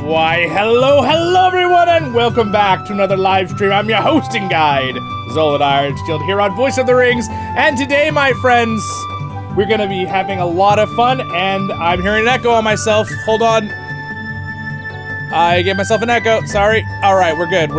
Why, hello everyone, and welcome back to another live stream. I'm your hosting guide, Zollin Ironshield, here on Voice of the Rings, and today, my friends, we're gonna be having a lot of fun, and I'm hearing an echo on myself. Hold on. I gave myself an echo, sorry. Alright, we're good.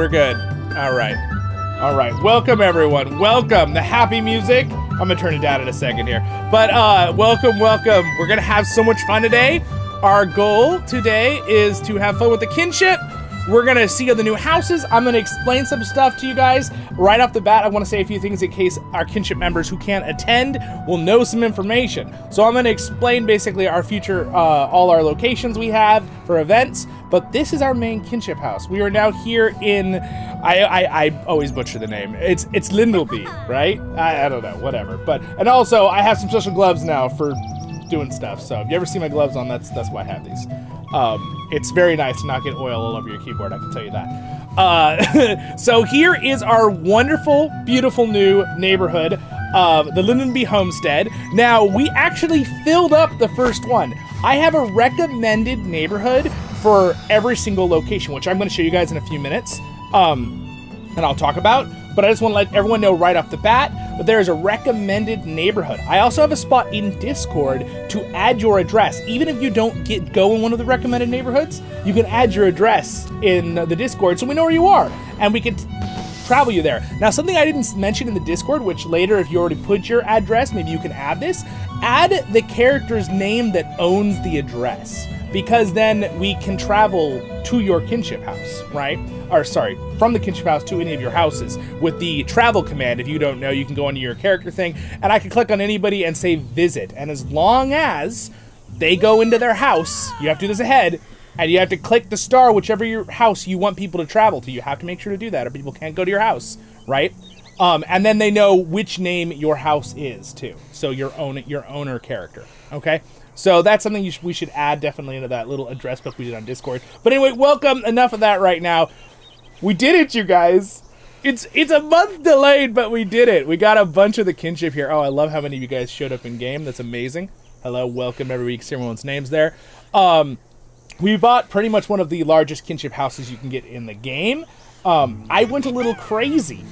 Alright, welcome everyone, welcome. The happy music, I'm gonna turn it down in a second here. But welcome. We're gonna have so much fun today. Our goal today is to have fun with the Kinship. We're gonna see the new houses. I'm gonna explain some stuff to you guys. Right off the bat, I wanna say a few things in case our Kinship members who can't attend will know some information. So I'm gonna explain basically our future, all our locations we have for events, but this is our main Kinship house. We are now here in, I always butcher the name. It's Lindleby, right? I don't know, whatever. And also I have some special gloves now for doing stuff, so if you ever see my gloves on, that's why I have these. It's very nice to not get oil all over your keyboard, I can tell you that. So here is our wonderful, beautiful new neighborhood of the Lindleby Homestead. Now, we actually filled up the first one. I have a recommended neighborhood for every single location, which I'm going to show you guys in a few minutes, and I'll talk about. But I just want to let everyone know right off the bat that there is a recommended neighborhood. I also have a spot in Discord to add your address. Even if you don't go in one of the recommended neighborhoods, you can add your address in the Discord so we know where you are, and we can travel you there. Now, something I didn't mention in the Discord, which later, if you already put your address, maybe you can add this. Add the character's name that owns the address, because then we can travel to your Kinship house, right? Or sorry, from the Kinship house to any of your houses with the travel command. If you don't know, you can go into your character thing, and I can click on anybody and say visit. And as long as they go into their house, you have to do this ahead, and you have to click the star whichever your house you want people to travel to. You have to make sure to do that, or people can't go to your house, right? And then they know which name your house is too. So your owner character, okay? So that's something we should add definitely into that little address book we did on Discord. But anyway, welcome. Enough of that right now. We did it, you guys. It's a month delayed, but we did it. We got a bunch of the Kinship here. Oh, I love how many of you guys showed up in game. That's amazing. Hello, welcome every week. See everyone's names there. We bought pretty much one of the largest Kinship houses you can get in the game. I went a little crazy.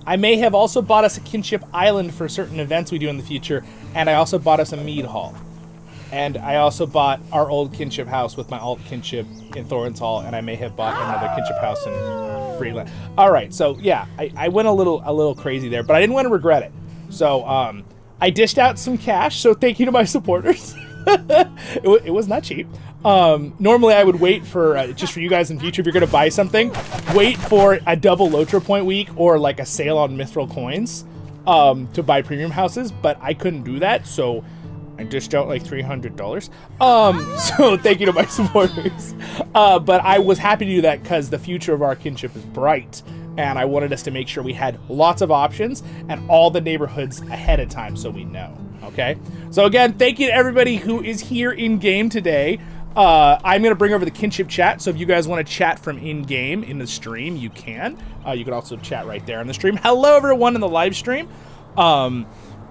I may have also bought us a Kinship island for certain events we do in the future, and I also bought us a Mead hall. And I also bought our old Kinship house with my alt Kinship in Thorin's Hall, and I may have bought another Kinship house in Breland. All right, so yeah, I went a little crazy there, but I didn't want to regret it. So I dished out some cash, so thank you to my supporters. It was not cheap. Normally I would wait for, just for you guys in future, if you're going to buy something, wait for a double LOTRO point week or like a sale on Mithril coins to buy premium houses, but I couldn't do that, so I dished out like $300. So thank you to my supporters. But I was happy to do that because the future of our Kinship is bright, and I wanted us to make sure we had lots of options and all the neighborhoods ahead of time so we know, okay? So again, thank you to everybody who is here in game today. I'm going to bring over the Kinship chat, so if you guys want to chat from in-game in the stream, you can. You can also chat right there in the stream. Hello everyone in the live stream.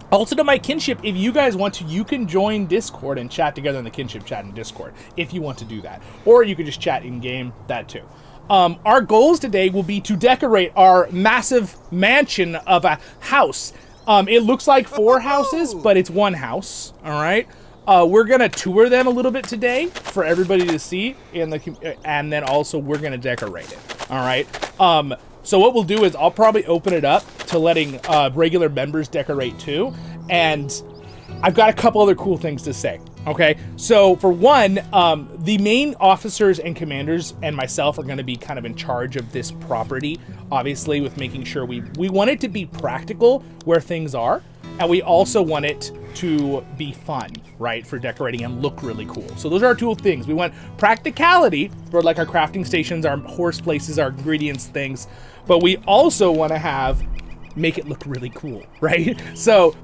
Also to my Kinship, if you guys want to, you can join Discord and chat together in the Kinship chat in Discord, if you want to do that. Or you can just chat in-game, that too. Our goals today will be to decorate our massive mansion of a house. It looks like 4 houses, but it's 1 house, all right? We're going to tour them a little bit today for everybody to see, and then also we're going to decorate it, all right? So what we'll do is I'll probably open it up to letting regular members decorate too. And I've got a couple other cool things to say. Okay, so for one, the main officers and commanders and myself are going to be kind of in charge of this property, obviously, with making sure we want it to be practical where things are. And we also want it to be fun, right, for decorating and look really cool. So those are our 2 things. We want practicality for like our crafting stations, our horse places, our ingredients, things. But we also want to make it look really cool, right? So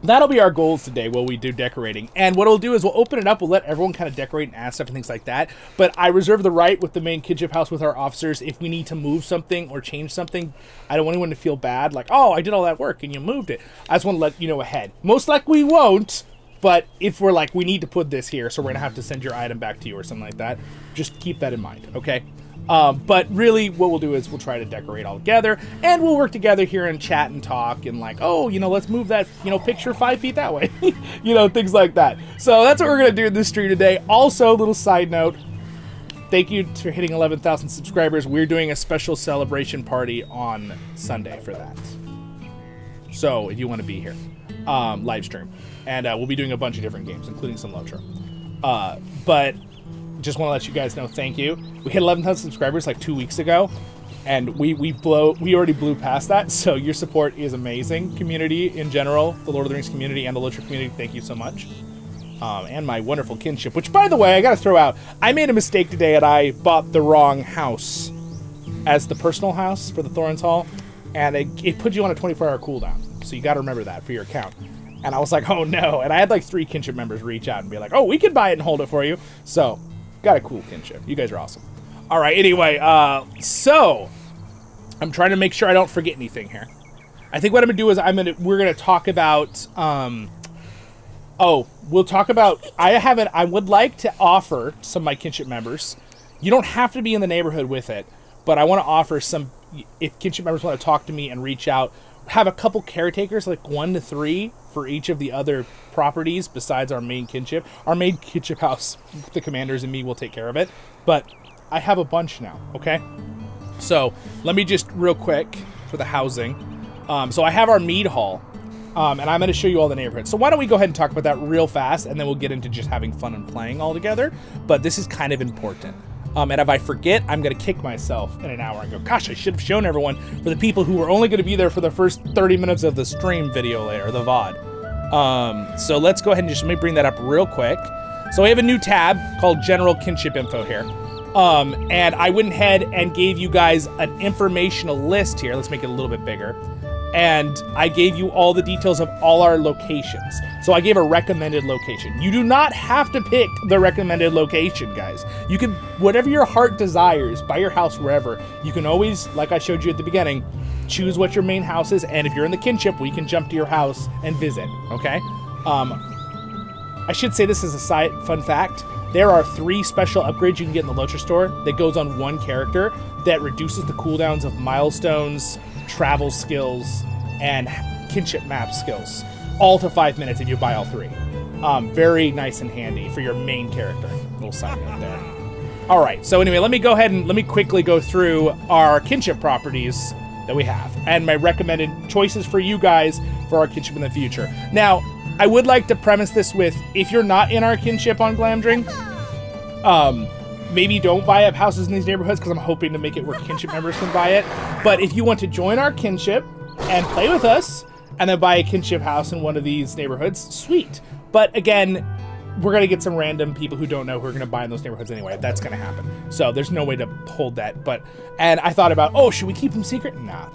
that'll be our goals today while we do decorating. And what we'll do is we'll open it up. We'll let everyone kind of decorate and add stuff and things like that. But I reserve the right with the main Kinship house with our officers. If we need to move something or change something, I don't want anyone to feel bad. Like, oh, I did all that work and you moved it. I just want to let you know ahead. Most likely we won't, But if we're like, we need to put this here, so we're going to have to send your item back to you or something like that, just keep that in mind, okay? But really, what we'll do is we'll try to decorate all together, and we'll work together here and chat and talk, and like, oh, you know, let's move that, you know, picture 5 feet that way. You know, things like that. So that's what we're going to do in this stream today. Also, little side note, thank you for hitting 11,000 subscribers. We're doing a special celebration party on Sunday for that. So if you want to be here, live stream. And we'll be doing a bunch of different games, including some LOTRO. But just want to let you guys know, thank you. We hit 11,000 subscribers like 2 weeks ago, and we already blew past that. So your support is amazing. Community in general, the Lord of the Rings community and the LOTRO community, thank you so much. And my wonderful Kinship, which, by the way, I got to throw out. I made a mistake today, and I bought the wrong house as the personal house for the Thorin's Hall, and it put you on a 24-hour cooldown. So you got to remember that for your account. And I was like, oh no. And I had like 3 Kinship members reach out and be like, oh, we can buy it and hold it for you. So, got a cool Kinship. You guys are awesome. All right, anyway, so I'm trying to make sure I don't forget anything here. I think what I'm gonna do is we're gonna talk about, we'll talk about, I would like to offer some of my Kinship members. You don't have to be in the neighborhood with it, but I want to offer some, if Kinship members want to talk to me and reach out, have a couple caretakers, like 1 to 3 for each of the other properties besides our main Kinship. Our main Kinship house, the commanders and me will take care of it, but I have a bunch now, okay? So let me just real quick for the housing. So I have our Mead Hall, and I'm going to show you all the neighborhoods. So why don't we go ahead and talk about that real fast, and then we'll get into just having fun and playing all together. But this is kind of important. And if I forget, I'm going to kick myself in an hour and go, gosh, I should have shown everyone for the people who were only going to be there for the first 30 minutes of the stream video later, the VOD. So let's go ahead and just let me bring that up real quick. So we have a new tab called General Kinship Info here. And I went ahead and gave you guys an informational list here. Let's make it a little bit bigger. And I gave you all the details of all our locations. So I gave a recommended location. You do not have to pick the recommended location, guys. You can, whatever your heart desires, buy your house wherever. You can always, like I showed you at the beginning, choose what your main house is. And if you're in the Kinship, we can jump to your house and visit, okay? I should say this is a fun fact. There are 3 special upgrades you can get in the LOTRO store that goes on 1 character that reduces the cooldowns of milestones, travel skills, and Kinship map skills, all to 5 minutes if you buy all 3. Very nice and handy for your main character. Little side note there. All right, so anyway, let me go ahead and let me quickly go through our Kinship properties that we have and my recommended choices for you guys for our Kinship in the future. Now, I would like to premise this with, if you're not in our Kinship on Glamdring, maybe don't buy up houses in these neighborhoods because I'm hoping to make it where Kinship members can buy it. But if you want to join our Kinship and play with us and then buy a Kinship house in one of these neighborhoods, sweet. But again, we're going to get some random people who don't know who are going to buy in those neighborhoods anyway. That's going to happen. So there's no way to hold that. And I thought about, oh, should we keep them secret? No.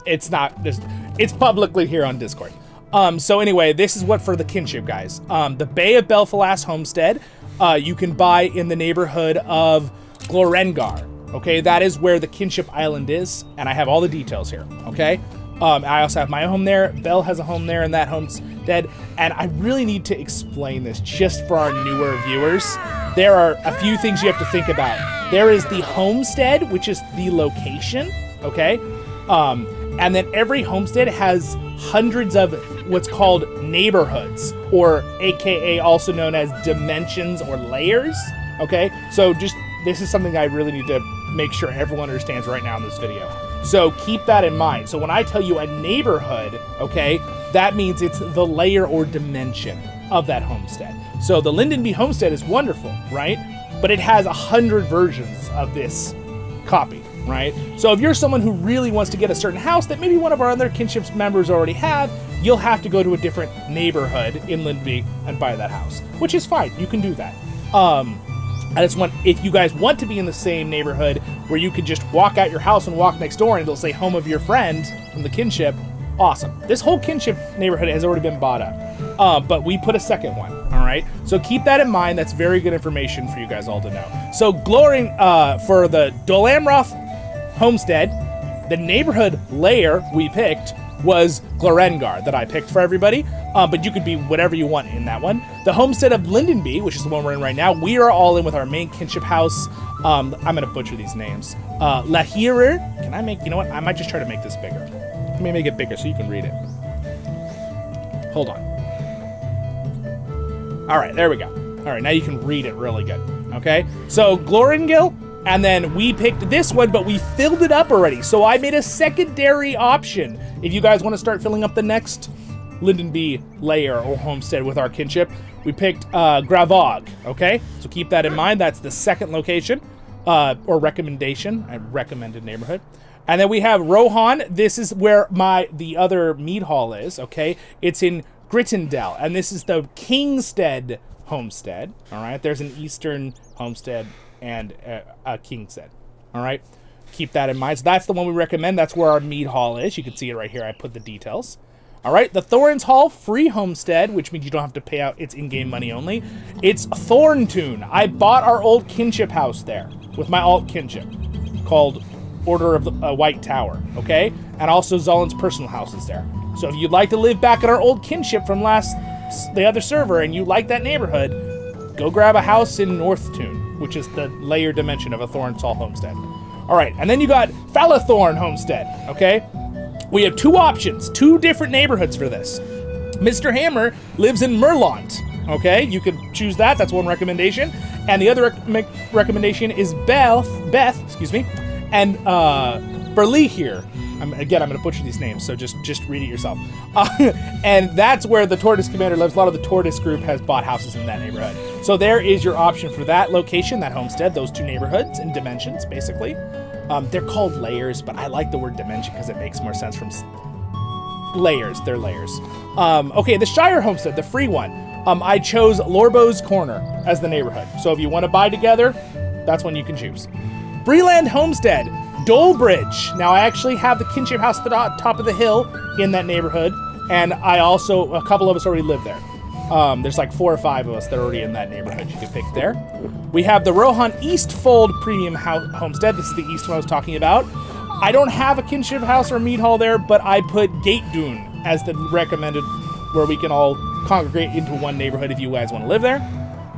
It's not. It's publicly here on Discord. So anyway, this is what for the Kinship, guys. The Bay of Belfalas homestead, you can buy in the neighborhood of Glorrengar. Okay, that is where the Kinship Island is, and I have all the details here. Okay, I also have my home there. Belle has a home there, and that homestead. And I really need to explain this just for our newer viewers. There are a few things you have to think about. There is the homestead, which is the location. Okay, and then every homestead has hundreds of what's called neighborhoods, or AKA also known as dimensions or layers. Okay, so just this is something I really need to make sure everyone understands right now in this video. So keep that in mind. So when I tell you a neighborhood, okay, that means it's the layer or dimension of that homestead. So the Lindenby homestead is wonderful, right? But it has 100 versions of this copy, right? So if you're someone who really wants to get a certain house that maybe one of our other Kinship members already have, you'll have to go to a different neighborhood in Lindenby and buy that house, which is fine. You can do that. I just want, if you guys want to be in the same neighborhood where you could just walk out your house and walk next door and it'll say home of your friend from the Kinship, awesome. This whole Kinship neighborhood has already been bought up, but we put a second one, all right? So keep that in mind. That's very good information for you guys all to know. So for the Dolamroth homestead, the neighborhood layer we picked was Glorengard that I picked for everybody, but you could be whatever you want in that one. The homestead of Lindenby, which is the one we're in right now, we are all in with our main kinship house. I'm going to butcher these names. Lahirer, can I make, you know what, I might just try to make this bigger. Let me make it bigger so you can read it. Hold on. All right, there we go. All right, now you can read it really good, okay? So Glorengil, and then we picked this one, but we filled it up already. So I made a secondary option. If you guys want to start filling up the next Lindenby layer or homestead with our kinship, we picked Gravog, okay? So keep that in mind. That's the second location or recommendation. I recommended neighborhood. And then we have Rohan. This is where the other Mead Hall is, okay? It's in Grittendell, and this is the Kingstead homestead, all right? There's an Eastern homestead and a Kingstead, all right? Keep that in mind. So that's the one we recommend. That's where our Mead Hall is. You can see it right here. I put the details. All right, the Thorns Hall free homestead, which means you don't have to pay out. It's in-game money only. It's Thorntoon. I bought our old kinship house there with my alt kinship called Order of the White Tower, okay? And also Zollin's personal house is there. So if you'd like to live back at our old kinship from the other server and you like that neighborhood, go grab a house in Northtoon, which is the layer dimension of a Thorns Hall homestead. All right, and then you got Falathorn homestead, okay? We have two options, two different neighborhoods for this. Mr. Hammer lives in Merlant, okay? You could choose that, that's one recommendation. And the other recommendation is Beth, and Burley here. Again, I'm going to butcher these names, so just read it yourself. And that's where the Tortoise Commander lives. A lot of the Tortoise group has bought houses in that neighborhood. So there is your option for that location, that homestead, those two neighborhoods and dimensions, basically. They're called layers, but I like the word dimension because it makes more sense from layers. They're layers. Okay, the Shire homestead, the free one. I chose Lorbo's Corner as the neighborhood. So if you want to buy together, that's one you can choose. Breland homestead. Dolebridge. Now, I actually have the kinship house at the top of the hill in that neighborhood, and a couple of us already live there. There's like 4 or 5 of us that are already in that neighborhood you can pick there. We have the Rohan Eastfold Premium Homestead. This is the east one I was talking about. I don't have a kinship house or Mead Hall there, but I put Gate Dune as the recommended where we can all congregate into one neighborhood if you guys want to live there.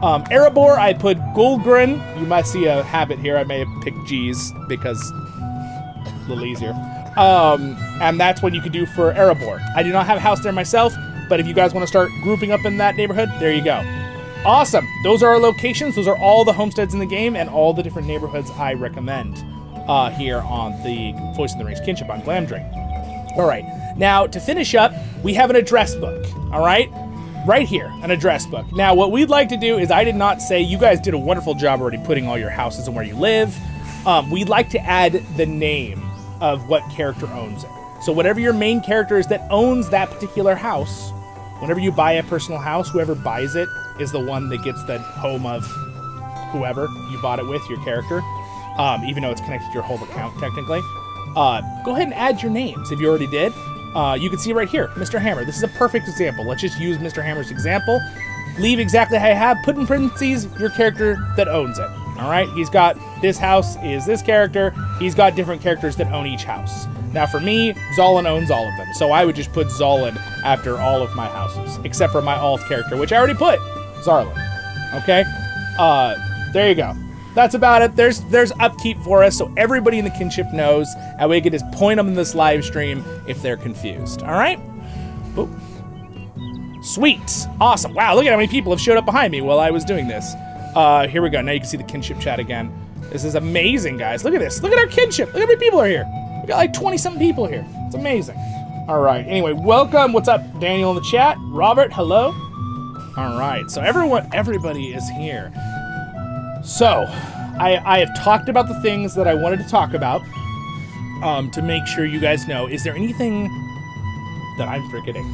Erebor, I put Gulgrin. You might see a habit here. I may have picked G's because a little easier. And that's what you can do for Erebor. I do not have a house there myself, but if you guys want to start grouping up in that neighborhood, there you go. Awesome. Those are our locations. Those are all the homesteads in the game and all the different neighborhoods I recommend here on the Voice of the Rings Kinship on Glamdring. All right. Now, to finish up, we have an address book. All right? Right here, an address book. Now, what we'd like to do is, I did not say, you guys did a wonderful job already putting all your houses and where you live. We'd like to add the name of what character owns it. So whatever your main character is that owns that particular house, whenever you buy a personal house, whoever buys it is the one that gets the home of whoever you bought it with, your character, even though it's connected to your whole account, technically. Go ahead and add your names if you already did. You can see right here, Mr. Hammer. This is a perfect example. Let's just use Mr. Hammer's example. Leave exactly how you have. Put in parentheses your character that owns it. All right? He's got this house is this character. He's got different characters that own each house. Now for me, Zollin owns all of them. So I would just put Zollin after all of my houses, except for my alt character, which I already put, Zarlin. Okay? There you go. That's about it. There's upkeep for us, so everybody in the kinship knows, and we can just point them in this live stream if they're confused. All right? Boop. Sweet. Awesome. Wow, look at how many people have showed up behind me while I was doing this. Here we go. Now you can see the kinship chat again. This is amazing, guys. Look at this. Look at our kinship. Look how many people are here. We got like 20-something people here. It's amazing. All right. Anyway, welcome. What's up, Daniel in the chat? Robert, hello. All right. So everybody is here. So, I have talked about the things that I wanted to talk about to make sure you guys know. Is there anything that I'm forgetting?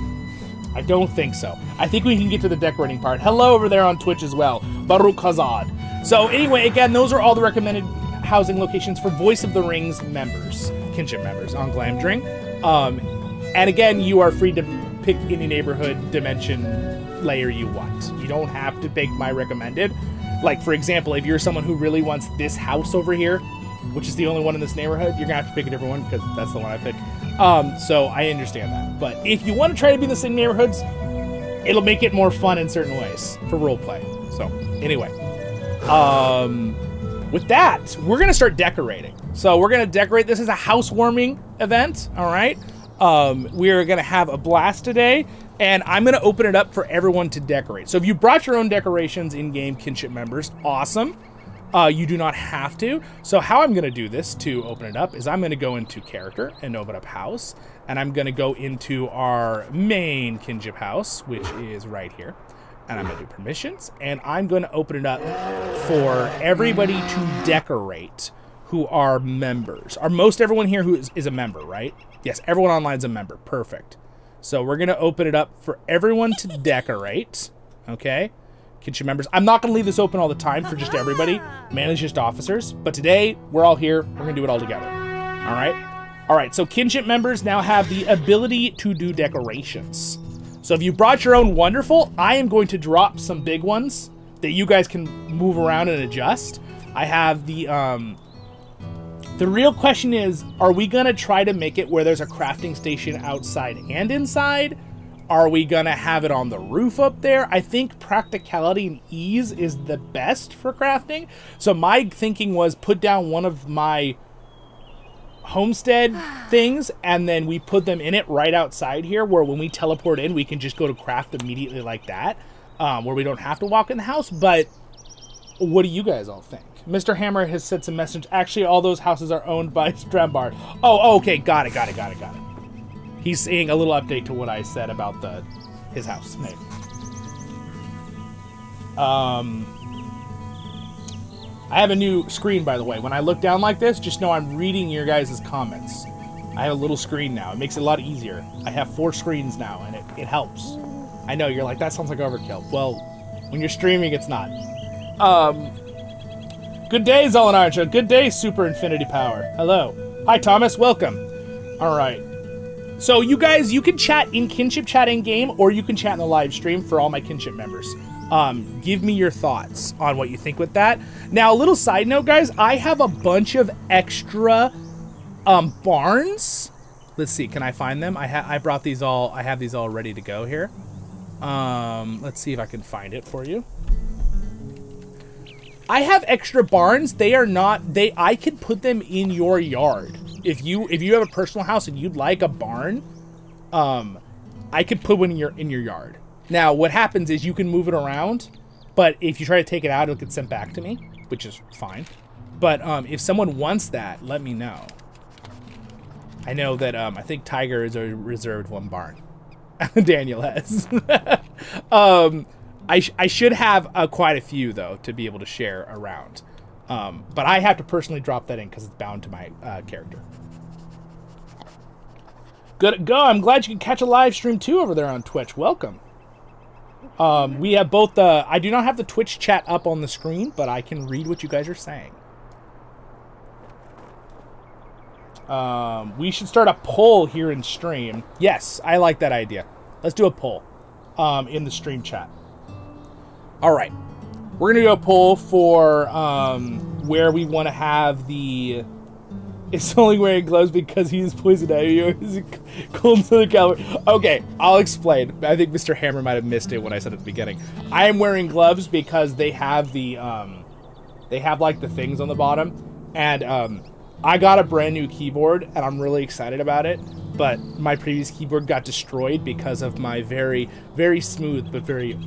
I don't think so. I think we can get to the decorating part. Hello over there on Twitch as well. Baruch Hazad. So anyway, again, those are all the recommended housing locations for Voice of the Rings members, kinship members on Glamdring. And again, you are free to pick any neighborhood dimension layer you want. You don't have to pick my recommended. Like, for example, if you're someone who really wants this house over here, which is the only one in this neighborhood, you're going to have to pick a different one because that's the one I picked. So I understand that. But if you want to try to be in the same neighborhoods, it'll make it more fun in certain ways for roleplay. So anyway, with that, we're going to start decorating. So we're going to decorate. This is a housewarming event. All right. We're going to have a blast today, and I'm going to open it up for everyone to decorate. So if you brought your own decorations in-game Kinship members, awesome. You do not have to. So how I'm going to do this to open it up is I'm going to go into character and open up house, and I'm going to go into our main Kinship house, which is right here. And I'm going to do permissions, and I'm going to open it up for everybody to decorate who are members. Are most everyone here who is a member, right? Yes, everyone online is a member. Perfect. So we're going to open it up for everyone to decorate. Okay? Kinship members. I'm not going to leave this open all the time for just everybody. Mainly just officers. But today, we're all here. We're going to do it all together. All right? All right, so Kinship members now have the ability to do decorations. So if you brought your own, wonderful. I am going to drop some big ones that you guys can move around and adjust. I have the real question is, are we going to try to make it where there's a crafting station outside and inside? Are we going to have it on the roof up there? I think practicality and ease is the best for crafting. So my thinking was put down one of my homestead things, and then we put them in it right outside here, where when we teleport in, we can just go to craft immediately like that, where we don't have to walk in the house. But what do you guys all think? Mr. Hammer has sent some message. Actually, all those houses are owned by Strambard. Oh, okay, got it. He's saying a little update to what I said about his house. Maybe. I have a new screen, by the way. When I look down like this, just know I'm reading your guys' comments. I have a little screen now. It makes it a lot easier. I have 4 screens now, and it helps. I know, you're like, that sounds like overkill. Well, when you're streaming, it's not. Good day, Zollin Ironshield. Good day, Super Infinity Power. Hello. Hi, Thomas. Welcome. All right. So you guys, you can chat in Kinship chat in game, or you can chat in the live stream for all my Kinship members. Give me your thoughts on what you think with that. Now, a little side note, guys, I have a bunch of extra barns. Let's see, can I find them? I brought these all. I have these all ready to go here. Let's see if I can find it for you. I have extra barns. They are not. I could put them in your yard. If you have a personal house and you'd like a barn, I could put one in your yard. Now, what happens is you can move it around, but if you try to take it out, it'll get sent back to me, which is fine. But if someone wants that, let me know. I know that I think Tiger is a reserved one barn. Daniel has. I should have quite a few, though, to be able to share around. But I have to personally drop that in because it's bound to my character. Good go. I'm glad you can catch a live stream, too, over there on Twitch. Welcome. We have both the... I do not have the Twitch chat up on the screen, but I can read what you guys are saying. We should start a poll here in stream. Yes, I like that idea. Let's do a poll in the stream chat. All right. We're going to do a poll for where we want to have the... It's only wearing gloves because he's poison ivy or is it cold Southern California? Okay, I'll explain. I think Mr. Hammer might have missed it when I said at the beginning. I am wearing gloves because they have the, they have like the things on the bottom. And I got a brand new keyboard and I'm really excited about it. But my previous keyboard got destroyed because of my very, very smooth but very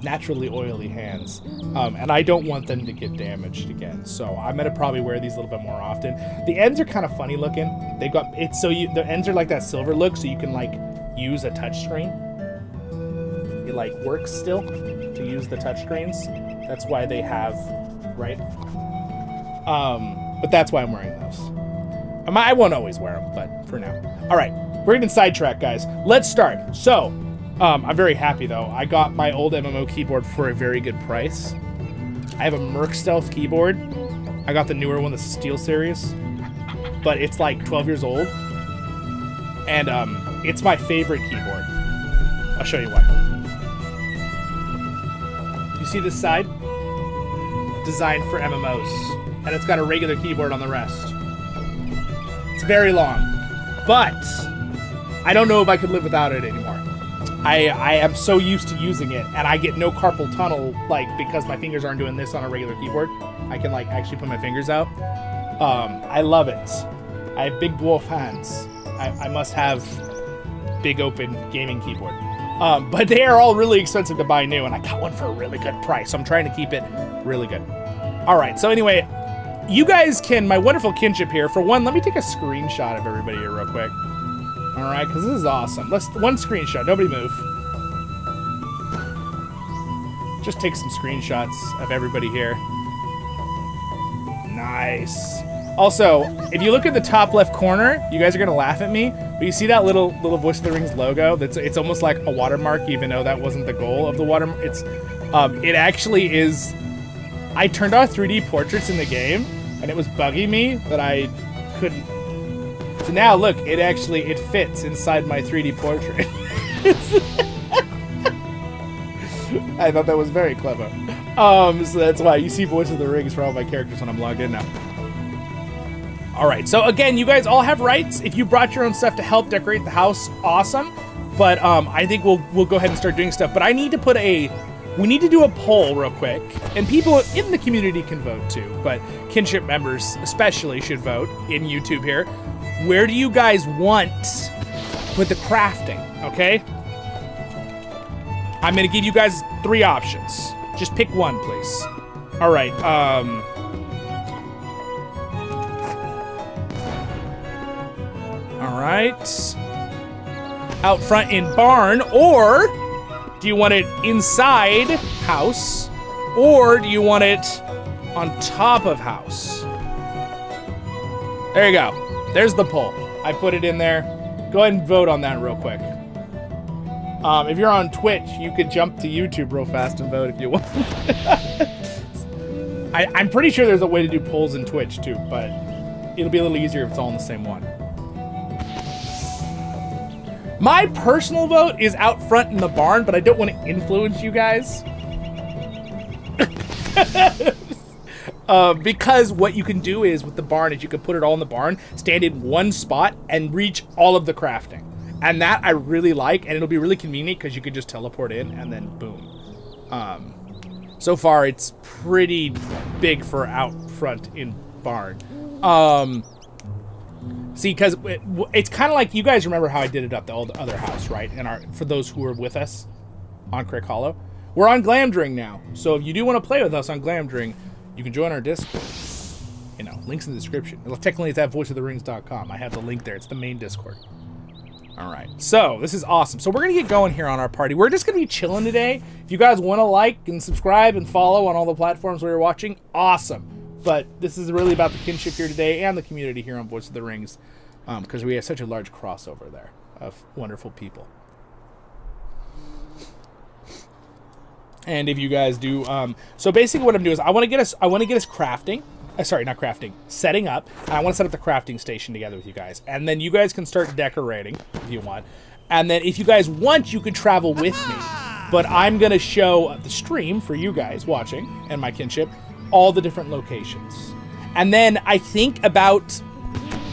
naturally oily hands. And I don't want them to get damaged again. So I'm going to probably wear these a little bit more often. The ends are kind of funny looking. They've got, it's so the ends are like that silver look so you can like use a touch screen. It like works still to use the touch screens. That's why they have, right? But that's why I'm wearing those. I won't always wear them, but for now. All right, we're getting sidetracked, guys. Let's start. So, I'm very happy, though. I got my old MMO keyboard for a very good price. I have a Merc Stealth keyboard. I got the newer one, the Steel Series. But it's like 12 years old. And it's my favorite keyboard. I'll show you why. You see this side? Designed for MMOs. And it's got a regular keyboard on the rest. It's very long. but I don't know if I could live without it anymore. I am so used to using it, and I get no carpal tunnel, like, because my fingers aren't doing this on a regular keyboard. I can, like, actually put my fingers out. I love it. I have big dwarf hands. I must have big open gaming keyboard. But they are all really expensive to buy new, and I got one for a really good price, so I'm trying to keep it really good. All right, so anyway, you guys can, my wonderful kinship here, for one, let me take a screenshot of everybody here real quick. All right, because this is awesome. One screenshot, nobody move. Just take some screenshots of everybody here. Nice. Also, if you look at the top left corner, you guys are gonna laugh at me, but you see that little Voice of the Rings logo? It's almost like a watermark, even though that wasn't the goal of the watermark. It actually is. I turned off 3D portraits in the game, and it was bugging me that I couldn't. So now look, it fits inside my 3D portrait. I thought that was very clever. So that's why you see Voice of the Rings for all my characters when I'm logged in now. All right, so again, you guys all have rights. If you brought your own stuff to help decorate the house, awesome. But I think we'll go ahead and start doing stuff. But I need to we need to do a poll real quick, and people in the community can vote too, but Kinship members especially should vote in YouTube here. Where do you guys want with the crafting, okay? I'm gonna give you guys 3 options. Just pick one, please. All right, all right. Out front in barn, or do you want it inside house, or do you want it on top of house? There you go. There's the poll. I put it in there. Go ahead and vote on that real quick. If you're on Twitch, you could jump to YouTube real fast and vote if you want. I'm pretty sure there's a way to do polls in Twitch too, but it'll be a little easier if it's all in the same one. My personal vote is out front in the barn, but I don't want to influence you guys. Because what you can do is with the barn is you can put it all in the barn, stand in one spot, and reach all of the crafting. And that I really like, and it'll be really convenient because you could just teleport in and then boom. So far, it's pretty big for out front in barn. See, because it's kind of like, you guys remember how I did it up the old other house, right? And for those who were with us on Crick Hollow, we're on Glamdring now. So if you do want to play with us on Glamdring, you can join our Discord. You know, links in the description. Well, technically, it's at voiceoftherings.com. I have the link there. It's the main Discord. All right. So this is awesome. So we're going to get going here on our party. We're just going to be chilling today. If you guys want to like and subscribe and follow on all the platforms where you're watching, awesome. But this is really about the kinship here today and the community here on Voice of the Rings, because we have such a large crossover there of wonderful people. And if you guys do, so basically what I'm doing is I want to get us crafting. Sorry, not crafting, setting up. And I want to set up the crafting station together with you guys, and then you guys can start decorating if you want. And then if you guys want, you could travel with me. But I'm gonna show the stream for you guys watching and my kinship all the different locations. And then I think about,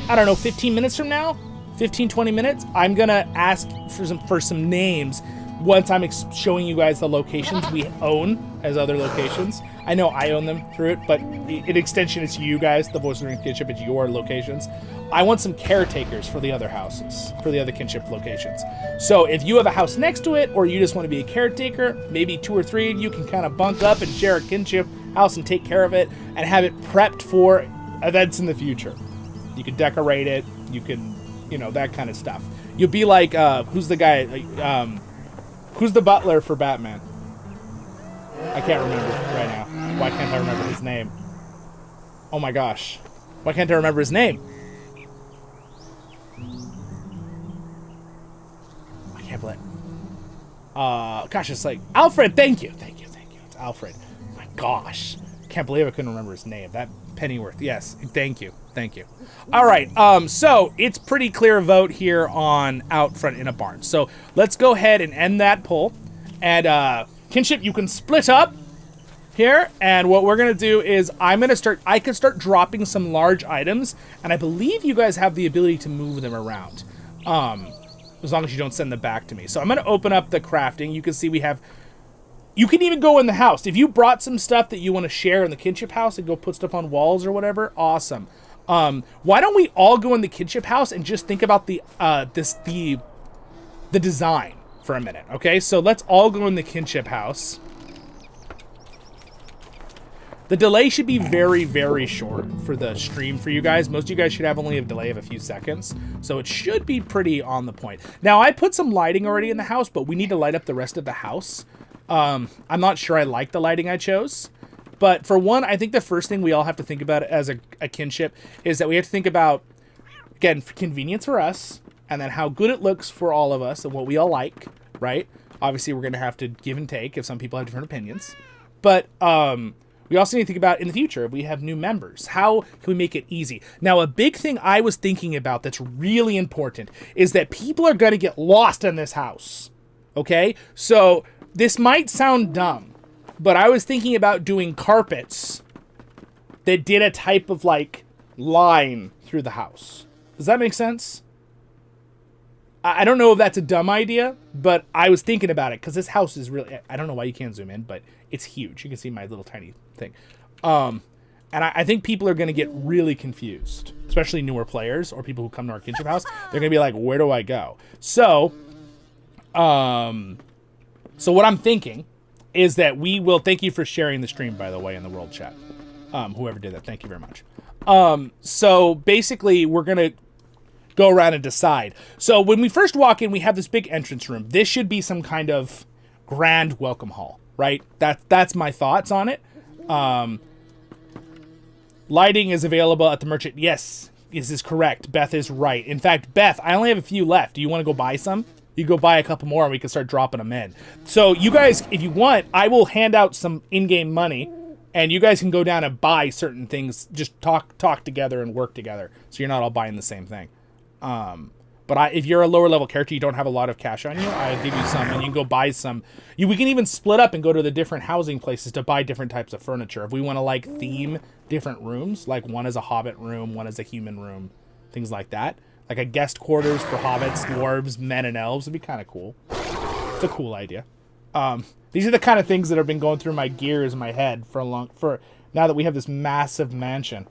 I don't know, 15 minutes from now, 15, 20 minutes, I'm gonna ask for some names once I'm showing you guys the locations we own as other locations. I know I own them through it, but in extension, it's you guys, the Voice of the Ring Kinship, it's your locations. I want some caretakers for the other houses, for the other kinship locations. So if you have a house next to it, or you just want to be a caretaker, maybe 2 or 3 of you can kind of bunk up and share a kinship house and take care of it and have it prepped for events in the future. You can decorate it, you can, you know, that kind of stuff. You'll be like, who's the guy, who's the butler for Batman? I can't remember right now. Why can't I remember his name? Oh my gosh. Why can't I remember his name? I can't believe it. Gosh, it's like, Alfred, thank you. It's Alfred. My gosh. Can't believe I couldn't remember his name. That Pennyworth. Yes, thank you. All right, so it's pretty clear vote here on out front in a barn. So let's go ahead and end that poll. And Kinship, you can split up here, and what we're gonna do is I can start dropping some large items, and I believe you guys have the ability to move them around, as long as you don't send them back to me. So I'm gonna open up the crafting. You can see you can even go in the house. If you brought some stuff that you want to share in the Kinship house and go put stuff on walls or whatever, awesome. Why don't we all go in the Kinship house and just think about the design for a minute, okay? So let's all go in the Kinship house. The delay should be very, very short for the stream for you guys. Most of you guys should have only a delay of a few seconds, so it should be pretty on the point. Now, I put some lighting already in the house, but we need to light up the rest of the house. I'm not sure I like the lighting I chose, but for one, I think the first thing we all have to think about as a Kinship is that we have to think about, again, for convenience for us, and then how good it looks for all of us and what we all like, right? Obviously, we're going to have to give and take if some people have different opinions, but we also need to think about in the future, if we have new members, how can we make it easy? Now, a big thing I was thinking about that's really important is that people are going to get lost in this house, okay? So this might sound dumb, but I was thinking about doing carpets that did a type of, like, line through the house. Does that make sense? I don't know if that's a dumb idea, but I was thinking about it because this house is really, I don't know why you can't zoom in, but it's huge. You can see my little tiny thing. And I think people are going to get really confused, especially newer players or people who come to our Kinship house. They're going to be like, where do I go? So what I'm thinking is that we will, thank you for sharing the stream, by the way, in the world chat. Whoever did that, thank you very much. So basically, we're going to go around and decide. So when we first walk in, we have this big entrance room. This should be some kind of grand welcome hall, right? That's my thoughts on it. Lighting is available at the merchant. Yes, this is correct. Beth is right. In fact, Beth, I only have a few left. Do you want to go buy some? You go buy a couple more and we can start dropping them in. So you guys, if you want, I will hand out some in-game money and you guys can go down and buy certain things. Just talk together and work together. So you're not all buying the same thing. But if you're a lower level character, you don't have a lot of cash on you, I'll give you some and you can go buy some. We can even split up and go to the different housing places to buy different types of furniture. If we want to like theme different rooms, like one is a hobbit room, one is a human room, things like that. Like a guest quarters for hobbits, dwarves, men, and elves would be kind of cool. It's a cool idea. These are the kind of things that have been going through my gears in my head for now that we have this massive mansion.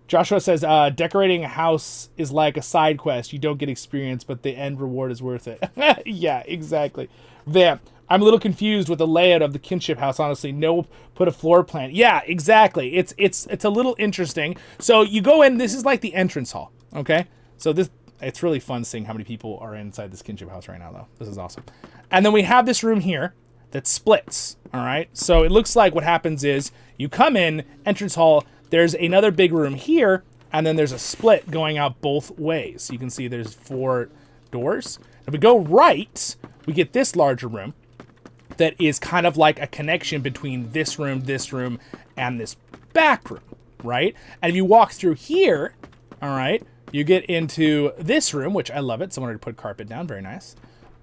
Joshua says, decorating a house is like a side quest. You don't get experience, but the end reward is worth it. Yeah, exactly. Vamp, I'm a little confused with the layout of the Kinship house, honestly. No, put a floor plan. Yeah, exactly. It's a little interesting. So you go in, this is like the entrance hall, okay? So it's really fun seeing how many people are inside this Kinship house right now, though. This is awesome. And then we have this room here that splits, all right? So it looks like what happens is you come in, entrance hall, there's another big room here, and then there's a split going out both ways. You can see there's 4 doors. If we go right, we get this larger room that is kind of like a connection between this room, and this back room, right? And if you walk through here, all right, you get into this room, which I love it. Someone already put carpet down, very nice.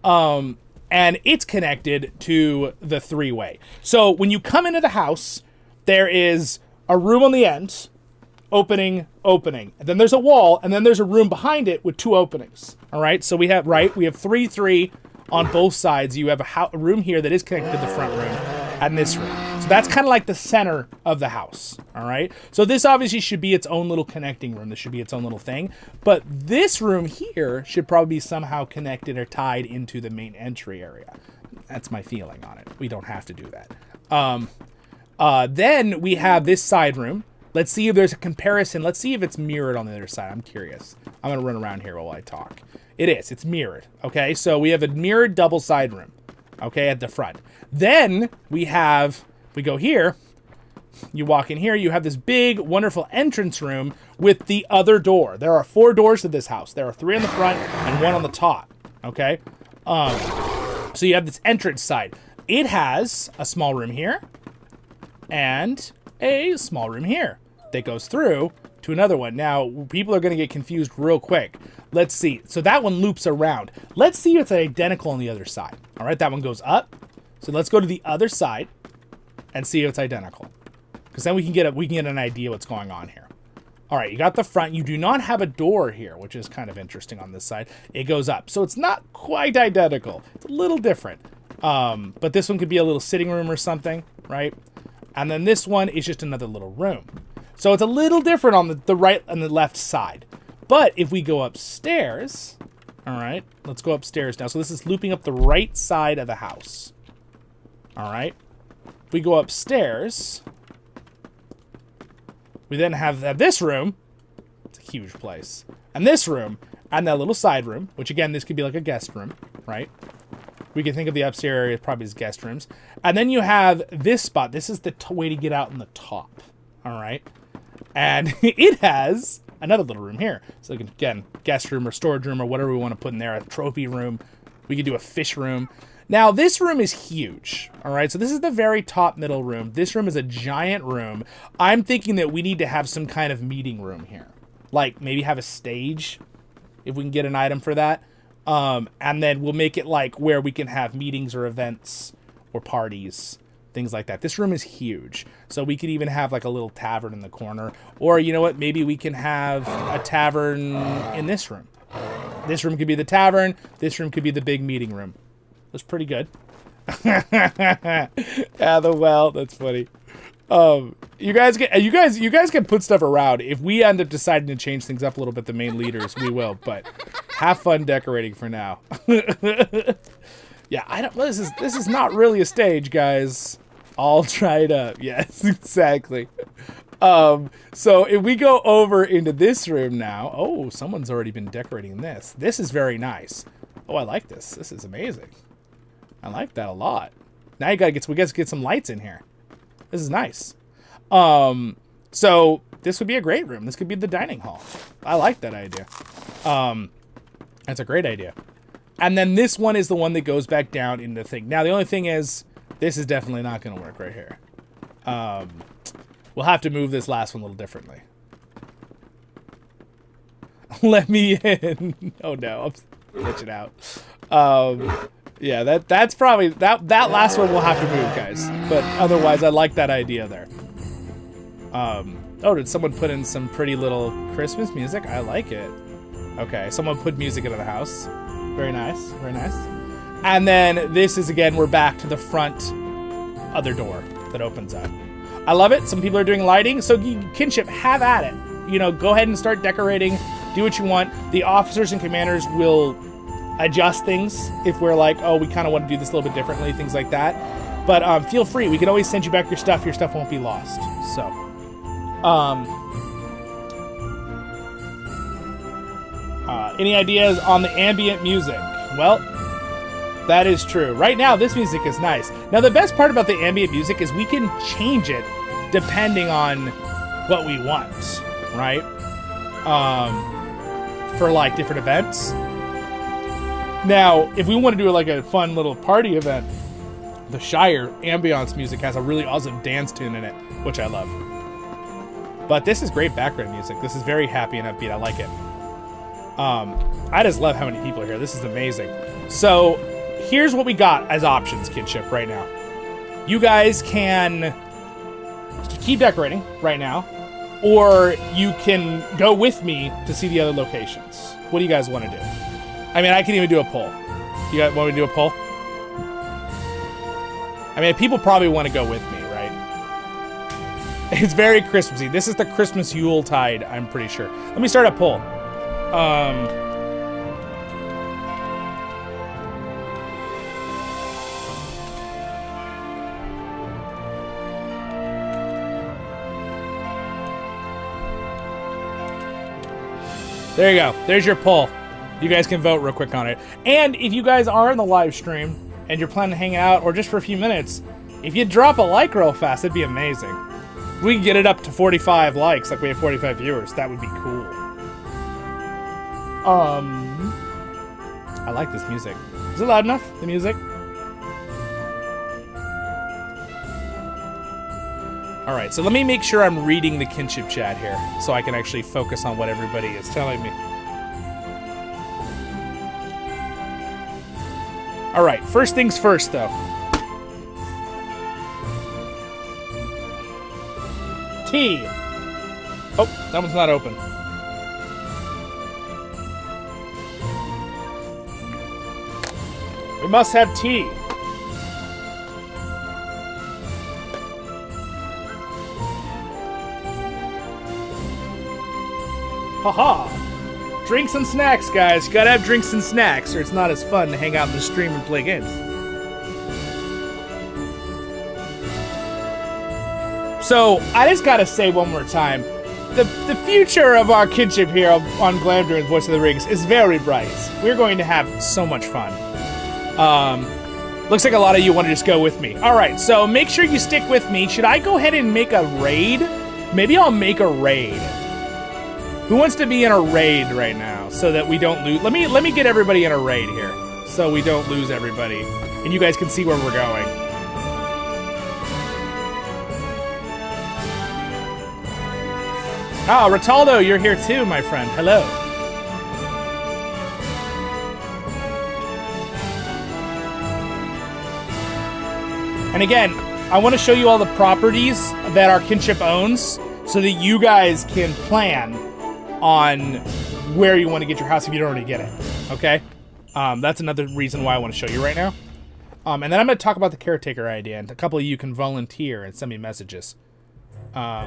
And it's connected to the 3-way. So when you come into the house, there is a room on the end, opening. And then there's a wall, and then there's a room behind it with 2 openings. All right, so we have 3 on both sides. You have a room here that is connected to the front room, and this room. So that's kind of like the center of the house. All right, so this obviously should be its own little connecting room. This should be its own little thing. But this room here should probably be somehow connected or tied into the main entry area. That's my feeling on it. We don't have to do that. Then we have this side room. Let's see if there's a comparison. Let's see if it's mirrored on the other side. I'm curious. I'm going to run around here while I talk. It is. It's mirrored. Okay, so we have a mirrored double side room. Okay, at the front. Then we go here. You walk in here. You have this big, wonderful entrance room with the other door. There are 4 doors to this house. There are 3 on the front and 1 on the top. Okay, so you have this entrance side. It has a small room here and a small room here that goes through to another one. Now, people are going to get confused real quick. Let's see. So that one loops around. Let's see if it's identical on the other side. All right, that one goes up. So let's go to the other side. and see if it's identical. Because then we can get an idea what's going on here. All right, you got the front. You do not have a door here, which is kind of interesting on this side. It goes up. So it's not quite identical. It's a little different. But this one could be a little sitting room or something, right? And then this one is just another little room. So it's a little different on the right and the left side. But if we go upstairs, all right, let's go upstairs now. So this is looping up the right side of the house. All right. If we go upstairs, we then have this room. It's a huge place. And this room, and that little side room, which again, this could be like a guest room, right? We can think of the upstairs area probably as guest rooms. And then you have this spot. This is the way to get out in the top. All right. And it has another little room here. So again, guest room or storage room or whatever we want to put in there. A trophy room. We could do a fish room. Now, this room is huge. All right. So this is the very top middle room. This room is a giant room. I'm thinking that we need to have some kind of meeting room here. Like maybe have a stage if we can get an item for that. And then we'll make it like where we can have meetings or events or parties, things like that. This room is huge. So we could even have like a little tavern in the corner. Or you know what? Maybe we can have a tavern in this room. This room could be the tavern. This room could be the big meeting room. That's pretty good. Yeah, the well. That's funny. You guys can put stuff around. If we end up deciding to change things up a little bit, the main leaders, we will. But have fun decorating for now. Yeah, this is not really a stage, guys. All tried up. Yes, exactly. So if we go over into this room now, oh, someone's already been decorating this. This is very nice. Oh, I like this. This is amazing. I like that a lot. Now we gotta get some lights in here. This is nice. So this would be a great room. This could be the dining hall. I like that idea. That's a great idea. And then this one is the one that goes back down into the thing. Now, the only thing is, this is definitely not going to work right here. We'll have to move this last one a little differently. Let me in. Oh, no. I'm glitching out. Yeah, that's probably... That last one we'll have to move, guys. But otherwise, I like that idea there. Oh, did someone put in some pretty little Christmas music? I like it. Okay, someone put music into the house. Very nice, very nice. And then this is, again, we're back to the front other door that opens up. I love it. Some people are doing lighting. So Kinship, have at it. You know, go ahead and start decorating. Do what you want. The officers and commanders will adjust things if we're like, oh, we kind of want to do this a little bit differently, things like that. But feel free. We can always send you back your stuff. Your stuff won't be lost. So, any ideas on the ambient music? Well, that is true. Right now, this music is nice. Now, the best part about the ambient music is we can change it depending on what we want, right? For like different events. Now, if we want to do like a fun little party event, the Shire ambiance music has a really awesome dance tune in it, which I love. But this is great background music. This is very happy and upbeat. I like it. I just love how many people are here. This is amazing. So here's what we got as options, Kinship, right now. You guys can keep decorating right now, or you can go with me to see the other locations. What do you guys want to do? I mean, I can even do a poll. You guys want me to do a poll? I mean, people probably want to go with me, right? It's very Christmassy. This is the Christmas Yuletide, I'm pretty sure. Let me start a poll. There you go. There's your poll. You guys can vote real quick on it. And if you guys are in the live stream and you're planning to hang out or just for a few minutes, if you drop a like real fast, that'd be amazing. We can get it up to 45 likes, like we have 45 viewers. That would be cool. I like this music. Is it loud enough, the music? All right, so let me make sure I'm reading the Kinship chat here so I can actually focus on what everybody is telling me. All right, first things first, though. tea. Oh, that one's not open. We must have tea. Haha. Drinks and snacks, guys. You gotta have drinks and snacks, or it's not as fun to hang out in the stream and play games. So, I just gotta say one more time, the future of our kinship here on Glamdring Voice of the Rings is very bright. We're going to have so much fun. Looks like a lot of you want to just go with me. Alright, so make sure you stick with me. Should I go ahead and make a raid? Maybe I'll make a raid. Who wants to be in a raid right now so that we don't lose? Let me get everybody in a raid here so we don't lose everybody. And you guys can see where we're going. Ah, Rataldo, you're here too, my friend. Hello. And again, I want to show you all the properties that our kinship owns so that you guys can plan on where you want to get your house if you don't already get it. Okay? That's another reason why I want to show you right now. And then I'm going to talk about the caretaker idea, and a couple of you can volunteer and send me messages. All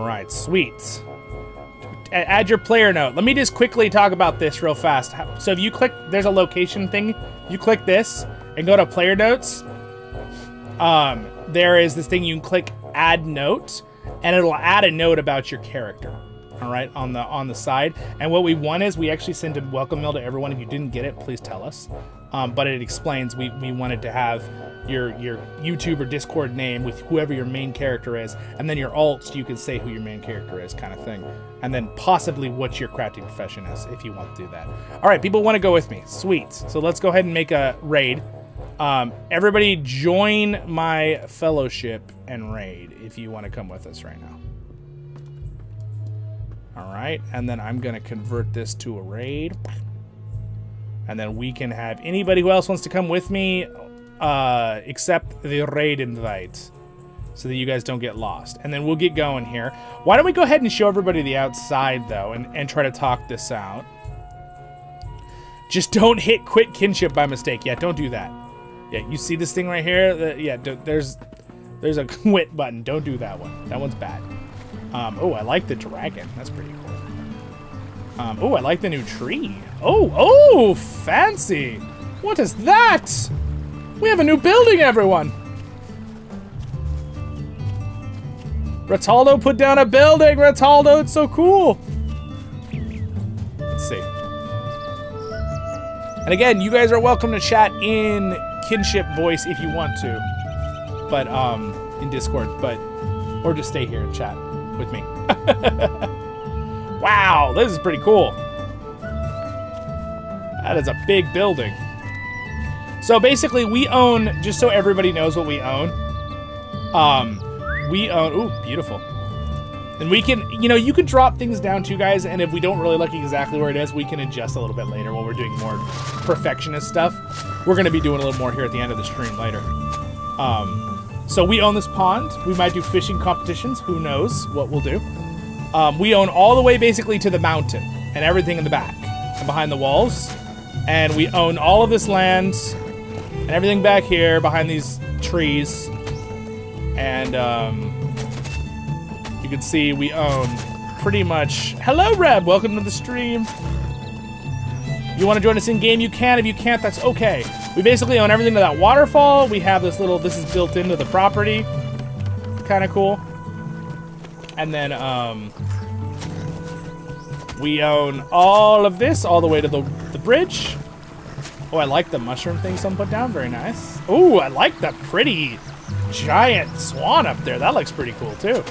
right, sweet. Add your player note. Let me just quickly talk about this real fast. So if you click, there's a location thing. You click this and go to player notes. There is this thing you can click add note, and it'll add a note about your character. All right, on the side. And what we want is we actually send a welcome mail to everyone. If you didn't get it, please tell us. But it explains we wanted to have your YouTube or Discord name with whoever your main character is, and then your alts, you can say who your main character is, kind of thing. And then possibly what your crafting profession is, if you want to do that. All right, people want to go with me. Sweet. So let's go ahead and make a raid. Everybody join my fellowship and raid if you want to come with us right now. All right, and then I'm going to convert this to a raid. And then we can have anybody who else wants to come with me accept the raid invite so that you guys don't get lost. And then we'll get going here. Why don't we go ahead and show everybody the outside, though, and try to talk this out. Just don't hit quit kinship by mistake. Yeah, don't do that. Yeah, you see this thing right here? There's a quit button. Don't do that one. That one's bad. Oh, I like the dragon. That's pretty cool. Oh, I like the new tree. Oh, fancy. What is that? We have a new building, everyone. Rataldo put down a building. Rataldo, it's so cool. Let's see. And again, you guys are welcome to chat in kinship voice if you want to, but in Discord, or just stay here and chat with me. Wow, this is pretty cool. That is a big building. So basically we own, just so everybody knows what we own, ooh, beautiful. And we can, you can drop things down too, guys, and if we don't really like exactly where it is, we can adjust a little bit later while we're doing more perfectionist stuff. We're going to be doing a little more here at the end of the stream later. So we own this pond. We might do fishing competitions. Who knows what we'll do. We own all the way basically to the mountain and everything in the back and behind the walls. And we own all of this land and everything back here behind these trees. And you can see we own pretty much... Hello, Reb. Welcome to the stream. You want to join us in game? You can. If you can't, that's okay. We basically own everything to that waterfall. We have this little... This is built into the property. Kind of cool. And then we own all of this all the way to the bridge. Oh, I like the mushroom thing someone put down. Very nice. Oh, I like that pretty giant swan up there. That looks pretty cool, too.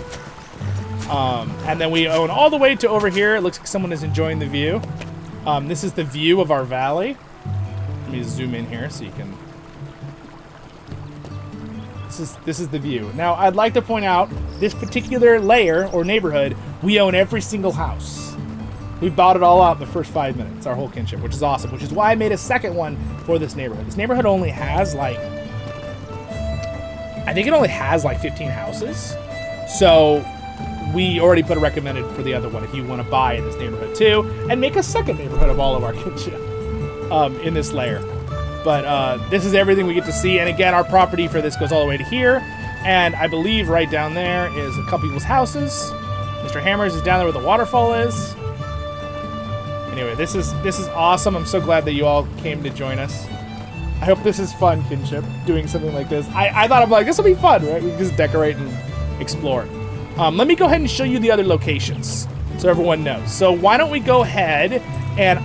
And then we own all the way to over here. It looks like someone is enjoying the view. This is the view of our valley. Let me zoom in here so you can... This is the view. Now, I'd like to point out, this particular layer, or neighborhood, we own every single house. We bought it all out in the first 5 minutes, our whole kinship, which is awesome, which is why I made a second one for this neighborhood. This neighborhood only has like, I think it only has like 15 houses. So we already put a recommended for the other one if you want to buy in this neighborhood too, and make a second neighborhood of all of our kinship in this layer. But this is everything we get to see. And again, our property for this goes all the way to here. And I believe right down there is a couple people's houses. Mr. Hammers is down there where the waterfall is. Anyway, this is awesome. I'm so glad that you all came to join us. I hope this is fun, kinship, doing something like this. I thought, I'm like, this will be fun, right? We can just decorate and explore. Let me go ahead and show you the other locations so everyone knows. So why don't we go ahead and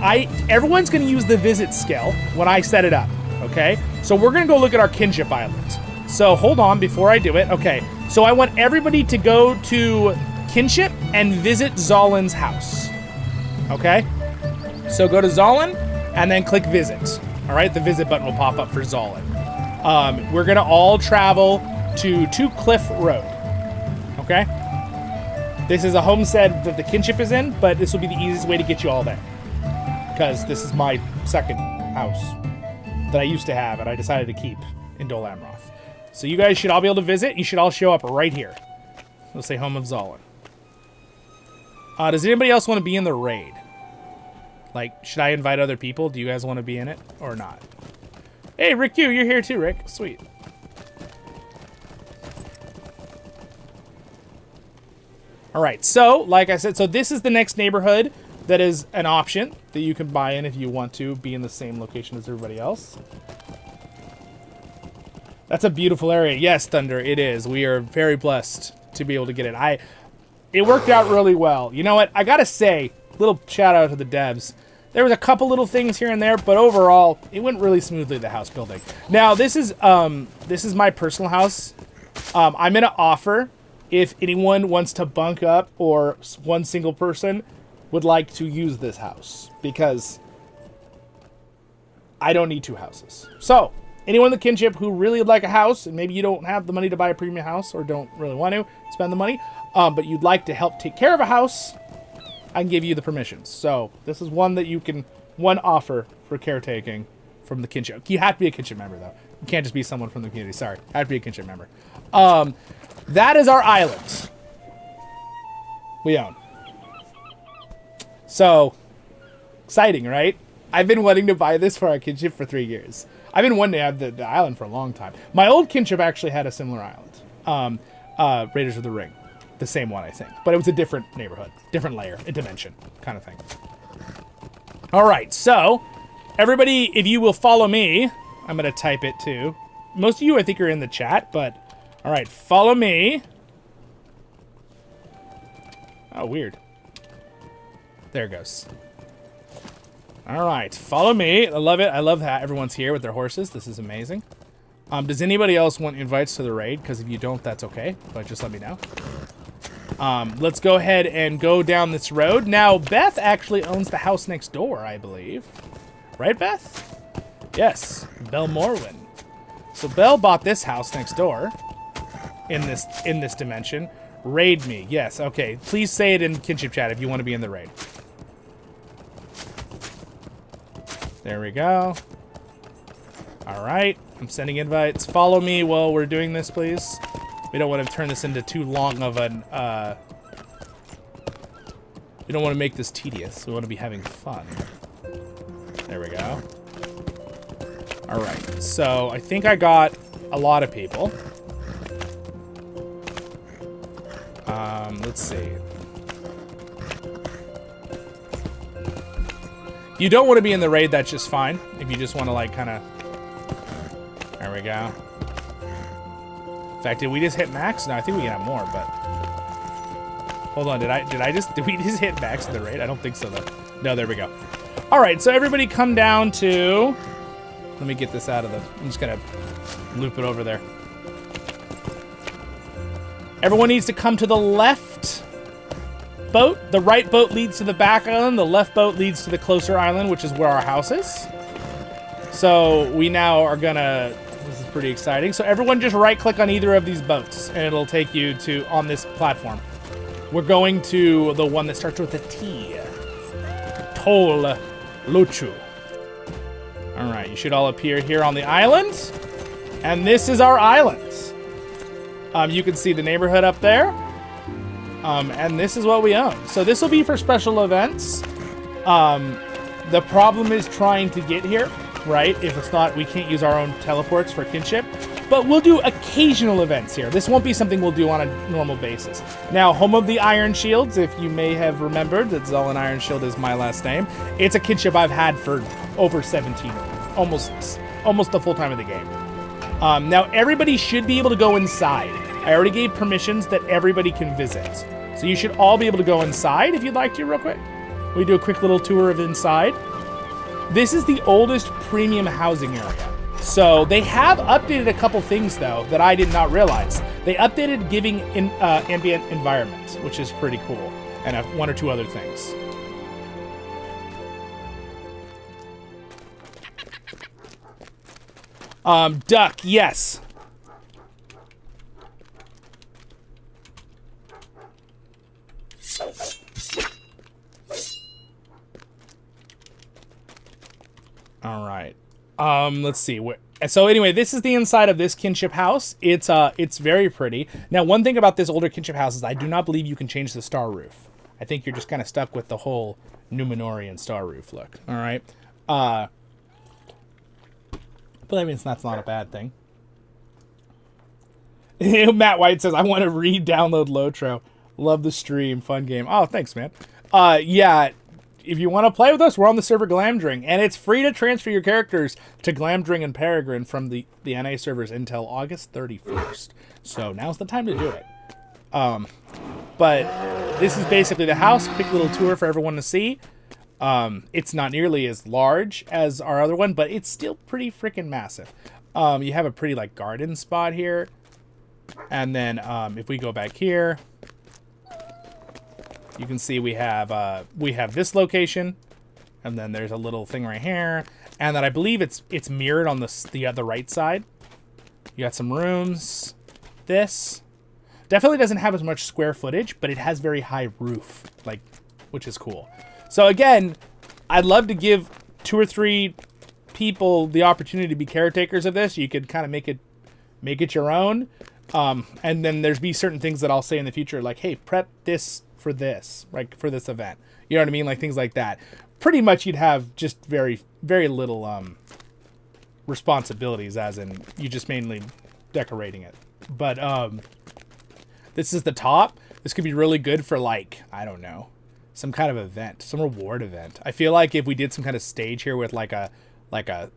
everyone's going to use the visit skill when I set it up, okay? So we're going to go look at our kinship island. So hold on before I do it. Okay, so I want everybody to go to kinship and visit Zollin's house, okay? So go to Zollin and then click visit. All right, the visit button will pop up for Zollin. We're gonna all travel to 2 Cliff Road, okay? This is a homestead that the kinship is in, but this will be the easiest way to get you all there because this is my second house that I used to have and I decided to keep in Dol Amroth. So you guys should all be able to visit. You should all show up right here. We'll say home of Zollin. Does anybody else want to be in the raid? Like, should I invite other people? Do you guys want to be in it or not? Hey, Rick, you're here too, Rick. Sweet. All right, so like I said, so this is the next neighborhood that is an option that you can buy in if you want to be in the same location as everybody else. That's a beautiful area. Yes, Thunder, it is. We are very blessed to be able to get it. It worked out really well. You know what? I gotta say, little shout out to the devs. There was a couple little things here and there, but overall, it went really smoothly, the house building. Now, this is my personal house. I'm gonna offer if anyone wants to bunk up or one single person would like to use this house because I don't need 2 houses. So, anyone in the kinship who really would like a house, and maybe you don't have the money to buy a premium house or don't really want to spend the money, but you'd like to help take care of a house, I can give you the permissions. So this is one that you can, one offer for caretaking from the kinship. You have to be a kinship member though. You can't just be someone from the community. Sorry, I have to be a kinship member. That is our island we own. So exciting, right? I've been wanting to buy this for our kinship for 3 years. I've been wanting to have the island for a long time. My old kinship actually had a similar island. Raiders of the Ring. The same one, I think. But it was a different neighborhood. Different layer. A dimension kind of thing. All right. So, everybody, if you will follow me, I'm going to type it too. Most of you, I think, are in the chat. But, all right. Follow me. Oh, weird. There it goes. All right. Follow me. I love it. I love that everyone's here with their horses. This is amazing. Does anybody else want invites to the raid? Because if you don't, that's okay. But just let me know. Let's go ahead and go down this road. Now, Beth actually owns the house next door, I believe. Right, Beth? Yes, Belle Morwin. So Belle bought this house next door in this dimension. Raid me. Yes, okay. Please say it in kinship chat if you want to be in the raid. There we go. All right. I'm sending invites. Follow me while we're doing this, please. We don't want to turn this into too long of an, we don't want to make this tedious. We want to be having fun. There we go. All right. So I think I got a lot of people. Let's see. If you don't want to be in the raid, that's just fine. If you just want to, like, kind of... There we go. In fact, did we just hit max? No, I think we can have more, but... Hold on, did we just hit max in the raid? I don't think so, though. No, there we go. All right, so everybody come down to... Let me get this out of the... I'm just going to loop it over there. Everyone needs to come to the left boat. The right boat leads to the back island. The left boat leads to the closer island, which is where our house is. So we now are gonna... This is pretty exciting. So everyone just right-click on either of these boats, and it'll take you to on this platform. We're going to the one that starts with a T. Tol Luchu. All right, you should all appear here on the island. And this is our island. You can see the neighborhood up there. And this is what we own. So this will be for special events. The problem is trying to get here, right? If it's not, we can't use our own teleports for Kinship. But we'll do occasional events here. This won't be something we'll do on a normal basis. Now, home of the Ironshields, if you may have remembered that Zollin Ironshield is my last name. It's a Kinship I've had for over 17, almost the full time of the game. Now, everybody should be able to go inside. I already gave permissions that everybody can visit. So you should all be able to go inside if you'd like to real quick. We do a quick little tour of inside. This is the oldest premium housing area. So they have updated a couple things, though, that I did not realize. They updated giving ambient environment, which is pretty cool, and one or two other things. Duck, yes. All right. Let's see. So anyway, this is the inside of this Kinship house. It's very pretty. Now, one thing about this older Kinship house is I do not believe you can change the star roof. I think you're just kind of stuck with the whole Numenorian star roof look. All right. But I mean, that's not a bad thing. Matt White says, I want to re-download LOTRO. Love the stream. Fun game. Oh, thanks, man. Yeah. If you want to play with us, we're on the server Glamdring, and it's free to transfer your characters to Glamdring and Peregrine from the NA servers until August 31st. So now's the time to do it. But this is basically the house. Quick little tour for everyone to see. It's not nearly as large as our other one, but it's still pretty freaking massive. You have a pretty like garden spot here. And then if we go back here, you can see we have this location, and then there's a little thing right here, and then I believe it's mirrored on the right side. You got some rooms. This definitely doesn't have as much square footage, but it has very high roof, like, which is cool. So again, I'd love to give 2 or 3 people the opportunity to be caretakers of this. You could kind of make it your own, and then there's be certain things that I'll say in the future, like, hey, prep this for this, like for this event. You know what I mean? Like things like that. Pretty much you'd have just very, very little responsibilities, as in you just mainly decorating it. But this is the top. This could be really good for, like, I don't know, some kind of event, some reward event. I feel like if we did some kind of stage here with like a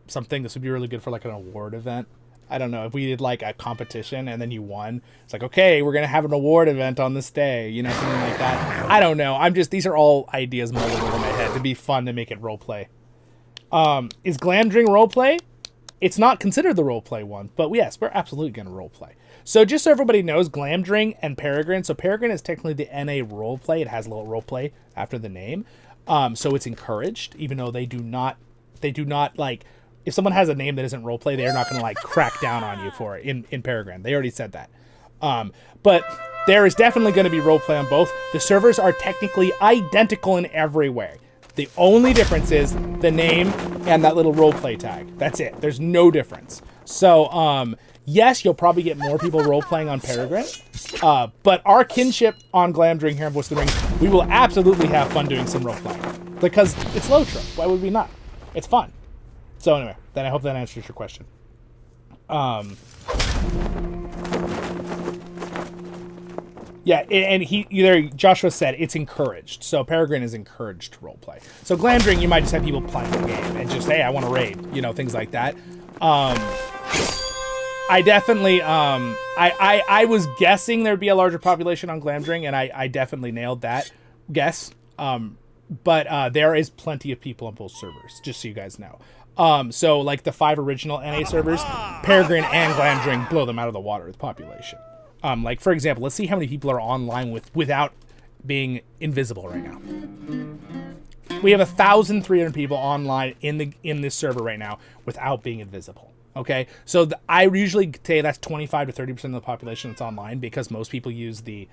something, this would be really good for like an award event. I don't know, if we did like a competition and then you won, it's like, okay, we're going to have an award event on this day, you know, something like that. I don't know. These are all ideas mulling over my head to be fun to make it roleplay. Is Glamdring roleplay? It's not considered the roleplay one, but yes, we're absolutely going to roleplay. So just so everybody knows, Glamdring and Peregrine. So Peregrine is technically the NA roleplay. It has a little roleplay after the name. So it's encouraged, even though they do not like, if someone has a name that isn't roleplay, they're not going to like crack down on you for it in Peregrine. They already said that. But there is definitely going to be roleplay on both. The servers are technically identical in every way. The only difference is the name and that little roleplay tag. That's it. There's no difference. So, yes, you'll probably get more people roleplaying on Peregrine. But our Kinship on Glamdring here in Voice of the Ring, we will absolutely have fun doing some roleplaying. Because it's LOTRO. Why would we not? It's fun. So anyway, then I hope that answers your question. Yeah, and Joshua said it's encouraged. So Peregrine is encouraged to roleplay. So Glamdring, you might just have people playing the game and just, hey, I want to raid, you know, things like that. I definitely, I was guessing there'd be a larger population on Glamdring, and I definitely nailed that guess. But there is plenty of people on both servers, just so you guys know. So like the 5 original NA servers, Peregrine and Glamdring blow them out of the water with population. Like for example, let's see how many people are online without being invisible right now. We have 1,300 people online in this server right now without being invisible. Okay, so I usually say that's 25 to 30% of the population that's online, because most people use the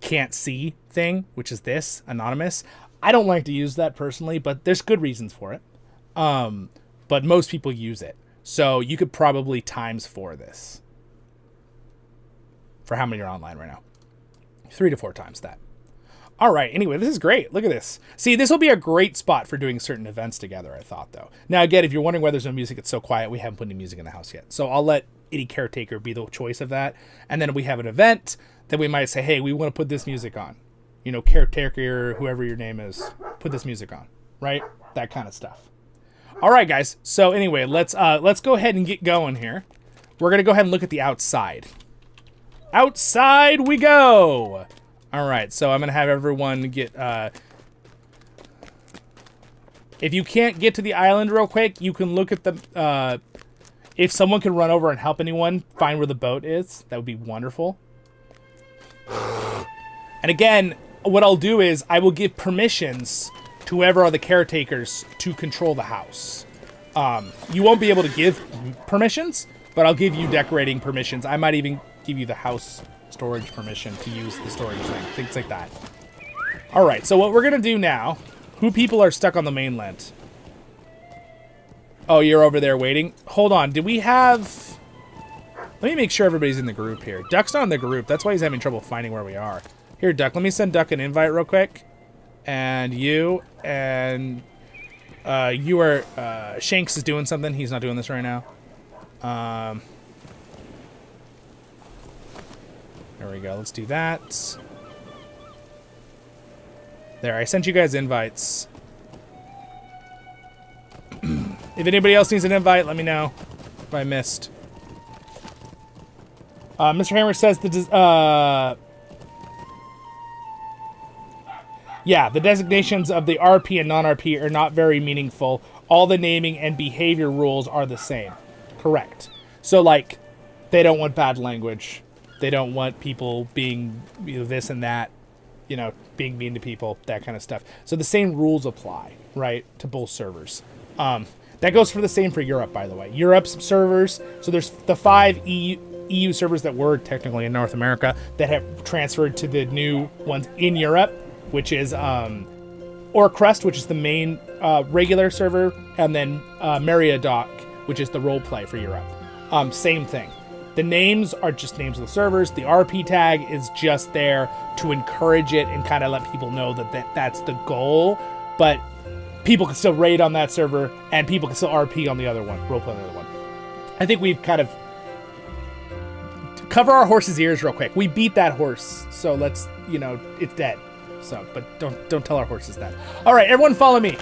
can't see thing, which is this anonymous. I don't like to use that personally, but there's good reasons for it. But most people use it. So you could probably ×4 this. For how many are online right now? 3 to 4 times that. All right. Anyway, this is great. Look at this. See, this will be a great spot for doing certain events together, I thought, though. Now, again, if you're wondering why there's no music, it's so quiet. We haven't put any music in the house yet. So I'll let any caretaker be the choice of that. And then if we have an event, then we might say, hey, we want to put this music on. You know, caretaker, whoever your name is, put this music on. Right? That kind of stuff. All right, guys. So anyway, let's go ahead and get going here. We're going to go ahead and look at the outside. Outside we go! All right, so I'm going to have everyone get... if you can't get to the island real quick, you can look at the... if someone can run over and help anyone find where the boat is, that would be wonderful. And again, what I'll do is I will give permissions to whoever are the caretakers to control the house. You won't be able to give permissions, but I'll give you decorating permissions. I might even give you the house storage permission to use the storage thing, things like that. All right, so what we're gonna do now, who people are stuck on the mainland? Oh, you're over there waiting? Hold on, did we have... Let me make sure everybody's in the group here. Duck's not in the group, that's why he's having trouble finding where we are. Here, Duck, let me send Duck an invite real quick. And you, and you are, Shanks is doing something, he's not doing this right now. There we go. Let's do that. There, I sent you guys invites. If anybody else needs an invite, let me know if I missed. Mr. Hammer says yeah, the designations of the RP and non-RP are not very meaningful. All the naming and behavior rules are the same. Correct. So, like, they don't want bad language. They don't want people being, you know, this and that, you know, being mean to people, that kind of stuff. So the same rules apply, right, to both servers. That goes for the same for Europe, by the way. Europe's servers, so there's the 5 EU servers that were technically in North America that have transferred to the new ones in Europe, which is Orcrust, which is the main regular server, and then Meriadoc, which is the roleplay for Europe. Same thing. The names are just names of the servers. The RP tag is just there to encourage it and kind of let people know that that's the goal. But people can still raid on that server, and people can still RP on the other one, roleplay on the other one. I think we've kind of... Cover our horse's ears real quick. We beat that horse, so let's, you know, it's dead. So, but don't tell our horses that. All right, everyone follow me.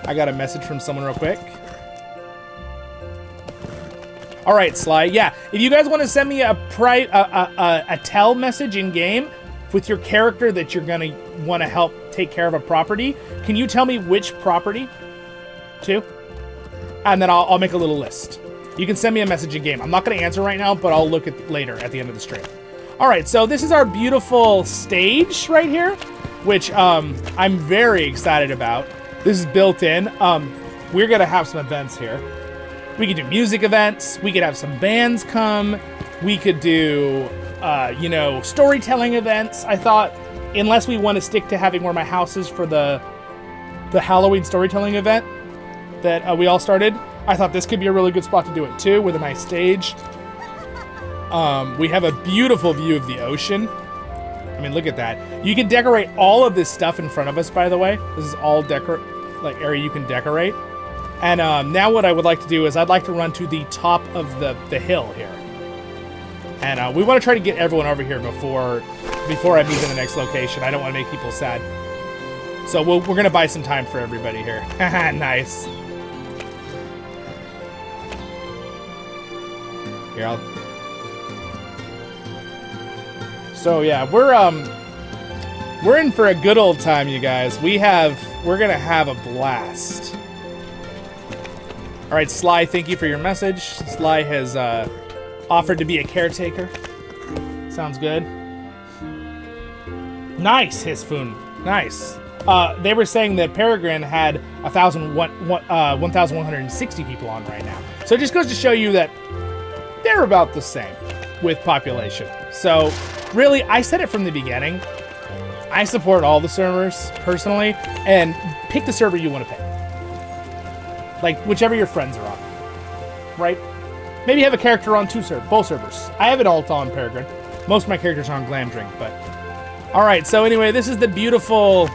I got a message from someone real quick. All right, Sly. Yeah, if you guys want to send me a tell message in game with your character that you're gonna want to help take care of a property, can you tell me which property? To? And then I'll make a little list. You can send me a message in game. I'm not gonna answer right now, but I'll look at later at the end of the stream. All right, so this is our beautiful stage right here, which I'm very excited about. This is built in. We're gonna have some events here. We could do music events. We could have some bands come. We could do, you know, storytelling events. I thought, unless we want to stick to having where my house is for the Halloween storytelling event that we all started, I thought this could be a really good spot to do it too, with a nice stage. We have a beautiful view of the ocean. I mean, look at that. You can decorate all of this stuff in front of us, by the way. This is all area you can decorate. And now what I would like to do is I'd like to run to the top of the hill here. And we want to try to get everyone over here before I move to the next location. I don't want to make people sad. So we're going to buy some time for everybody here. Nice. Here, So yeah, we're in for a good old time, you guys. We're going to have a blast. All right, Sly, thank you for your message. Sly has offered to be a caretaker. Sounds good. Nice, Hisfun. Nice. They were saying that Peregrine had 1,160 people on right now. So it just goes to show you that they're about the same with population. So really, I said it from the beginning. I support all the servers personally, and pick the server you want to pick. Like whichever your friends are on, right? Maybe have a character on both servers. I have it all on Peregrine. Most of my characters are on Glamdring, but all right. So anyway, this is the beautiful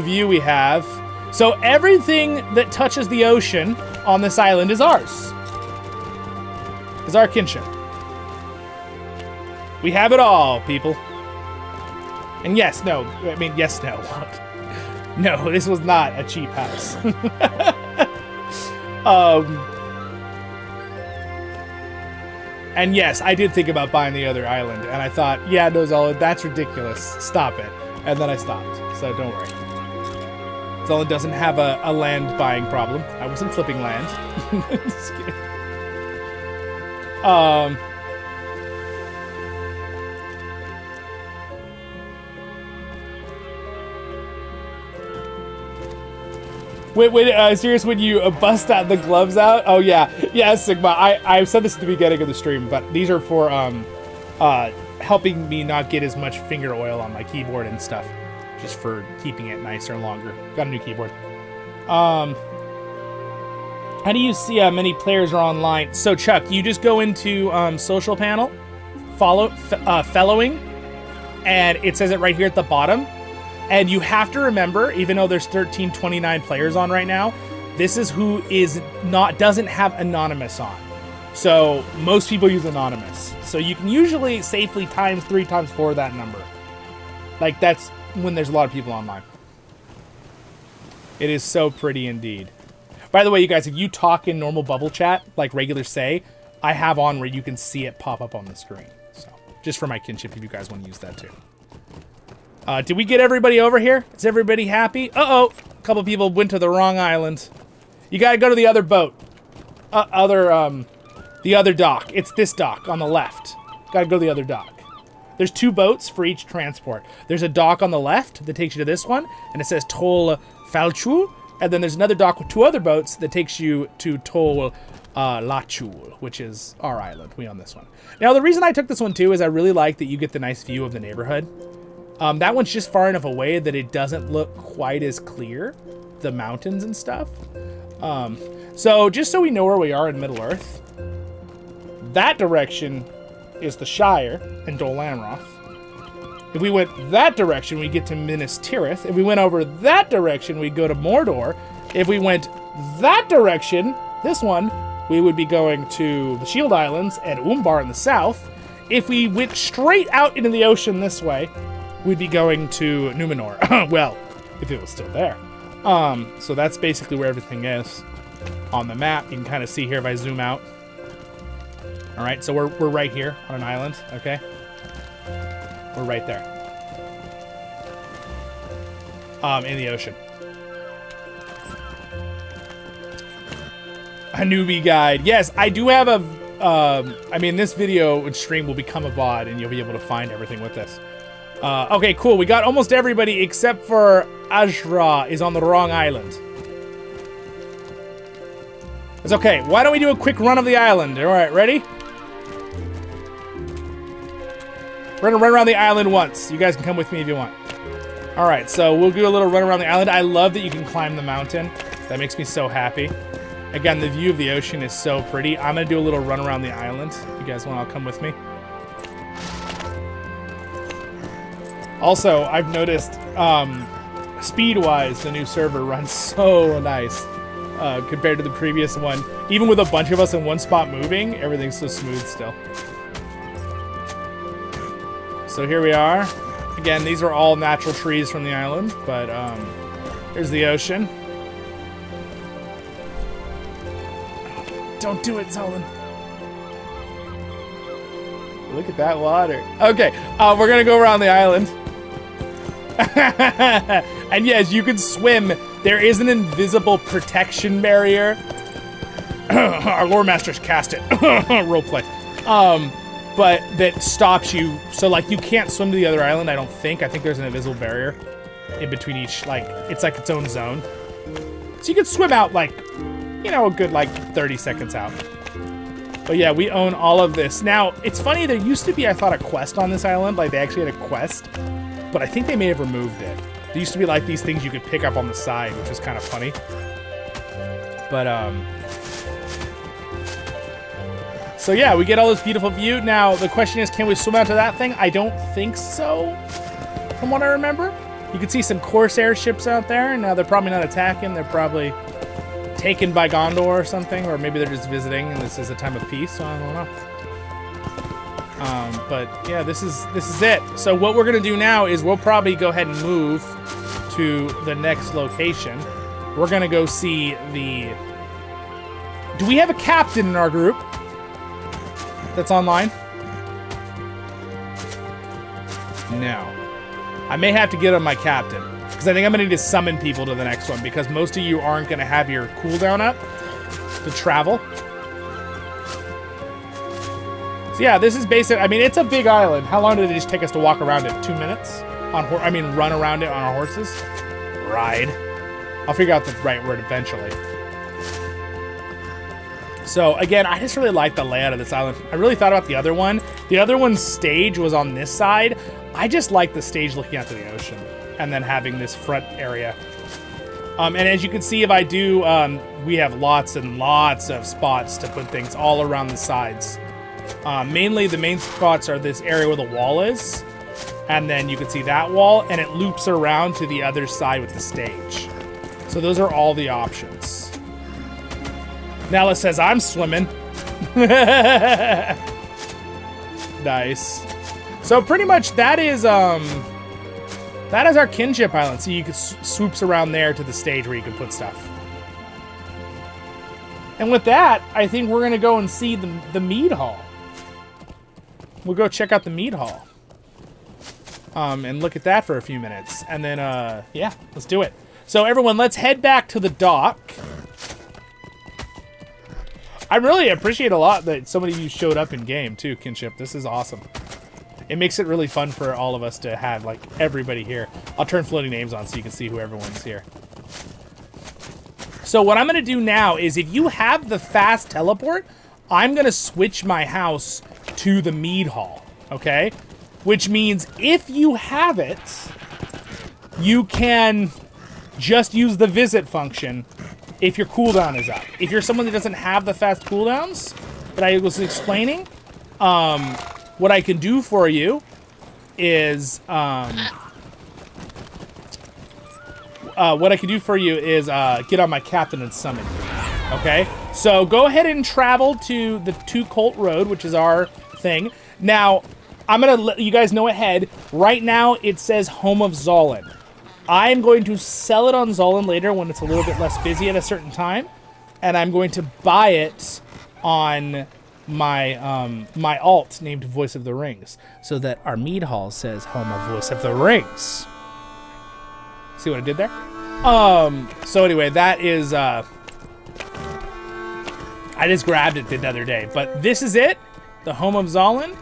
view we have. So everything that touches the ocean on this island is ours. Is our kinship. We have it all, people. And yes, no. I mean, yes, no. No, this was not a cheap house. And yes, I did think about buying the other island, and I thought, yeah, no, Zollin, that's ridiculous. Stop it. And then I stopped, so don't worry. Zollin doesn't have a land buying problem. I wasn't flipping land. Just kidding. Wait, serious when you bust out the gloves out? Oh, yeah. Yeah, Sigma. I said this at the beginning of the stream, but these are for helping me not get as much finger oil on my keyboard and stuff. Just for keeping it nicer and longer. Got a new keyboard. How do you see how many players are online? So, Chuck, you just go into social panel, fellowing, and it says it right here at the bottom. And you have to remember, even though there's 1329 players on right now, this is who doesn't have anonymous on. So most people use anonymous. So you can usually safely times 3 times 4 that number. Like that's when there's a lot of people online. It is so pretty indeed. By the way, you guys, if you talk in normal bubble chat, like regular say, I have on where you can see it pop up on the screen. So just for my kinship, if you guys want to use that too. Did we get everybody over here? Is everybody happy? Uh-oh. A couple people went to the wrong island. You gotta go to the other boat. The other dock. It's this dock on the left. Gotta go to the other dock. There's 2 boats for each transport. There's a dock on the left that takes you to this one, and it says Tol Falchul. And then there's another dock with 2 other boats that takes you to Tol Lachul, which is our island. We own this one. Now, the reason I took this one too is I really like that you get the nice view of the neighborhood. That one's just far enough away that it doesn't look quite as clear, the mountains and stuff. So just so we know where we are in Middle-earth, that direction is the Shire and Dol Amroth. If we went that direction, we get to Minas Tirith. If we went over that direction, we go to Mordor. If we went that direction, this one, we would be going to the Shield Islands and Umbar in the south. If we went straight out into the ocean this way, we'd be going to Numenor. Well, if it was still there. So that's basically where everything is on the map. You can kind of see here if I zoom out. All right, so we're right here on an island, okay? We're right there. In the ocean. A newbie guide. Yes, I do have a... I mean, this video and stream will become a VOD, and you'll be able to find everything with this. Okay, cool. We got almost everybody except for Ajra is on the wrong island. It's okay. Why don't we do a quick run of the island? All right, ready? We're gonna run around the island once. You guys can come with me if you want. All right, so we'll do a little run around the island. I love that you can climb the mountain. That makes me so happy. Again, the view of the ocean is so pretty. I'm gonna do a little run around the island. You guys want to come with me? Also, I've noticed, speed-wise, the new server runs so nice compared to the previous one. Even with a bunch of us in one spot moving, everything's so smooth still. So here we are. Again, these are all natural trees from the island, but here's the ocean. Don't do it, Zollin. Look at that water. Okay, we're gonna go around the island. And yes, you can swim. There is an invisible protection barrier. Our lore masters cast it. Roleplay. But that stops you. So like you can't swim to the other island, I don't think. I think there's an invisible barrier in between each, like, it's like its own zone. So you can swim out like, you know, a good like 30 seconds out. But yeah, we own all of this. Now, it's funny, there used to be, I thought, a quest on this island. Like, they actually had a quest but I think they may have removed it. There used to be like these things you could pick up on the side, which is kind of funny. But, so yeah, we get all this beautiful view. Now, the question is, can we swim out to that thing? I don't think so, from what I remember. You can see some Corsair ships out there. Now, they're probably not attacking. They're probably taken by Gondor or something, or maybe they're just visiting, and this is a time of peace, so I don't know. But yeah, this is it. So what we're gonna do now is we'll probably go ahead and move to the next location. We're gonna go see the... Do we have a captain in our group that's online? No. I may have to get on my captain, because I think I'm gonna need to summon people to the next one, because most of you aren't gonna have your cooldown up to travel. So yeah, this is basic. I mean, it's a big island. How long did it just take us to walk around it? 2 minutes? Run around it on our horses? Ride. I'll figure out the right word eventually. So again, I just really like the layout of this island. I really thought about the other one. The other one's stage was on this side. I just like the stage looking out to the ocean and then having this front area. And as you can see, if I do, we have lots and lots of spots to put things all around the sides. Mainly the main spots are this area where the wall is, and then you can see that wall, and it loops around to the other side with the stage. So those are all the options. Nella says, I'm swimming. Nice. So pretty much that is our Kinship Island. So you can swoops around there to the stage where you can put stuff. And with that, I think we're going to go and see the Mead Hall. We'll go check out the Mead Hall. And look at that for a few minutes. And then, yeah, let's do it. So everyone, let's head back to the dock. I really appreciate a lot that so many of you showed up in game too, Kinship. This is awesome. It makes it really fun for all of us to have like everybody here. I'll turn floating names on so you can see who everyone's here. So what I'm gonna do now is if you have the fast teleport, I'm gonna switch my house to the Mead Hall, okay? Which means if you have it, you can just use the visit function if your cooldown is up. If you're someone that doesn't have the fast cooldowns that I was explaining, what I can do for you is get on my captain and summon you. Okay? So go ahead and travel to the 2 Colt Road, which is our thing. Now, I'm gonna let you guys know ahead. Right now, it says Home of Zollin. I'm going to sell it on Zollin later when it's a little bit less busy at a certain time, and I'm going to buy it on my my alt named Voice of the Rings, so that our Mead Hall says Home of Voice of the Rings. See what I did there? So anyway, that is I just grabbed it the other day, but this is it, the Home of Zollin.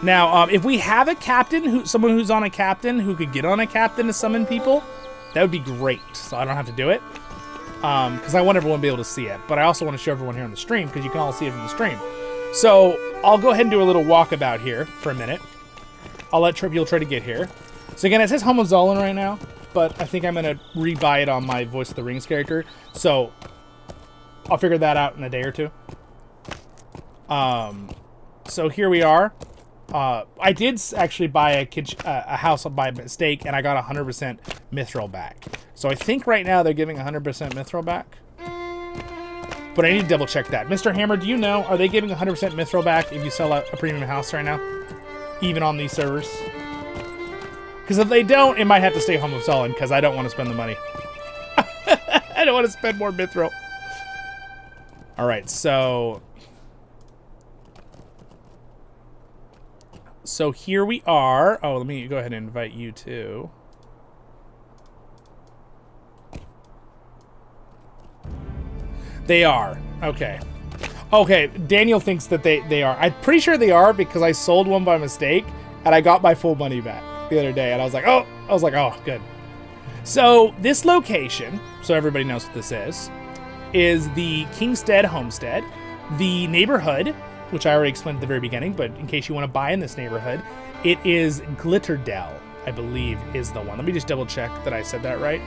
Now, if we have a captain, someone who's on a captain who could get on a captain to summon people, that would be great. So I don't have to do it, because I want everyone to be able to see it. But I also want to show everyone here on the stream, because you can all see it from the stream. So I'll go ahead and do a little walkabout here for a minute. I'll let people try to get here. So again, it says Home of Zollin right now, but I think I'm going to rebuy it on my Voice of the Rings character. So I'll figure that out in a day or two. So here we are. I did actually buy a house by mistake, and I got 100% mithril back. So I think right now they're giving 100% mithril back. But I need to double check that. Mr. Hammer, do you know, are they giving 100% mithril back if you sell a premium house right now? Even on these servers? Because if they don't, it might have to stay Home of Zollin, because I don't want to spend the money. I don't want to spend more mithril. Alright, so here we are. Oh, let me go ahead and invite you too. They are. Okay. Okay, Daniel thinks that they are. I'm pretty sure they are because I sold one by mistake and I got my full money back the other day. And I was like, oh, good. So this location, so everybody knows what this is the Kingstead Homestead. The neighborhood, which I already explained at the very beginning, but in case you want to buy in this neighborhood, it is Glitterdale. I believe, is the one. Let me just double check that I said that right.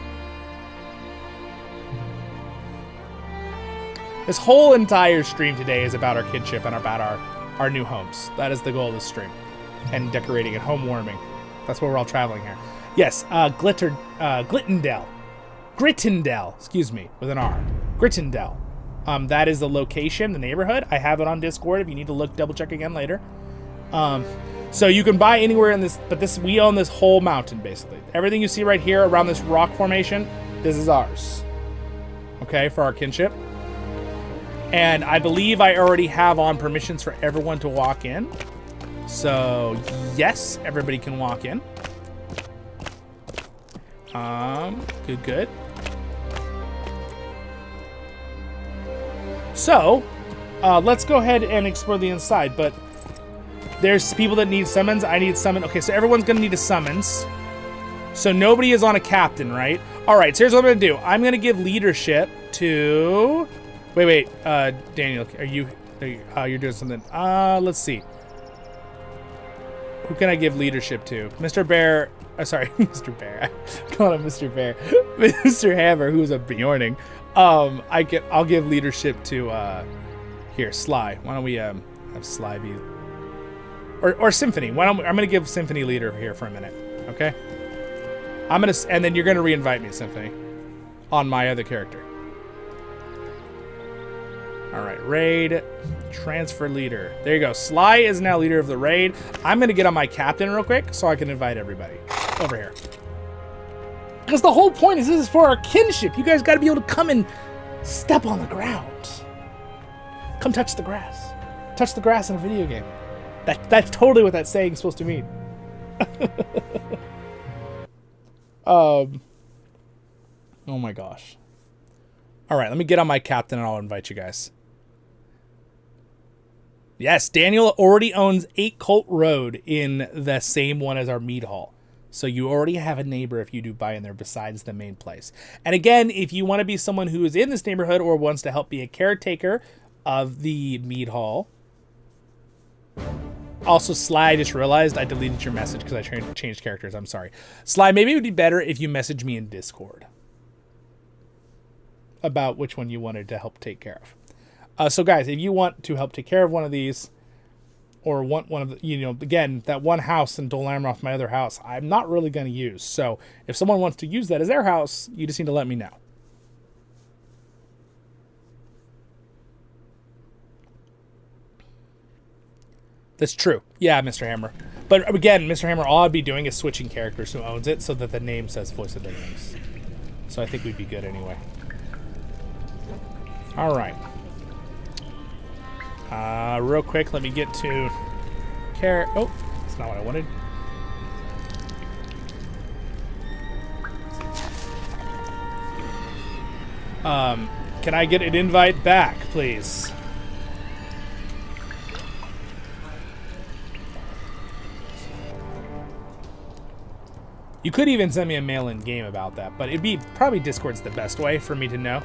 This whole entire stream today is about our kinship and about our new homes. That is the goal of this stream. And decorating and home warming. That's where we're all traveling here. Yes, Glittendale. Grittendale, excuse me, with an R. Grittendale. That is the location, the neighborhood. I have it on Discord if you need to look, double check again later. So you can buy anywhere in this, but we own this whole mountain, basically. Everything you see right here around this rock formation, this is ours. Okay, for our kinship. And I believe I already have on permissions for everyone to walk in. So, yes, everybody can walk in. Good. So, let's go ahead and explore the inside, but there's people that need summons. I need summon. Okay, so everyone's gonna need a summons. So nobody is on a captain, right? All right, so here's what I'm gonna do. I'm gonna give leadership to... Wait, Daniel, you're doing something. Let's see. Who can I give leadership to? Mr. Bear, sorry, Mr. Bear. I call him Mr. Bear. Mr. Hammer, who's a Bjorning. I'll give leadership to, here, Sly. Why don't we, have Sly be, or Symphony. I'm gonna give Symphony leader here for a minute, okay? And then you're gonna re-invite me, Symphony, on my other character. All right, raid, transfer leader. There you go. Sly is now leader of the raid. I'm going to get on my captain real quick so I can invite everybody over here. Because the whole point is this is for our kinship. You guys got to be able to come and step on the ground. Come touch the grass. Touch the grass in a video game. That's totally what that saying's supposed to mean. Oh my gosh. All right, let me get on my captain and I'll invite you guys. Yes, Daniel already owns 8 Colt Road in the same one as our Mead Hall. So you already have a neighbor if you do buy in there besides the main place. And again, if you want to be someone who is in this neighborhood or wants to help be a caretaker of the Mead Hall. Also, Sly, I just realized I deleted your message because I changed characters. I'm sorry. Sly, maybe it would be better if you message me in Discord about which one you wanted to help take care of. So guys, if you want to help take care of one of these, or want one of the, again, that one house in Dol Amroth, my other house, I'm not really going to use. So if someone wants to use that as their house, you just need to let me know. That's true. Yeah, Mr. Hammer. But again, Mr. Hammer, all I'd be doing is switching characters who owns it so that the name says Voice of Ignis. So I think we'd be good anyway. All right. Real quick, let me get to Oh, that's not what I wanted. Can I get an invite back, please? You could even send me a mail in game about that, but it'd be probably Discord's the best way for me to know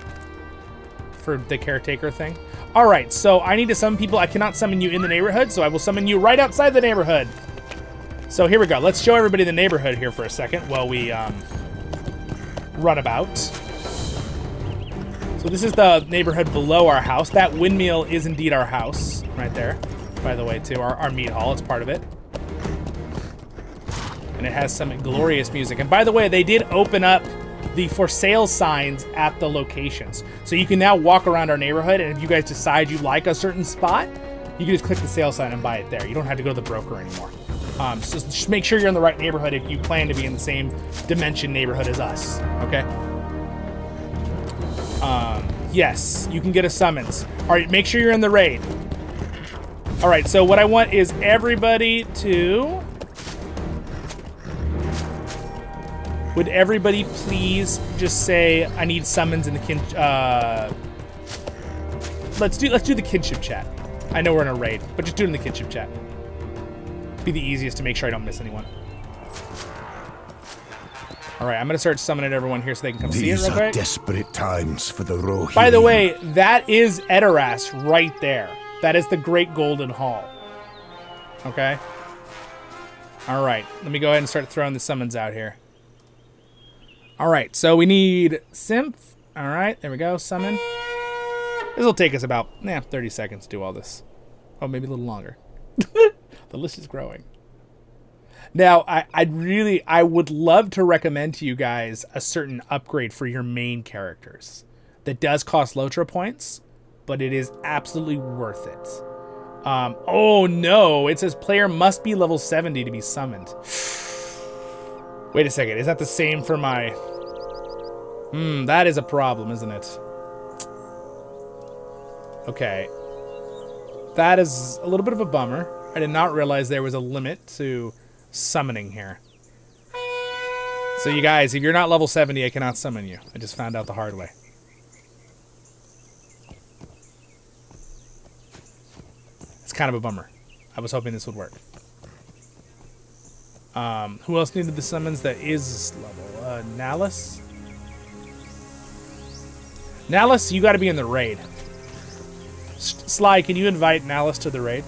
for the caretaker thing. All right, so I need to summon people. I cannot summon you in the neighborhood, so I will summon you right outside the neighborhood. So here we go. Let's show everybody the neighborhood here for a second while we run about. So this is the neighborhood below our house. That windmill is indeed our house right there, by the way, too. Our meat hall, it's part of it. And it has some glorious music. And by the way, they did open up the for sale signs at the locations. So you can now walk around our neighborhood, and if you guys decide you like a certain spot, you can just click the sale sign and buy it there. You don't have to go to the broker anymore. So just make sure you're in the right neighborhood if you plan to be in the same dimension neighborhood as us, okay? Yes, you can get a summons. All right, make sure you're in the raid. All right, so what I want is everybody to... Would everybody please just say I need summons in the let's do the kinship chat. I know we're in a raid, but just do it in the kinship chat. Be the easiest to make sure I don't miss anyone. All right, I'm gonna start summoning everyone here so they can come see it real quick. These are desperate times for the Rohirrim. By the way, that is Edoras right there. That is the Great Golden Hall. Okay. All right, let me go ahead and start throwing the summons out here. All right, so we need Synth. All right, there we go, summon. This will take us about 30 seconds to do all this. Oh, maybe a little longer. The list is growing. Now, I would love to recommend to you guys a certain upgrade for your main characters that does cost LOTRO points, but it is absolutely worth it. Oh no, it says player must be level 70 to be summoned. Wait a second, is that the same for my... that is a problem, isn't it? Okay. That is a little bit of a bummer. I did not realize there was a limit to summoning here. So you guys, if you're not level 70, I cannot summon you. I just found out the hard way. It's kind of a bummer. I was hoping this would work. Who else needed the summons that is level? Nalus? Nalus, you gotta be in the raid. Sly, can you invite Nalus to the raid?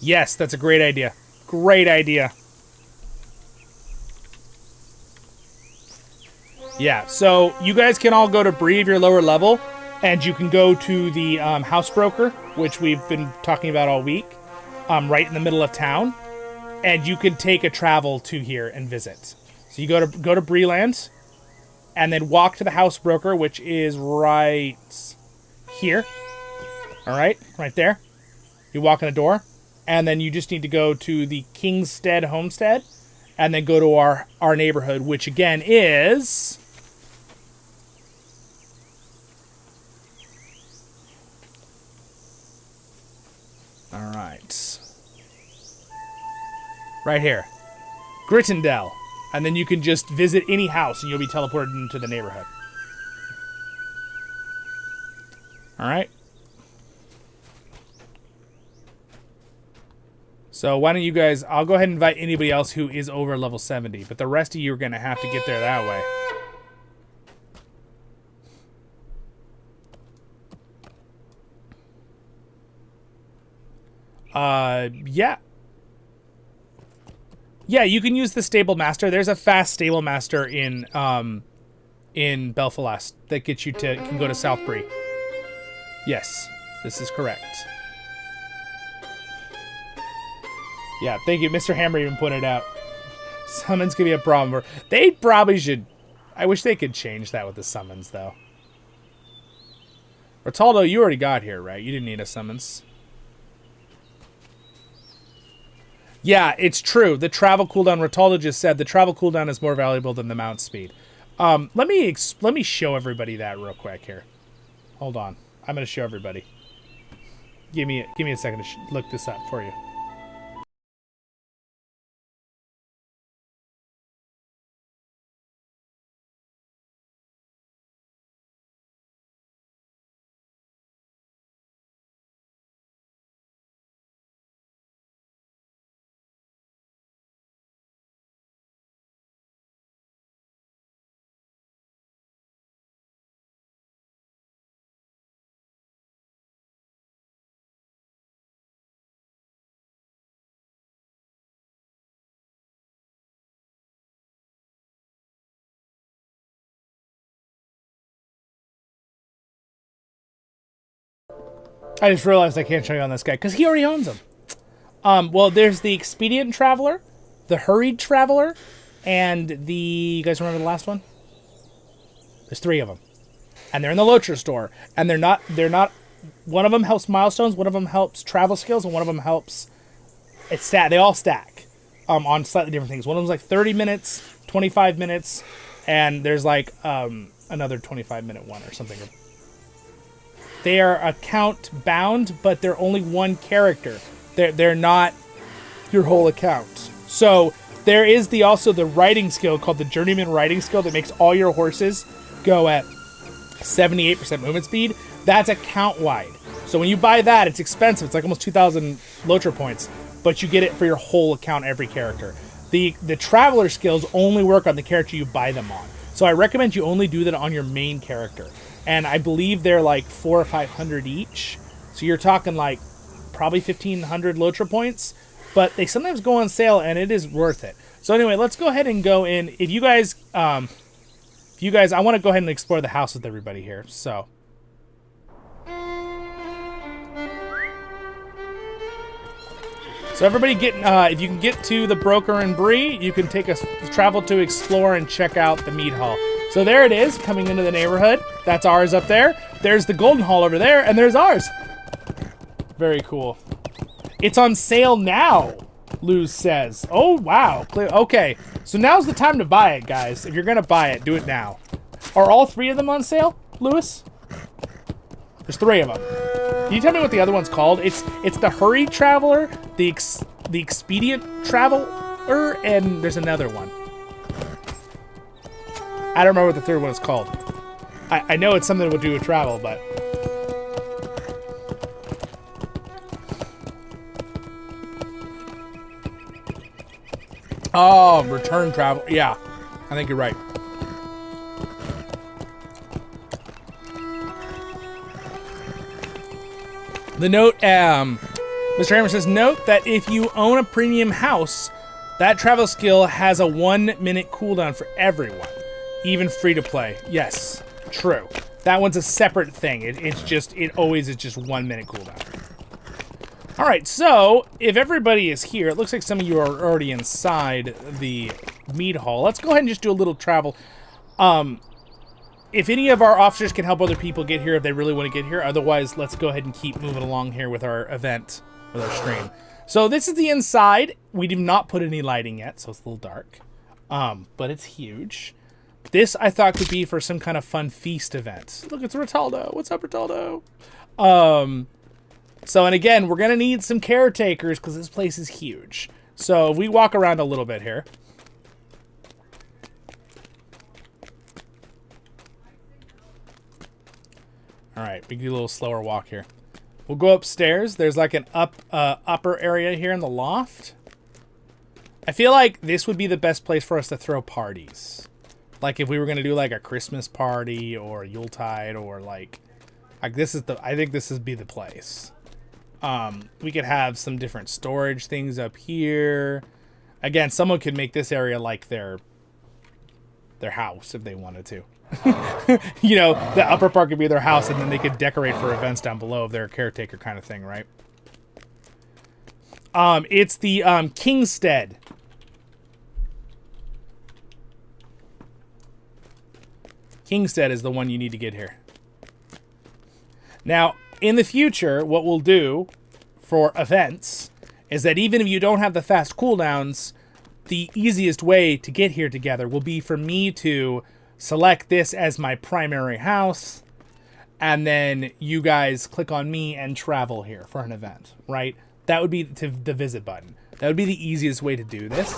Yes, that's a great idea. Great idea. Yeah, so you guys can all go to Bree if you're lower level, and you can go to the house broker, which we've been talking about all week, right in the middle of town, and you can take a travel to here and visit. So you go to Breeland, and then walk to the house broker, which is right here. All right there. You walk in the door. And then you just need to go to the Kingstead Homestead, and then go to our neighborhood, which again is... All right. Right here. Grittendell. And then you can just visit any house, and you'll be teleported into the neighborhood. All right. So why don't you guys... I'll go ahead and invite anybody else who is over level 70. But the rest of you are going to have to get there that way. Yeah. Yeah, you can use the Stable Master. There's a fast Stable Master in Belfast that gets you to... can go to Southbury. Yes, this is correct. Yeah, thank you. Mr. Hammer even pointed out. Summons could be a problem. They probably should... I wish they could change that with the summons, though. Rataldo, you already got here, right? You didn't need a summons. Yeah, it's true. The travel cooldown, Rataldo just said, the travel cooldown is more valuable than the mount speed. Let me show everybody that real quick here. Hold on. I'm going to show everybody. Give me a second to look this up for you. I just realized I can't show you on this guy because he already owns them. Well, there's the Expedient Traveler, the Hurried Traveler, and the... You guys remember the last one? There's 3 of them. And they're in the LOTRO store. And they're not... One of them helps milestones, one of them helps travel skills, and one of them helps... They all stack on slightly different things. One of them's like 30 minutes, 25 minutes, and there's like another 25-minute one or something. They are account bound, but they're only one character. They're not your whole account. So there is also the riding skill called the Journeyman Riding Skill that makes all your horses go at 78% movement speed. That's account wide. So when you buy that, it's expensive. It's like almost 2,000 LOTRO points. but you get it for your whole account, every character. The traveler skills only work on the character you buy them on. So I recommend you only do that on your main character. And I believe they're like 400 or 500 each. So you're talking like probably 1,500 LOTRO points. But they sometimes go on sale, and it is worth it. So anyway, let's go ahead and go in. If you guys, I want to go ahead and explore the house with everybody here. So. So everybody get, if you can get to the broker in Bree, you can take a travel to explore and check out the Mead Hall. So there it is, coming into the neighborhood. That's ours up there. There's the Golden Hall over there, and there's ours. Very cool. It's on sale now, Luz says. Oh, wow. Okay, so now's the time to buy it, guys. If you're going to buy it, do it now. Are all 3 of them on sale, Lewis? There's 3 of them. Can you tell me what the other one's called? It's the Hurry Traveler, the Expedient Traveler, and there's another one. I don't remember what the third one is called. I know it's something to do with travel, but... Oh, return travel. Yeah, I think you're right. The note, Mr. Hammer says, note that if you own a premium house, that travel skill has a 1-minute cooldown for everyone, even free to play. Yes, true. That one's a separate thing. It always is just 1-minute cooldown. All right, so if everybody is here, it looks like some of you are already inside the Mead Hall. Let's go ahead and just do a little travel. If any of our officers can help other people get here if they really want to get here, otherwise let's go ahead and keep moving along here with our event, with our stream. So this is the inside. We did not put any lighting yet, so it's a little dark, but it's huge. This I thought could be for some kind of fun feast event. Look, it's Rataldo. What's up, Rataldo? So, and again, we're going to need some caretakers because this place is huge. So, if we walk around a little bit here. All right, we can do a little slower walk here. We'll go upstairs. There's like an upper area here in the loft. I feel like this would be the best place for us to throw parties. Like if we were going to do like a Christmas party or Yuletide or like this is I think this would be the place. We could have some different storage things up here. Again, someone could make this area like their house if they wanted to. You know, the upper part could be their house, and then they could decorate for events down below if they're a caretaker kind of thing, right? It's the Kingstead. Kingstead is the one you need to get here. Now, in the future, what we'll do for events is that even if you don't have the fast cooldowns, the easiest way to get here together will be for me to select this as my primary house, and then you guys click on me and travel here for an event, right? That would be the visit button. That would be the easiest way to do this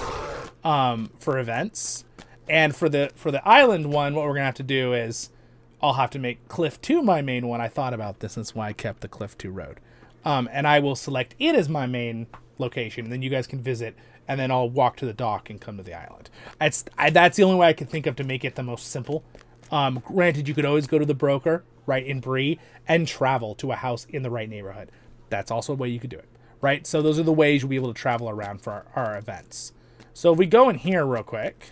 for events. And for the island one, what we're going to have to do is I'll have to make Cliff 2 my main one. I thought about this, and that's why I kept the Cliff 2 road. And I will select it as my main location, and then you guys can visit, and then I'll walk to the dock and come to the island. That's the only way I can think of to make it the most simple. Granted, you could always go to the broker, right, in Bree, and travel to a house in the right neighborhood. That's also a way you could do it, right? So those are the ways you'll be able to travel around for our events. So if we go in here real quick,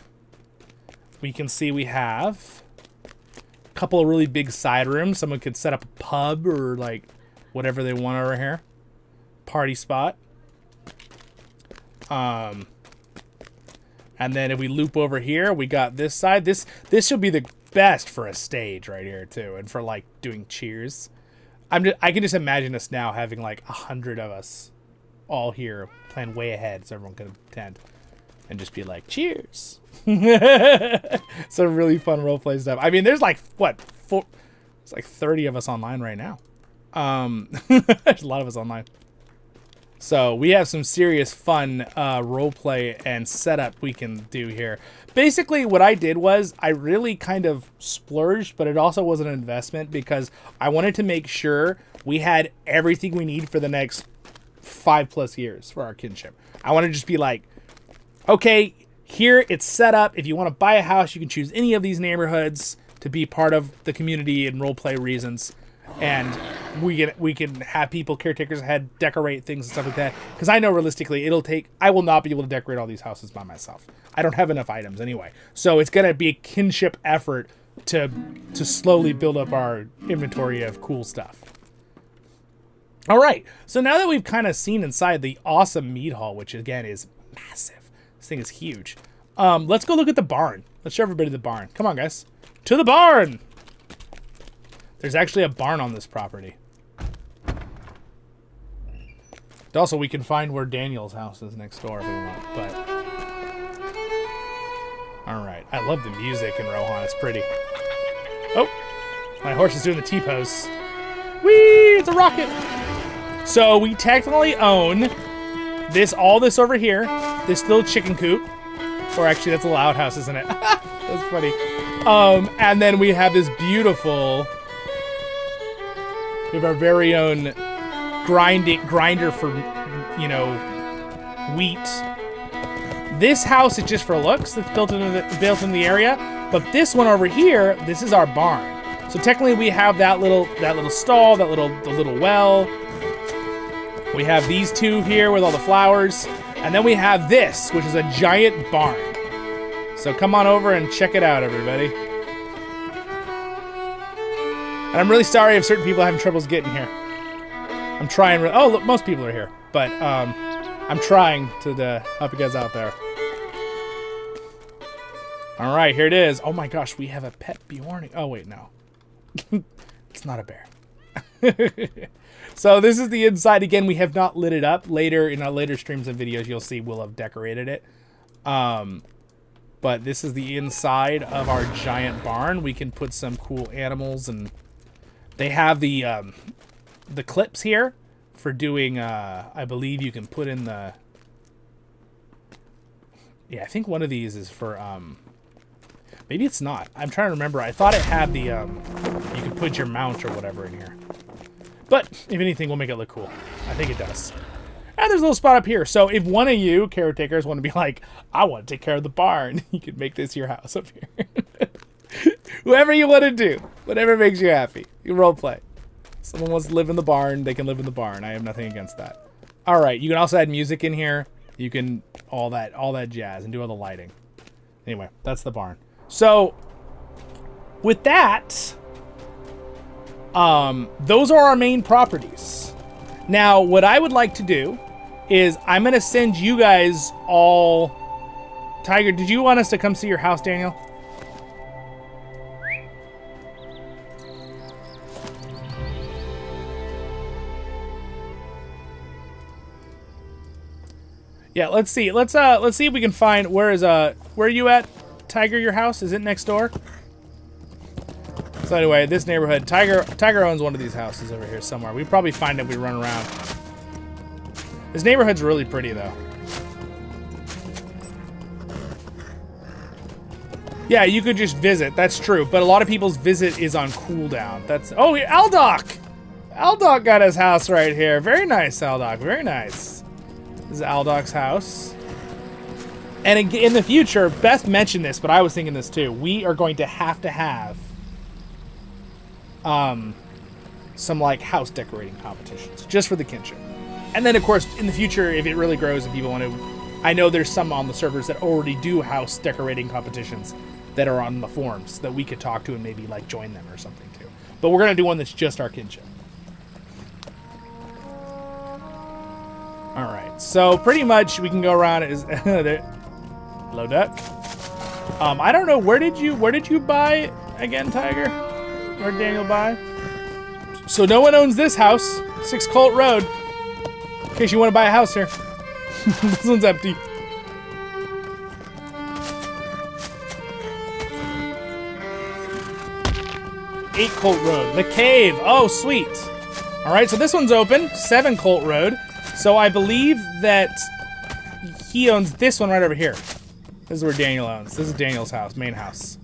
we can see we have a couple of really big side rooms. Someone could set up a pub or like whatever they want over here. Party spot. And then if we loop over here, we got this side. This should be the best for a stage right here too, and for like doing cheers. I can just imagine us now having like 100 of us all here playing way ahead, so everyone can attend and just be like, cheers. Some really fun roleplay stuff. I mean, there's like it's like 30 of us online right now. There's a lot of us online. So we have some serious fun roleplay and setup we can do here. Basically, what I did was I really kind of splurged, but it also was an investment because I wanted to make sure we had everything we need for the next 5+ years for our kinship. I want to just be like, okay, here it's set up. If you want to buy a house, you can choose any of these neighborhoods to be part of the community and roleplay reasons. And we can have people, caretakers ahead, decorate things and stuff like that. Because I know realistically, I will not be able to decorate all these houses by myself. I don't have enough items anyway. So it's going to be a kinship effort to slowly build up our inventory of cool stuff. All right. So now that we've kind of seen inside the awesome mead hall, which again is massive. This thing is huge. Let's go look at the barn. Let's show everybody the barn. Come on, guys. To the barn! There's actually a barn on this property. Also, we can find where Daniel's house is next door if we want, but... Alright, I love the music in Rohan, it's pretty. Oh! My horse is doing the T-pose. Whee! It's a rocket! So, we technically own all this over here, this little chicken coop. Or actually, that's a loud house, isn't it? That's funny. And then we have this beautiful... We have our very own grinder for, wheat. This house is just for looks. It's built in the area. But this one over here, this is our barn. So technically, we have that little stall, the little well. We have these two here with all the flowers, and then we have this, which is a giant barn. So come on over and check it out, everybody. And I'm really sorry if certain people are having troubles getting here. I'm trying. Oh, look, most people are here, but I'm trying to help you guys out there. All right, here it is. Oh my gosh, we have a pet Bjorn. Oh wait, no, it's not a bear. So this is the inside. Again, we have not lit it up. Later in our later streams and videos, you'll see we'll have decorated it. But this is the inside of our giant barn. We can put some cool animals, and they have the clips here for doing, I believe you can put in the... Yeah, I think one of these is for, maybe it's not. I'm trying to remember. I thought it had the, you could put your mount or whatever in here. But, if anything, we'll make it look cool. I think it does. And there's a little spot up here. So if one of you caretakers want to be like, I want to take care of the barn, you can make this your house up here. Whoever you want to do. Whatever makes you happy. You roleplay. Someone wants to live in the barn, they can live in the barn. I have nothing against that. All right, you can also add music in here. You can all that jazz and do all the lighting. Anyway, that's the barn. So with that, those are our main properties. Now, what I would like to do is I'm going to send you guys all... Tiger, did you want us to come see your house, Daniel? Yeah, let's see. Let's see if we can find where are you at, Tiger? Your house, is it next door? So anyway, this neighborhood, Tiger owns one of these houses over here somewhere. We probably find it if we run around. This neighborhood's really pretty though. Yeah, you could just visit. That's true, but a lot of people's visit is on cooldown. Oh, Aldoc! Aldoc got his house right here. Very nice, Aldoc. Very nice. This is Aldoc's house. And in the future, Beth mentioned this, but I was thinking this too. We are going to have some like house decorating competitions just for the kinship. And then of course in the future, if it really grows and people want to, I know there's some on the servers that already do house decorating competitions that are on the forums that we could talk to and maybe like join them or something too. But we're gonna do one that's just our kinship. All right, so pretty much we can go around as hello duck. I don't know, where did you buy again, Tiger? Where did Daniel buy? So no one owns this house, 6 Colt Road. In case you want to buy a house here. This one's empty. 8 Colt Road. The cave. Oh, sweet. All right, so this one's open. 7 Colt Road. So I believe that he owns this one right over here. This is where Daniel owns. This is Daniel's house, main house.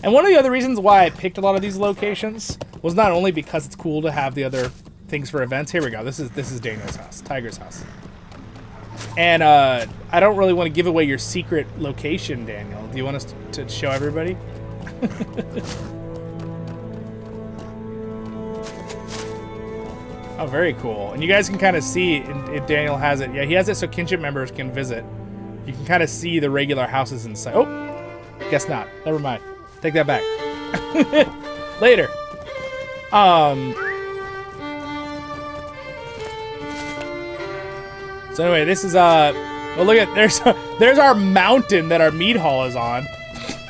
And one of the other reasons why I picked a lot of these locations was not only because it's cool to have the other things for events. Here we go. This is Daniel's house, Tiger's house. And I don't really want to give away your secret location, Daniel. Do you want us to show everybody? Oh, very cool. And you guys can kind of see if Daniel has it. Yeah, he has it so Kinship members can visit. You can kind of see the regular houses inside. Oh, guess not. Never mind. Take that back. Later. So anyway, this is well, look at there's our mountain that our mead hall is on.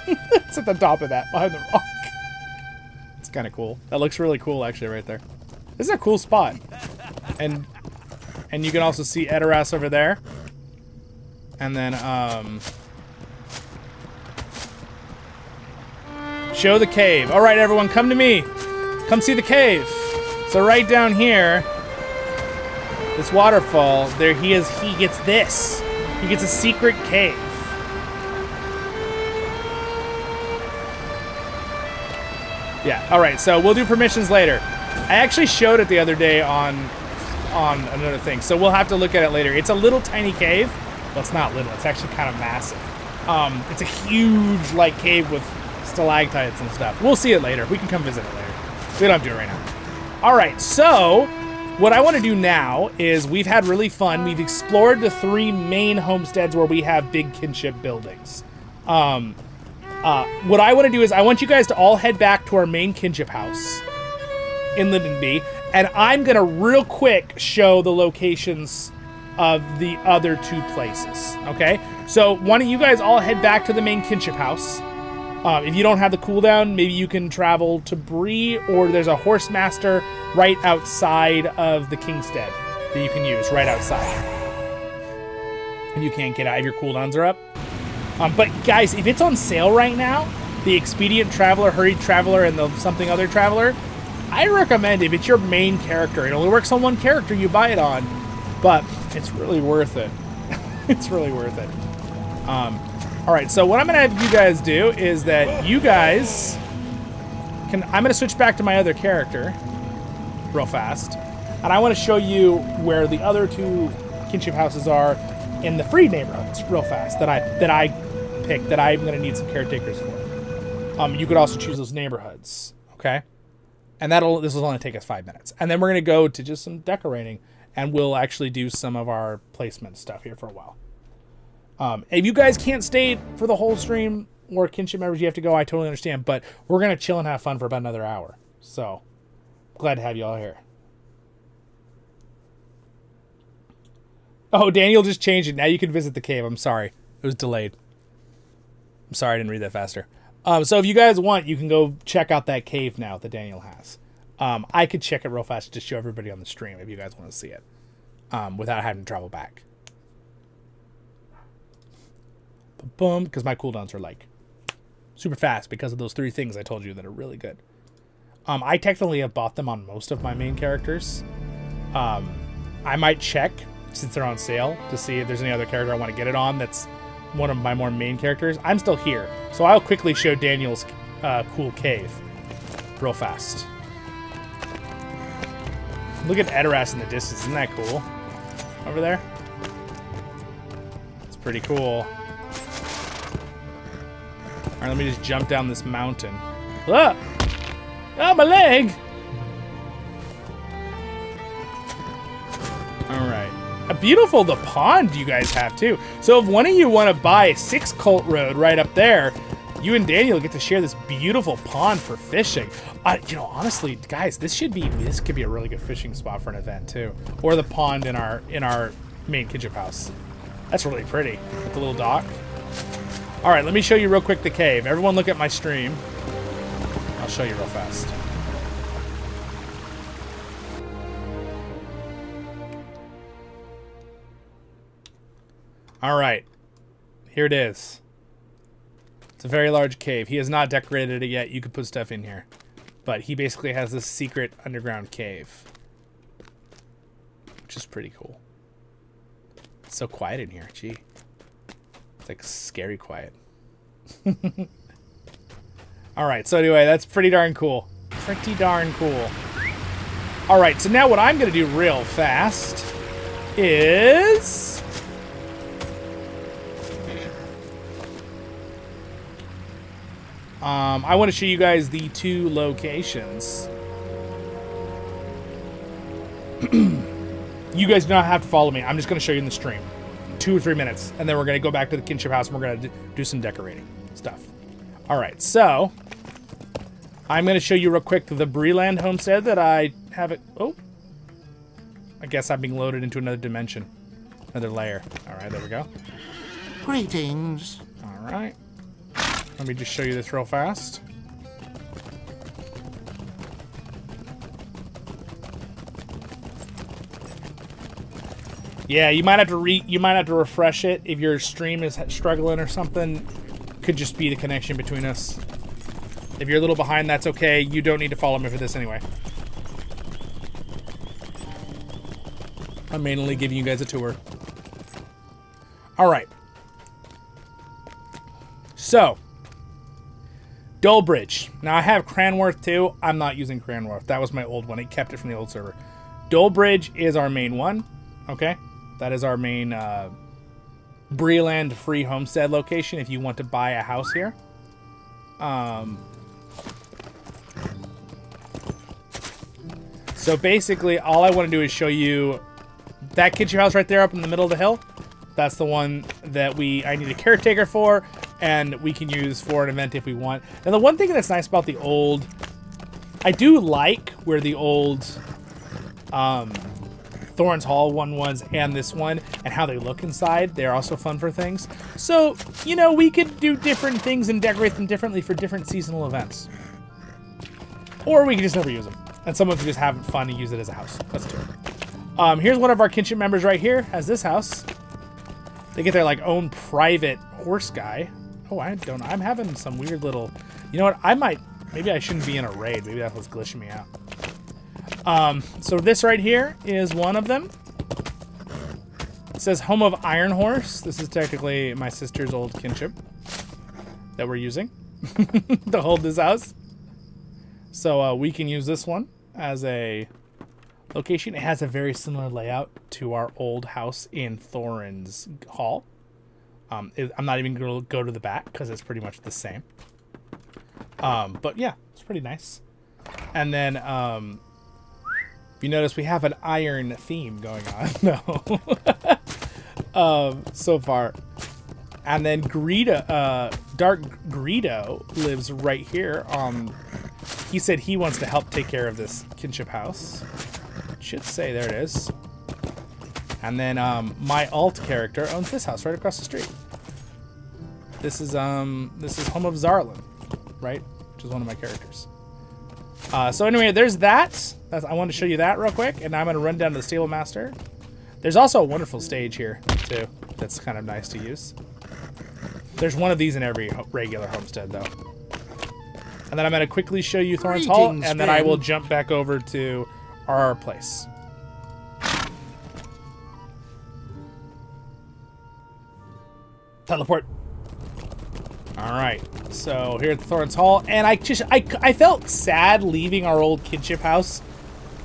It's at the top of that behind the rock. It's kind of cool. That looks really cool actually right there. This is a cool spot. And you can also see Edoras over there. And then show the cave. All right, everyone, come to me. Come see the cave. So right down here, this waterfall, there he gets this. He gets a secret cave. Yeah, all right, so we'll do permissions later. I actually showed it the other day on another thing, so we'll have to look at it later. It's a little tiny cave. Well, it's not little, it's actually kind of massive. It's a huge, like, cave with stalactites and stuff. We'll see it later. We can come visit it later. We don't have to do it right now. All right, so what I want to do now is we've had really fun. We've explored the 3 main homesteads where we have big kinship buildings. What I want to do is I want you guys to all head back to our main kinship house in Lindenby, and I'm going to real quick show the locations of the other 2 places, okay? So why don't you guys all head back to the main kinship house. If you don't have the cooldown, maybe you can travel to Bree, or there's a horse master right outside of the Kingstead that you can use right outside. And you can't get out if your cooldowns are up. But guys, if it's on sale right now, the Expedient Traveler, Hurried Traveler, and the Something Other Traveler, I recommend if it's your main character. It only works on one character you buy it on, but it's really worth it. It's really worth it. All right, so what I'm gonna have you guys do is that you guys can, I'm gonna switch back to my other character real fast, and I wanna show you where the other 2 kinship houses are in the free neighborhoods real fast that I picked that I'm gonna need some caretakers for. You could also choose those neighborhoods, okay? And this will only take us 5 minutes. And then we're gonna go to just some decorating, and we'll actually do some of our placement stuff here for a while. If you guys can't stay for the whole stream, or kinship members, you have to go, I totally understand, but we're gonna chill and have fun for about another hour. So, glad to have you all here. Oh, Daniel just changed it. Now you can visit the cave. I'm sorry. It was delayed. I'm sorry I didn't read that faster. So if you guys want, you can go check out that cave now that Daniel has. I could check it real fast to show everybody on the stream if you guys want to see it, without having to travel back. Boom, because my cooldowns are like super fast because of those 3 things I told you that are really good. I technically have bought them on most of my main characters. I might check since they're on sale to see if there's any other character I want to get it on that's one of my more main characters. I'm still here, so I'll quickly show Daniel's cool cave real fast. Look at Edoras in the distance. Isn't that cool? Over there? It's pretty cool. All right, let me just jump down this mountain. Ah! Oh, my leg! All right. Beautiful, the pond you guys have, too. So if one of you want to buy 6 Colt Road right up there, you and Daniel get to share this beautiful pond for fishing. You know, honestly, guys, this could be a really good fishing spot for an event, too. Or the pond in our main kinship house. That's really pretty, with the little dock. All right, let me show you real quick the cave. Everyone look at my stream. I'll show you real fast. All right, here it is. It's a very large cave. He has not decorated it yet. You could put stuff in here. But he basically has this secret underground cave, which is pretty cool. It's so quiet in here, gee. It's like scary quiet. All right, so anyway, that's pretty darn cool. Pretty darn cool. All right, so now what I'm going to do real fast is... I want to show you guys the 2 locations. You guys do not have to follow me. I'm just going to show you in the stream. 2 or 3 minutes. And then we're going to go back to the Kinship house and we're going to do some decorating stuff. All right, so I'm going to show you real quick the Breland homestead that I have it. Oh, I guess I'm being loaded into another dimension, another layer. All right, there we go. Greetings. All right. Let me just show you this real fast. Yeah, you might have to refresh it if your stream is struggling or something. Could just be the connection between us. If you're a little behind, that's okay. You don't need to follow me for this anyway. I'm mainly giving you guys a tour. All right. So, Dolebridge. Now, I have Cranworth too. I'm not using Cranworth. That was my old one. I kept it from the old server. Dolebridge is our main one. Okay? That is our main Breland free homestead location if you want to buy a house here. So basically, all I want to do is show you that Kinship house right there up in the middle of the hill. That's the one that I need a caretaker for, and we can use for an event if we want. And the one thing that's nice about the old... I do like where the old Thorns Hall one was and this one, and how they look inside. They're also fun for things. So, you know, we could do different things and decorate them differently for different seasonal events. Or we could just never use them. And someone could just have fun and use it as a house. That's true. Here's one of our Kinship members right here. Has this house. They get their, like, own private horse guy. Oh, I'm having some weird little... You know what? Maybe I shouldn't be in a raid. Maybe that's what's glitching me out. So this right here is one of them. It says Home of Iron Horse. This is technically my sister's old Kinship that we're using to hold this house. So we can use this one as a location. It has a very similar layout to our old house in Thorin's Hall. I'm not even going to go to the back because it's pretty much the same. But yeah, it's pretty nice. And then, if you notice, we have an iron theme going on. No. So far. And then Dark Greedo lives right here. He said he wants to help take care of this Kinship house. Should say, there it is. And then my alt character owns this house right across the street. This is Home of Zollin, right? Which is one of my characters. So anyway, there's that. I wanted to show you that real quick, and now I'm going to run down to the Stable Master. There's also a wonderful stage here, too. That's kind of nice to use. There's one of these in every regular homestead, though. And then I'm going to quickly show you Thorns Hall, and then I will jump back over to our place. Teleport. All right, so here at the Thorns Hall, and I felt sad leaving our old Kinship house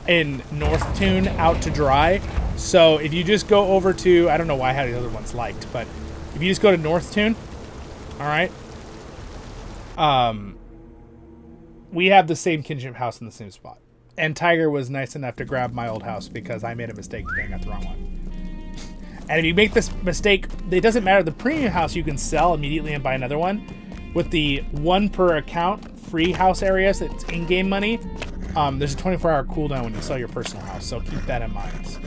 in Northtown out to dry. So if you just go over to, I don't know why I had the other ones liked, but if you just go to Northtown, all right, we have the same Kinship house in the same spot. And Tiger was nice enough to grab my old house because I made a mistake today and got the wrong one. And if you make this mistake, it doesn't matter. The premium house you can sell immediately and buy another one. With the 1 per account free house areas, that's in-game money, there's a 24-hour cooldown when you sell your personal house, so keep that in mind.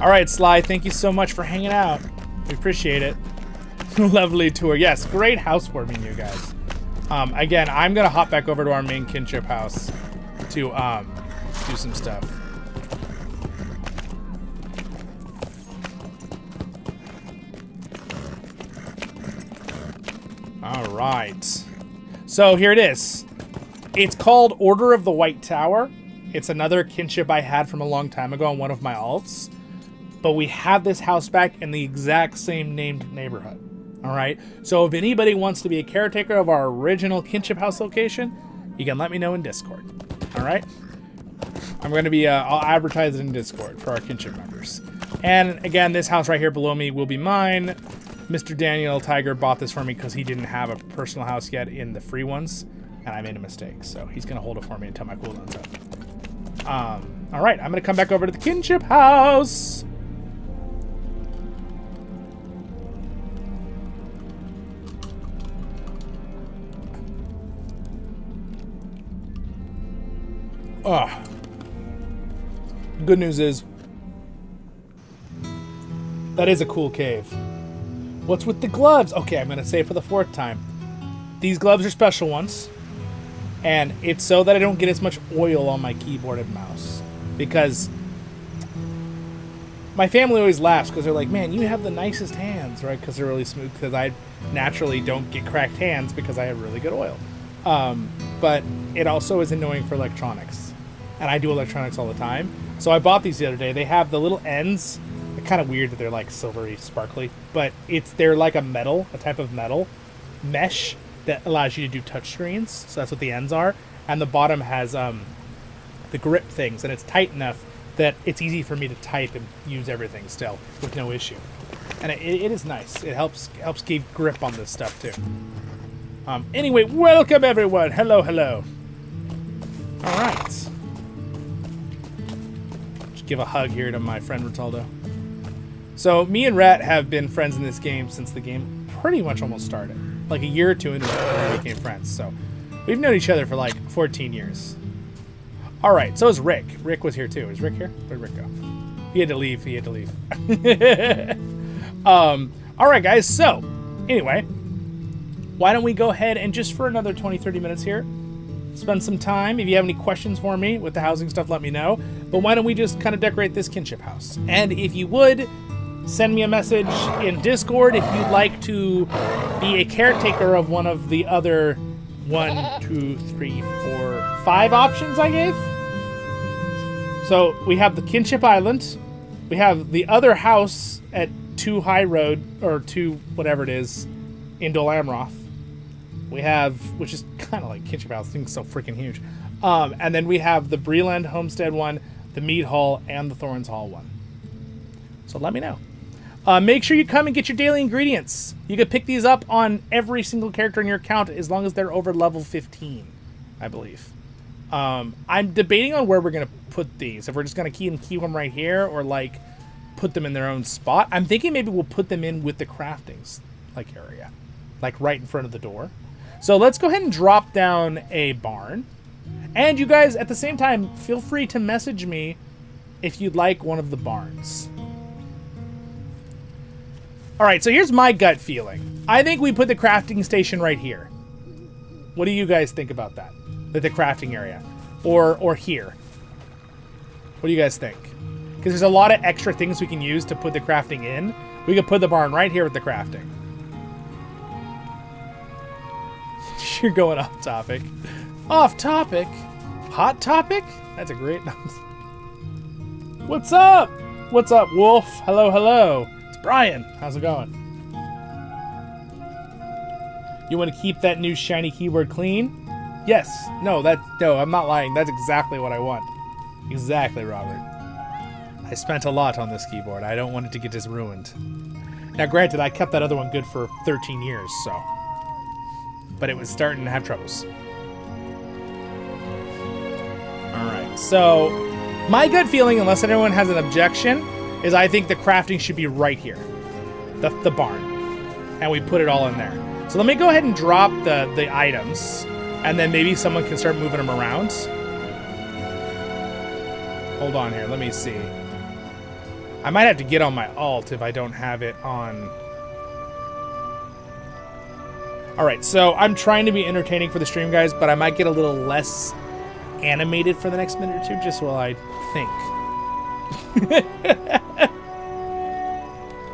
All right, Sly, thank you so much for hanging out. We appreciate it. Lovely tour. Yes, great housewarming, you guys. Again, I'm going to hop back over to our main Kinship house to do some stuff. All right. So here it is. It's called Order of the White Tower. It's another Kinship I had from a long time ago on one of my alts. But we have this house back in the exact same named neighborhood. All right. So if anybody wants to be a caretaker of our original Kinship house location, you can let me know in Discord. All right. I'm going to be, I'll advertise it in Discord for our Kinship members. And again, this house right here below me will be mine. Mr. Daniel Tiger bought this for me because he didn't have a personal house yet in the free ones, and I made a mistake. So he's going to hold it for me until my cooldown's up. All right, I'm going to come back over to the Kinship house. Good news is, that is a cool cave. What's with the gloves? Okay, I'm going to say it for the 4th time. These gloves are special ones. And it's so that I don't get as much oil on my keyboard and mouse. Because my family always laughs because they're like, man, you have the nicest hands, right? Because they're really smooth. Because I naturally don't get cracked hands because I have really good oil. But it also is annoying for electronics. And I do electronics all the time. So I bought these the other day. They have the little ends. They're kind of weird that they're like silvery, sparkly. But they're like a type of metal mesh that allows you to do touch screens. So that's what the ends are. And the bottom has the grip things. And it's tight enough that it's easy for me to type and use everything still with no issue. And it is nice. It helps give grip on this stuff too. Anyway, welcome everyone. Hello, hello. All right. Just give a hug here to my friend Rataldo. So me and Rat have been friends in this game since the game pretty much almost started. Like a year or two into it, we became friends. So we've known each other for like 14 years. All right, so is Rick. Rick was here too. Is Rick here? Where'd Rick go? He had to leave. All right, guys. So anyway, why don't we go ahead and just for another 20-30 minutes here, spend some time. If you have any questions for me with the housing stuff, let me know. But why don't we just kind of decorate this Kinship house? And if you would, send me a message in Discord if you'd like to be a caretaker of one of the other 1, 2, 3, 4, 5 options I gave. So we have the Kinship Island. We have the other house at 2 High Road, or 2 whatever it is, in Dol Amroth. We have, which is kind of like Kinship House, thing's so freaking huge. And then we have the Breland Homestead one, the Mead Hall, and the Thorns Hall one. So let me know. Make sure you come and get your daily ingredients. You can pick these up on every single character in your account as long as they're over level 15, I believe. I'm debating on where we're going to put these. If we're just going to key them right here or like put them in their own spot. I'm thinking maybe we'll put them in with the craftings like area, like right in front of the door. So let's go ahead and drop down a barn. And you guys, at the same time, feel free to message me if you'd like one of the barns. All right, so here's my gut feeling. I think we put the crafting station right here. What do you guys think about that? Like the crafting area. Or here. What do you guys think? Because there's a lot of extra things we can use to put the crafting in. We could put the barn right here with the crafting. You're going off topic. Off topic? Hot topic? That's a great... What's up? What's up, Wolf? Hello, hello. It's Brian. How's it going? You want to keep that new shiny keyboard clean? Yes. No, I'm not lying. That's exactly what I want. Exactly, Robert. I spent a lot on this keyboard. I don't want it to get just ruined. Now, granted, I kept that other one good for 13 years, so... But it was starting to have troubles. Alright, so... My gut feeling, unless anyone has an objection, is I think the crafting should be right here. The barn. And we put it all in there. So let me go ahead and drop the items, and then maybe someone can start moving them around. Hold on here, let me see. I might have to get on my alt if I don't have it on... Alright, so I'm trying to be entertaining for the stream, guys, but I might get a little less animated for the next minute or two, just while I think.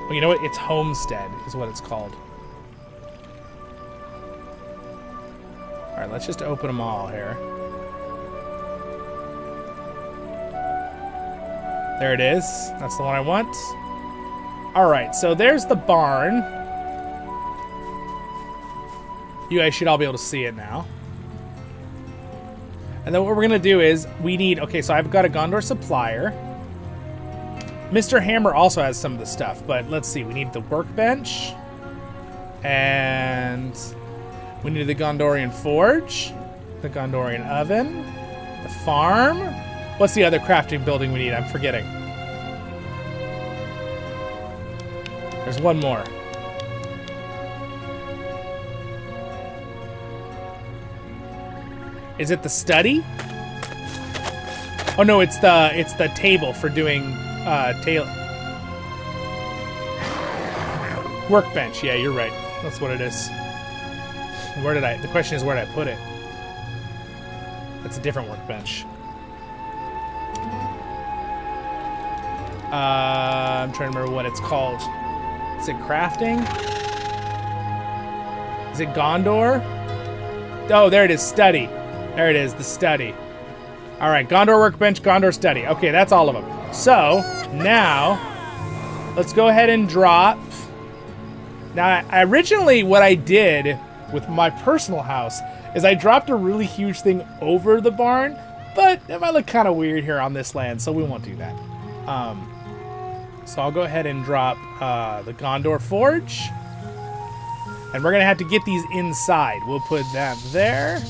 Well, you know what? It's Homestead is what it's called. Alright, let's just open them all here. There it is. That's the one I want. Alright, so there's the barn. You guys should all be able to see it now. And then what we're gonna do is we need, okay, so I've got a Gondor supplier. Mr. Hammer also has some of the stuff, but let's see, we need the workbench. And we need the Gondorian forge, the Gondorian oven, the farm. What's the other crafting building we need? I'm forgetting. There's one more. Is it the study? Oh no, it's the table for doing workbench. Yeah, you're right. That's what it is. The question is, where did I put it? That's a different workbench. I'm trying to remember what it's called. Is it crafting? Is it Gondor? Oh, there it is, study. There it is, the study. All right, Gondor workbench, Gondor study. Okay, that's all of them. So now let's go ahead and drop. Now, originally what I did with my personal house is I dropped a really huge thing over the barn, but it might look kind of weird here on this land, so we won't do that. So I'll go ahead and drop the Gondor forge, and we're gonna have to get these inside. We'll put that there.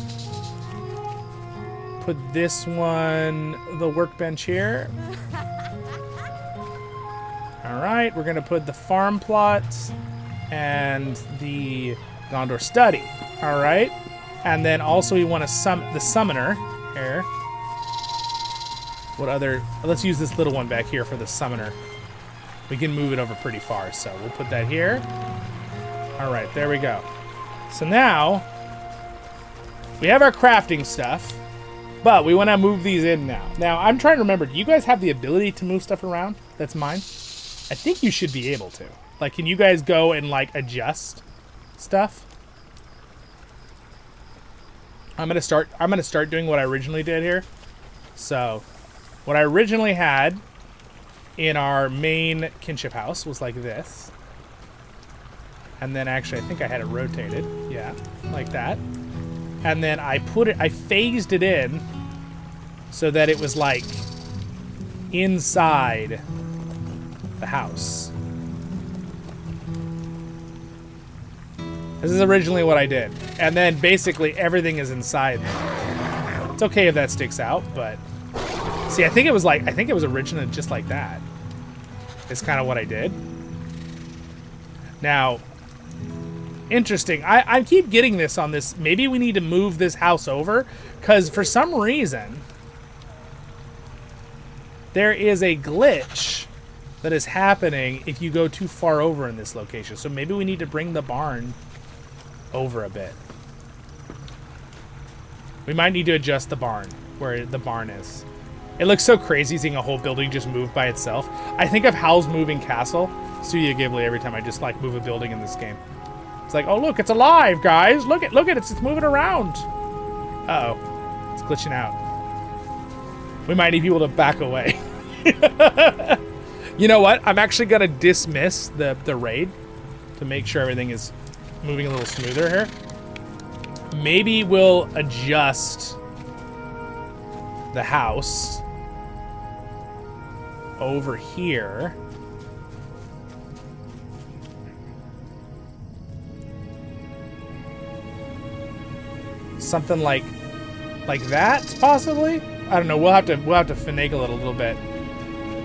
Put this one, the workbench here. All right, we're gonna put the farm plots and the Gondor study. All right, and then also we want to the summoner here. What other? Let's use this little one back here for the summoner. We can move it over pretty far, so we'll put that here. All right, there we go. So now we have our crafting stuff. But we want to move these in now. Now, I'm trying to remember, do you guys have the ability to move stuff around? That's mine? I think you should be able to. Like, can you guys go and, like, adjust stuff? I'm gonna start doing what I originally did here. So, what I originally had in our main kinship house was like this. And then actually, I think I had it rotated. Yeah, like that. And then I phased it in so that it was like inside the house. This is originally what I did. And then basically everything is inside. It's okay if that sticks out, but see, I think it was originally just like that. It's kind of what I did. Now, interesting. I keep getting this on this. Maybe we need to move this house over because for some reason there is a glitch that is happening if you go too far over in this location. So maybe we need to bring the barn over a bit. We might need to adjust the barn where the barn is. It looks so crazy seeing a whole building just move by itself. I think of Howl's Moving Castle, Studio Ghibli, every time I just like move a building in this game. It's like, oh look, it's alive, guys. Look at it, it's moving around. Uh-oh, it's glitching out. We might need people to back away. You know what? I'm actually gonna dismiss the raid to make sure everything is moving a little smoother here. Maybe we'll adjust the house over here. Something like that, possibly? I don't know. We'll have to finagle it a little bit.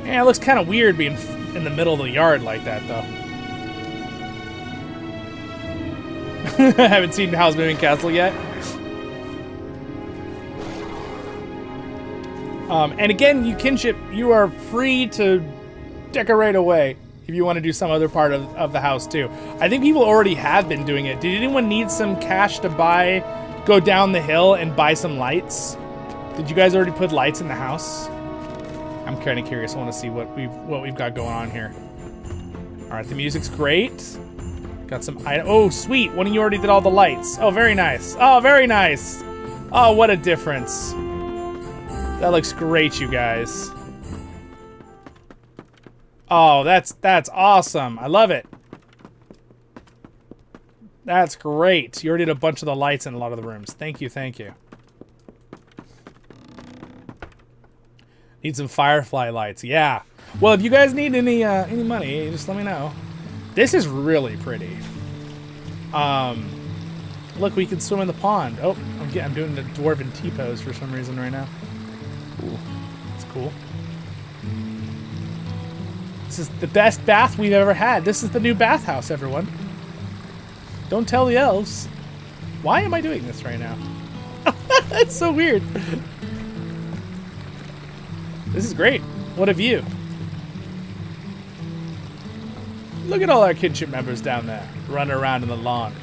Yeah, it looks kind of weird being in the middle of the yard like that, though. I haven't seen Howl's Moving Castle yet. And again, you kinship, you are free to decorate away if you want to do some other part of the house too. I think people already have been doing it. Did anyone need some cash to go down the hill and buy some lights? Did you guys already put lights in the house? I'm kind of curious. I want to see what we've got going on here. All right, the music's great. Got some items. Oh, sweet. One of you already did all the lights. Oh, very nice. Oh, very nice. Oh, what a difference. That looks great, you guys. Oh, that's awesome. I love it. That's great. You already did a bunch of the lights in a lot of the rooms. Thank you, thank you. Need some firefly lights. Yeah. Well, if you guys need any money, just let me know. This is really pretty. Look, we can swim in the pond. Oh, I'm doing the dwarven T-pose for some reason right now. Ooh, that's cool. This is the best bath we've ever had. This is the new bathhouse, everyone. Don't tell the elves. Why am I doing this right now? That's so weird. This is great. What a view. Look at all our kinship members down there, running around in the lawn.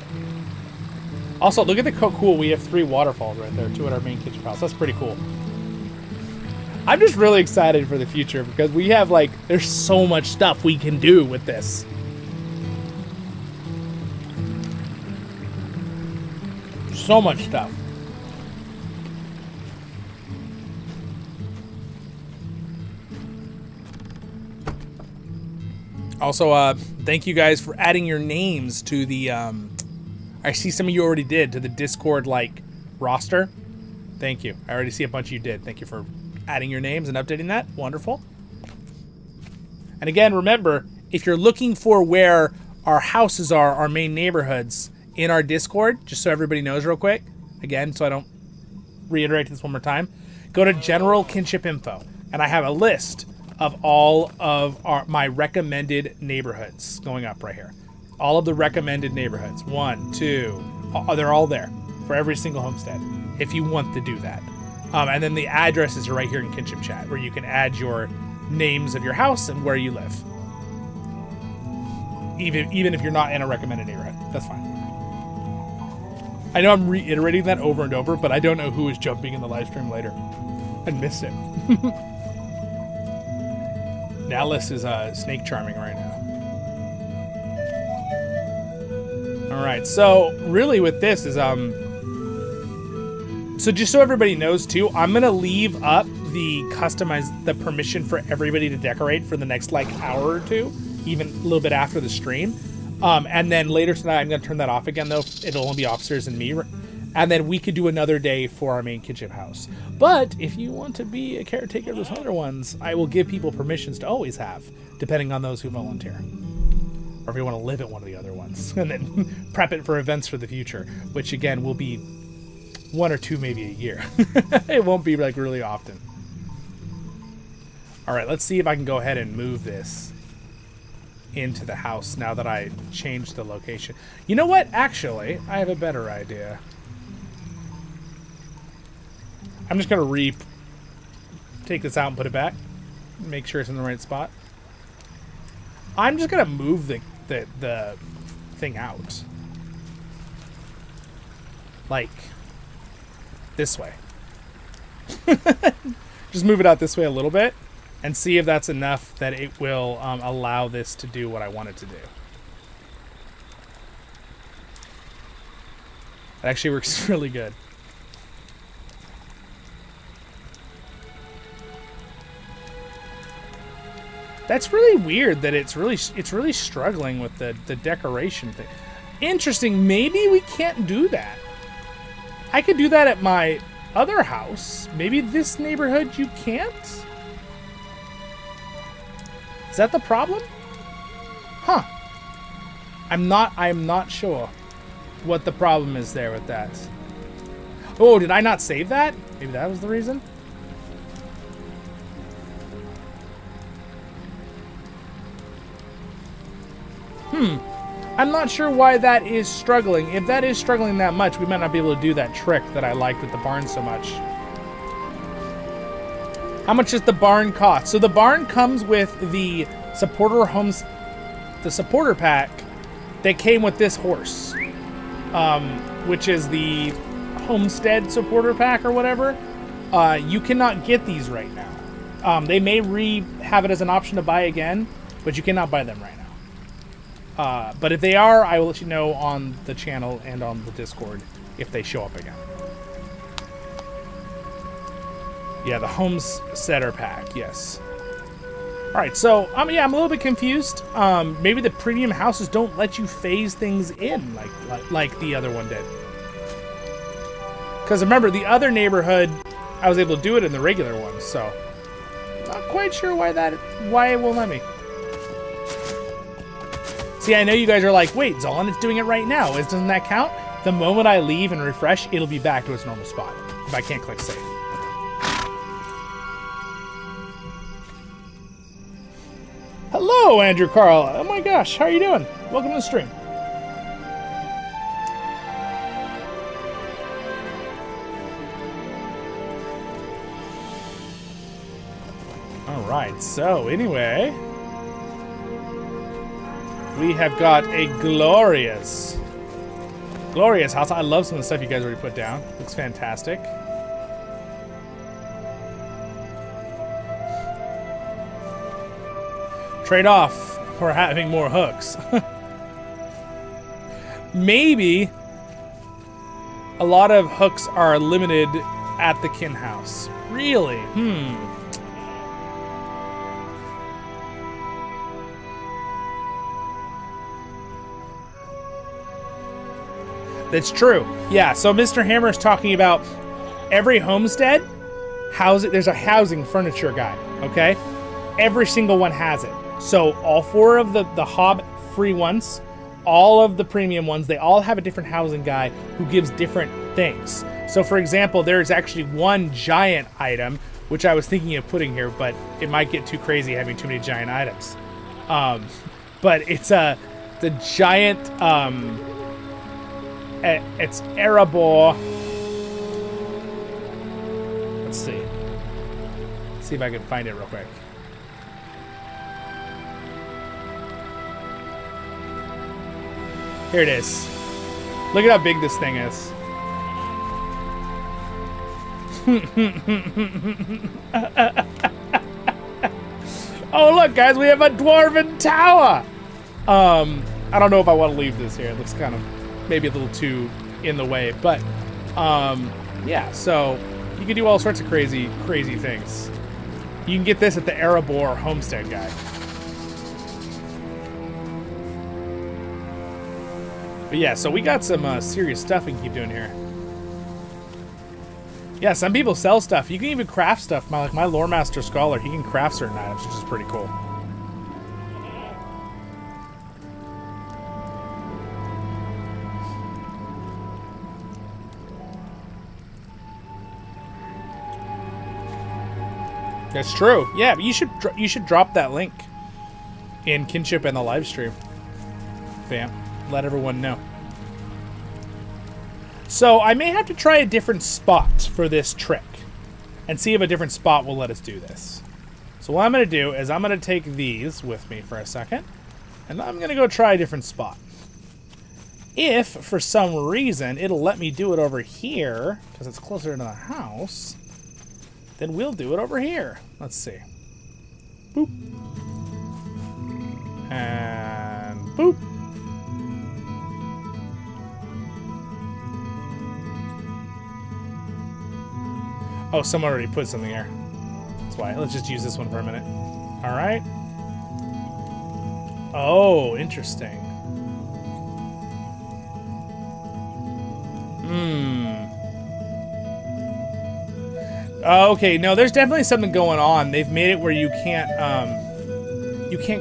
Also, look at the cool. We have 3 waterfalls right there, 2 at our main kinship house. That's pretty cool. I'm just really excited for the future because we have, like, there's so much stuff we can do with this. So much stuff. Also, thank you guys for adding your names to the, I see some of you already did, to the Discord, like, roster. Thank you. I already see a bunch of you did. Thank you for adding your names and updating that. Wonderful. And again, remember, if you're looking for where our houses are, our main neighborhoods, in our Discord, just so everybody knows real quick, again, so I don't reiterate this one more time, go to General Kinship Info, and I have a list of all of my recommended neighborhoods going up right here. All of the recommended neighborhoods. 1, 2, they're all there for every single homestead, if you want to do that. And then the addresses are right here in Kinship Chat, where you can add your names of your house and where you live. Even if you're not in a recommended neighborhood, that's fine. I know I'm reiterating that over and over, but I don't know who is jumping in the live stream later. I missed it. Nallis is snake charming right now. All right, so really with this is so just so everybody knows too, I'm gonna leave up the permission for everybody to decorate for the next like hour or two, even a little bit after the stream. And then later tonight, I'm going to turn that off again, though. It'll only be officers and me. And then we could do another day for our main kinship house. But if you want to be a caretaker of those other ones, I will give people permissions to always have, depending on those who volunteer. Or if you want to live at one of the other ones. And then prep it for events for the future, which, again, will be 1 or 2 maybe a year. It won't be, like, really often. All right, let's see if I can go ahead and move this into the house now that I changed the location. You know what? Actually, I have a better idea. I'm just gonna take this out and put it back. Make sure it's in the right spot. I'm just gonna move the thing out. Like this way. Just move it out this way a little bit. And see if that's enough that it will allow this to do what I want it to do. It actually works really good. That's really weird that it's really struggling with the decoration thing. Interesting. Maybe we can't do that. I could do that at my other house. Maybe this neighborhood you can't? Is that the problem? Huh. I'm not sure what the problem is there with that. Oh, did I not save that? Maybe that was the reason? I'm not sure why that is struggling. If that is struggling that much, we might not be able to do that trick that I liked with the barn so much. How much does the barn cost? So the barn comes with the supporter pack that came with this horse, which is the homestead supporter pack or whatever. You cannot get these right now. They may have it as an option to buy again, but you cannot buy them right now. But if they are, I will let you know on the channel and on the Discord if they show up again. Yeah, the homesteader pack, yes. All right, so yeah, I'm a little bit confused. Maybe the premium houses don't let you phase things in like the other one did. Because remember, the other neighborhood, I was able to do it in the regular one, so not quite sure why it won't let me. See, I know you guys are like, wait, Zollin, it's doing it right now. Doesn't that count? The moment I leave and refresh, it'll be back to its normal spot if I can't click save. Hello, Andrew Carl. Oh my gosh, how are you doing? Welcome to the stream. All right, so anyway, we have got a glorious house. I love some of the stuff you guys already put down. Looks fantastic. Trade off for having more hooks. Maybe a lot of hooks are limited at the kin house. Really? That's true. Yeah, so Mr. Hammer is talking about every homestead, there's a housing furniture guide, okay? Every single one has it. So all 4 of the Hob free ones, all of the premium ones, they all have a different housing guy who gives different things. So for example, there's actually one giant item, which I was thinking of putting here, but it might get too crazy having too many giant items. But it's the giant, it's Elraandor. Let's see. Let's see if I can find it real quick. Here it is. Look at how big this thing is. Oh, look, guys, we have a Dwarven tower. I don't know if I want to leave this here. It looks kind of maybe a little too in the way, but yeah, so you can do all sorts of crazy things. You can get this at the Elraandor homestead guide. But yeah, so we got some serious stuff we can keep doing here. Yeah, some people sell stuff. You can even craft stuff. Like my Lore Master Scholar, he can craft certain items, which is pretty cool. That's true. Yeah, but you should drop that link in Kinship and the live stream, fam. Let everyone know. So I may have to try a different spot for this trick and see if a different spot will let us do this. So what I'm going to do is I'm going to take these with me for a second, and I'm going to go try a different spot. If for some reason it'll let me do it over here because it's closer to the house, then we'll do it over here. Let's see. Boop. And boop. Oh, someone already put something here. That's why. Let's just use this one for a minute. All right. Oh, interesting. Okay, no, there's definitely something going on. They've made it where you can't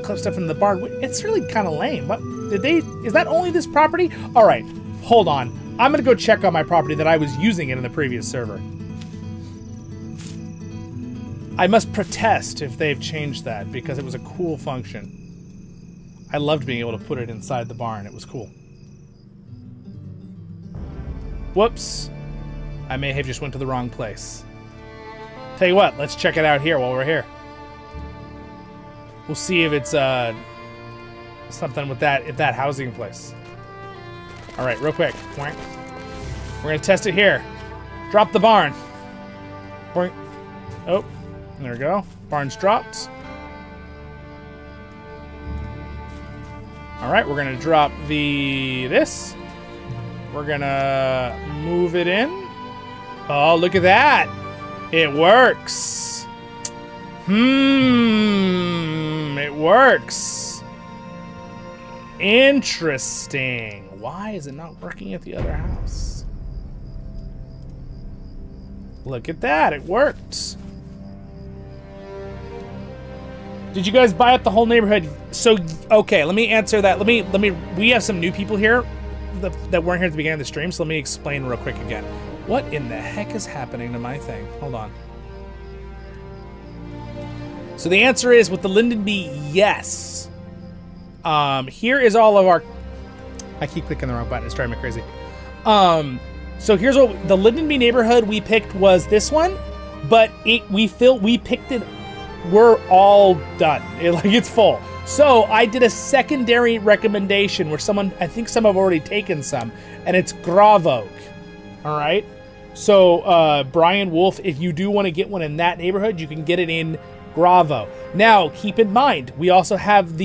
clip stuff into the barn. It's really kind of lame. What did they? Is that only this property? All right, hold on. I'm gonna go check on my property that I was using it in the previous server. I must protest if they've changed that because it was a cool function. I loved being able to put it inside the barn. It was cool. Whoops. I may have just went to the wrong place. Tell you what, let's check it out here while we're here. We'll see if it's something with that housing place. All right, real quick. We're gonna test it here. Drop the barn. Oh, there we go. Barn's dropped. All right, we're gonna drop this. We're gonna move it in. Oh, look at that. It works. works. Interesting. Why is it not working at the other house? Look at that, it worked. Did you guys buy up the whole neighborhood? So, okay, let me answer that. We have some new people here that weren't here at the beginning of the stream, so let me explain real quick again. What in the heck is happening to my thing? Hold on. So the answer is, with the Linden Bee, yes. Here is all of our... I keep clicking the wrong button, it's driving me crazy. So here's what the Linden Bee neighborhood we picked was this one, but we picked it. We're all done. It's full. So I did a secondary recommendation where I think some have already taken some, and it's Gravoke. All right. So Brian Wolf, if you do want to get one in that neighborhood, you can get it in Gravo. Now keep in mind, we also have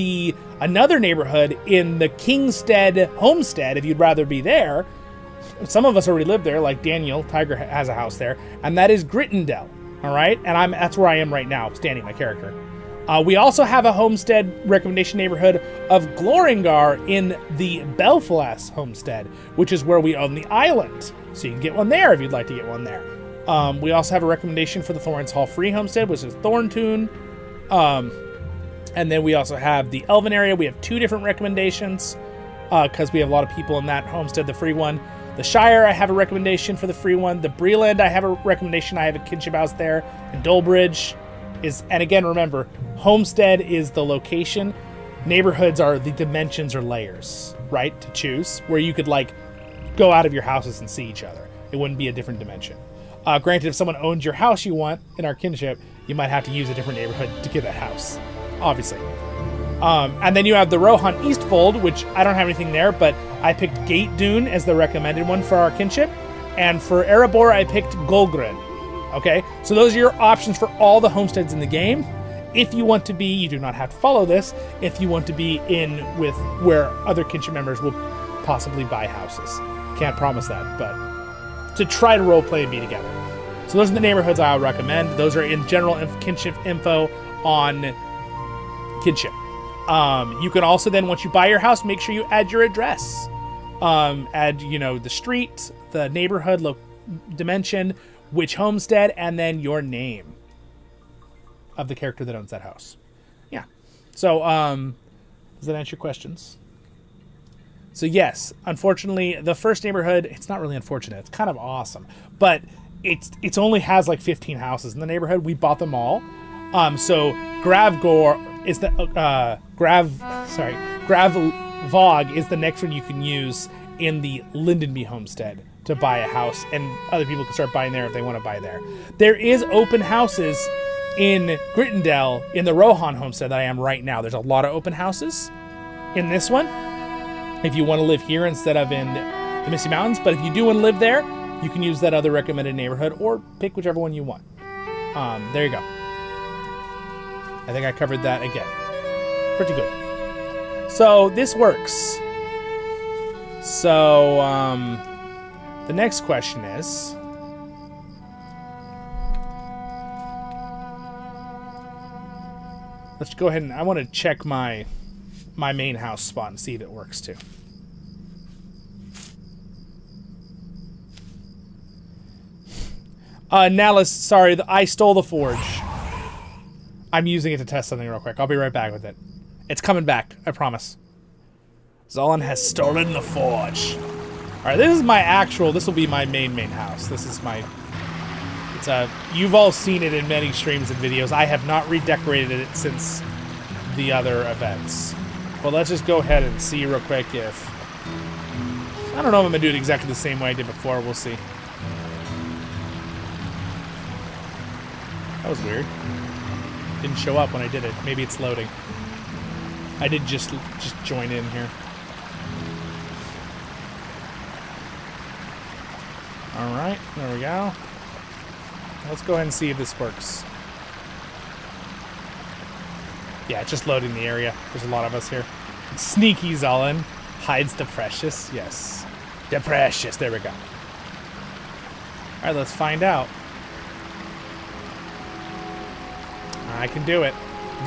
another neighborhood in the Kingstead Homestead. If you'd rather be there, some of us already live there, like Daniel Tiger has a house there, and that is Grittendell. All right, and that's where I am right now, standing my character. We also have a homestead recommendation neighborhood of Gloringar in the Belflas homestead, which is where we own the island. So you can get one there if you'd like to get one there. We also have a recommendation for the Florence Hall Free homestead, which is Thorntoon. And then we also have the Elven area. We have 2 different recommendations because we have a lot of people in that homestead, the free one. The Shire, I have a recommendation for the free one. The Breland, I have a recommendation. I have a kinship house there. And Dolbridge and again, remember, homestead is the location. Neighborhoods are the dimensions or layers, right, to choose, where you could, go out of your houses and see each other. It wouldn't be a different dimension. Granted, if someone owns your house you want in our kinship, you might have to use a different neighborhood to get that house, obviously. And then you have the Rohan Eastfold, which I don't have anything there, but I picked Gate Dune as the recommended one for our kinship. And for Erebor, I picked Golgrin. Okay, so those are your options for all the homesteads in the game. If you want to be, you do not have to follow this, if you want to be in with where other kinship members will possibly buy houses. Can't promise that, but to try to roleplay and be together. So those are the neighborhoods I would recommend. Those are in general kinship info on kinship. You can also then, once you buy your house, make sure you add your address. Add, the street, the neighborhood, dimension, which homestead, and then your name of the character that owns that house. Yeah. So, does that answer your questions? So yes, unfortunately, the first neighborhood, it's not really unfortunate. It's kind of awesome, but it's only has 15 houses in the neighborhood. We bought them all. So Gravgor is the Gravvog is the next one you can use in the Lindenby homestead to buy a house, and other people can start buying there if they want to buy there. There is open houses in Grittendell in the Rohan homestead that I am right now. There's a lot of open houses in this one if you want to live here instead of in the Misty Mountains, but if you do want to live there, you can use that other recommended neighborhood or pick whichever one you want. There you go. I think I covered that again. Pretty good. So this works. So the next question is, let's go ahead and I want to check my main house spot and see if it works too. Nalis, sorry, I stole the forge. I'm using it to test something real quick. I'll be right back with it. It's coming back, I promise. Zollin has stolen the forge. Alright, this will be my main house. This is you've all seen it in many streams and videos. I have not redecorated it since the other events. But let's just go ahead and see real quick if... I don't know if I'm going to do it exactly the same way I did before. We'll see. That was weird. Didn't show up when I did it. Maybe it's loading. I did just join in here. Alright, there we go. Let's go ahead and see if this works. Yeah, it's just loading the area. There's a lot of us here. Sneaky Zollin hides the precious. Yes. The precious. There we go. Alright, let's find out. I can do it.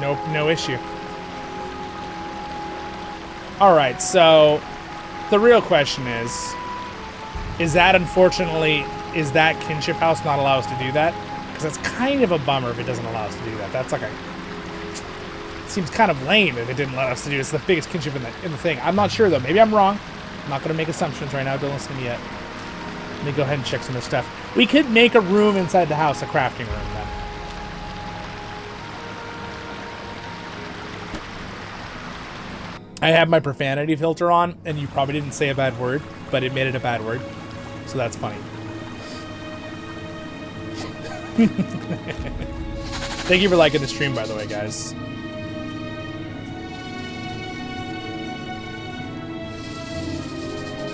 No issue. All right, so the real question is that unfortunately, is that kinship house not allow us to do that? Because that's kind of a bummer if it doesn't allow us to do that. That's like seems kind of lame if it didn't let us to do it. It's the biggest kinship in the thing. I'm not sure though. Maybe I'm wrong. I'm not going to make assumptions right now. Don't listen to me yet. Let me go ahead and check some of the stuff. We could make a room inside the house, a crafting room then. I have my profanity filter on, and you probably didn't say a bad word, but it made it a bad word. So that's funny. Thank you for liking the stream, by the way, guys.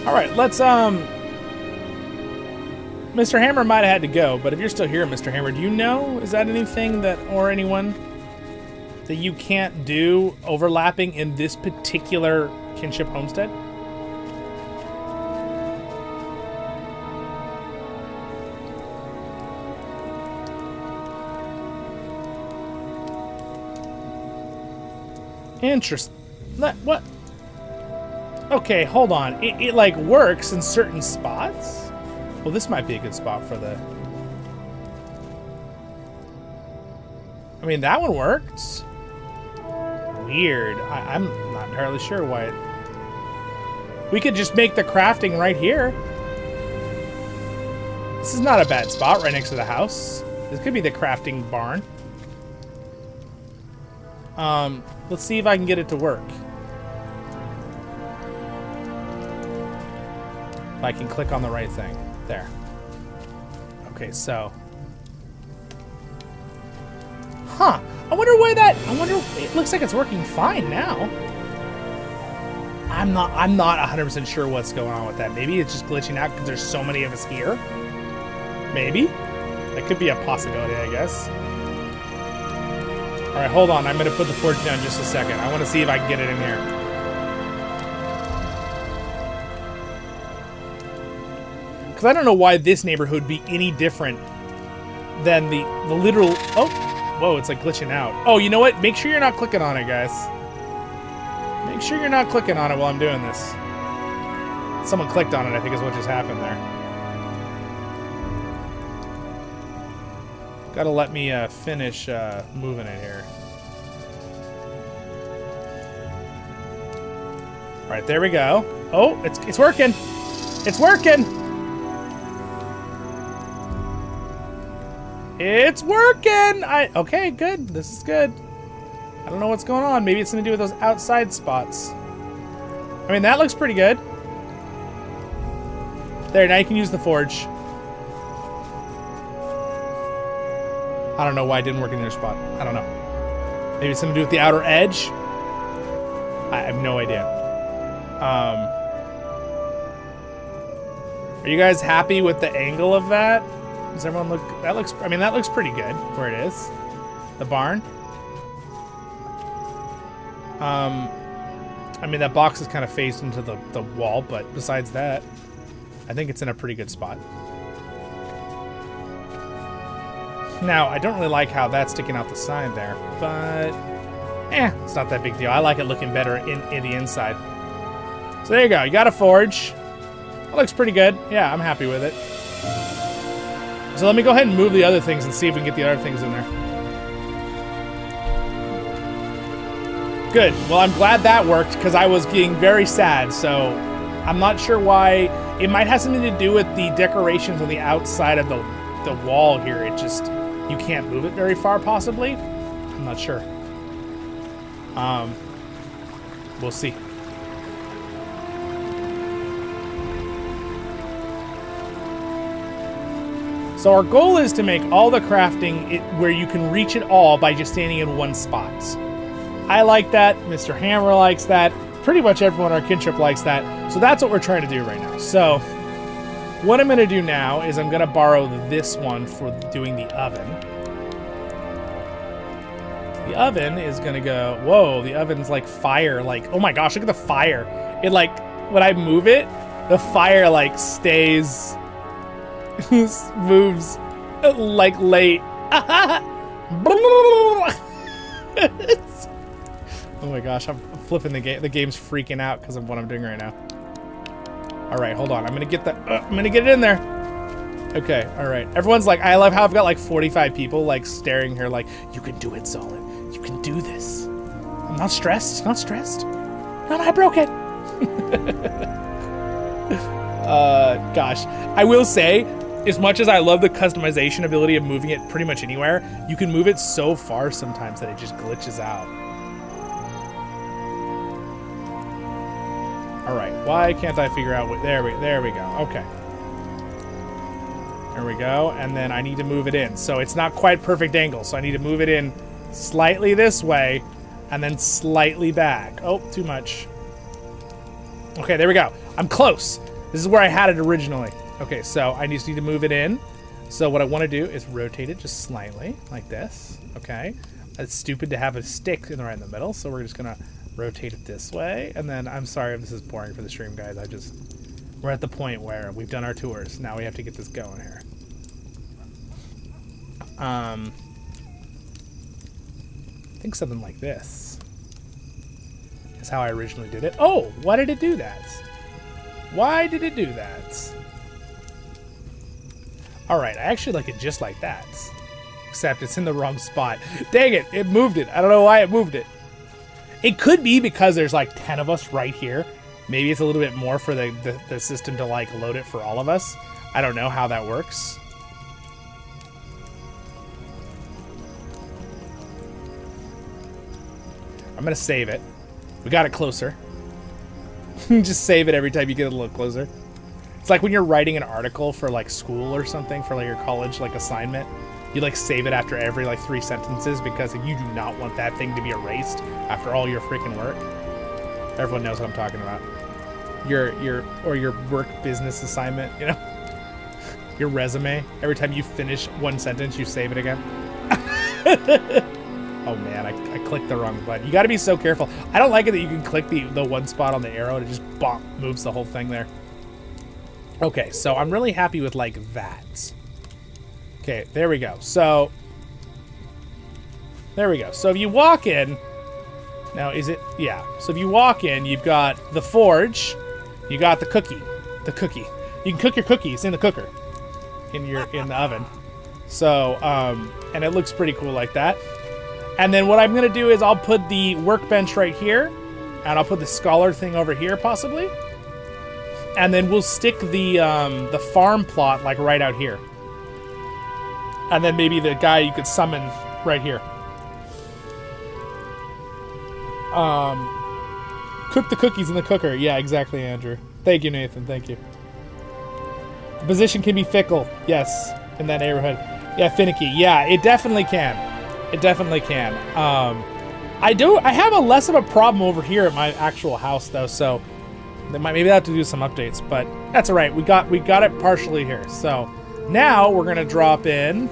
All right, let's, Mr. Hammer might have had to go, but if you're still here, Mr. Hammer, do you know, is that anything that, or anyone, that you can't do overlapping in this particular kinship homestead? Interesting. What? Okay, hold on. It like works in certain spots? Well, this might be a good spot for the... I mean, that one worked. Weird. I'm not entirely sure why it... We could just make the crafting right here. This is not a bad spot right next to the house. This could be the crafting barn. Let's see if I can get it to work. If I can click on the right thing. There. Okay, so... Huh. I wonder why that... I wonder... It looks like it's working fine now. I'm not 100% sure what's going on with that. Maybe it's just glitching out because there's so many of us here. Maybe. That could be a possibility, I guess. Alright, hold on. I'm going to put the forge down just a second. I want to see if I can get it in here. Because I don't know why this neighborhood would be any different than the literal... Oh! Whoa, it's like glitching out. Oh, you know what? Make sure you're not clicking on it, guys. Make sure you're not clicking on it while I'm doing this. Someone clicked on it, I think is what just happened there. Gotta let me finish moving it here. Alright, there we go. Oh, it's working! It's working! It's working! Okay, good. This is good. I don't know what's going on. Maybe it's something to do with those outside spots. I mean, that looks pretty good. There, now you can use the forge. I don't know why it didn't work in their spot. I don't know. Maybe it's something to do with the outer edge? I have no idea. Are you guys happy with the angle of that? Does everyone look... That looks... I mean, that looks pretty good where it is. The barn. I mean, that box is kind of phased into the wall, but besides that, I think it's in a pretty good spot. Now, I don't really like how that's sticking out the side there, but... it's not that big deal. I like it looking better in the inside. So there you go. You got a forge. That looks pretty good. Yeah, I'm happy with it. So let me go ahead and move the other things and see if we can get the other things in there. Good. Well, I'm glad that worked because I was getting very sad. So I'm not sure why. It might have something to do with the decorations on the outside of the wall here. It just, you can't move it very far possibly. I'm not sure. We'll see. So our goal is to make all the crafting where you can reach it all by just standing in one spot. I like that. Mr. Hammer likes that. Pretty much everyone on our kinship likes that. So that's what we're trying to do right now. So what I'm going to do now is I'm going to borrow this one for doing the oven. The oven is going to go... Whoa, the oven's like fire. Like, oh my gosh, look at the fire. It like, when I move it, the fire like stays... moves like late. Oh my gosh, I'm flipping the game. The game's freaking out because of what I'm doing right now. All right, hold on. I'm gonna get that. I'm gonna get it in there. Okay, all right. Everyone's like, I love how I've got like 45 people like staring here like, you can do it, Zollin. You can do this. I'm not stressed. Not stressed. No, I broke it. Gosh, I will say, as much as I love the customization ability of moving it pretty much anywhere, you can move it so far sometimes that it just glitches out. All right, why can't I figure out what? There we go. Okay. There we go, and then I need to move it in. So it's not quite perfect angle, so I need to move it in slightly this way, and then slightly back. Oh, too much. Okay, there we go. I'm close. This is where I had it originally. Okay, so I just need to move it in. So what I want to do is rotate it just slightly, like this. Okay, it's stupid to have a stick right in the middle, so we're just gonna rotate it this way. And then, I'm sorry if this is boring for the stream, guys. We're at the point where we've done our tours. Now we have to get this going here. I think something like this is how I originally did it. Oh, why did it do that? Why did it do that? All right, I actually like it just like that. Except it's in the wrong spot. Dang it, it moved it. I don't know why it moved it. It could be because there's like 10 of us right here. Maybe it's a little bit more for the system to like load it for all of us. I don't know how that works. I'm gonna save it. We got it closer. Just save it every time you get a little closer. It's like when you're writing an article for like school or something, for like your college like assignment. You like save it after every like 3 sentences because you do not want that thing to be erased after all your freaking work. Everyone knows what I'm talking about. Your work business assignment, you know? Your resume. Every time you finish one sentence, you save it again. Oh man, I clicked the wrong button. You gotta be so careful. I don't like it that you can click the one spot on the arrow and it just bonk, moves the whole thing there. Okay, so I'm really happy with like that. Okay, there we go. So, there we go. So if you walk in, now is it, yeah. So if you walk in, you've got the forge, you got the cookie. You can cook your cookies in the cooker, in the oven. So, and it looks pretty cool like that. And then what I'm gonna do is I'll put the workbench right here, and I'll put the scholar thing over here possibly. And then we'll stick the farm plot like right out here. And then maybe the guy you could summon right here. Cook the cookies in the cooker. Yeah, exactly, Andrew. Thank you, Nathan. Thank you. The position can be fickle. Yes, in that neighborhood. Yeah, finicky. Yeah, it definitely can. It definitely can. I have a less of a problem over here at my actual house though, so maybe I have to do some updates, but that's all right. We got it partially here. So now we're gonna drop in.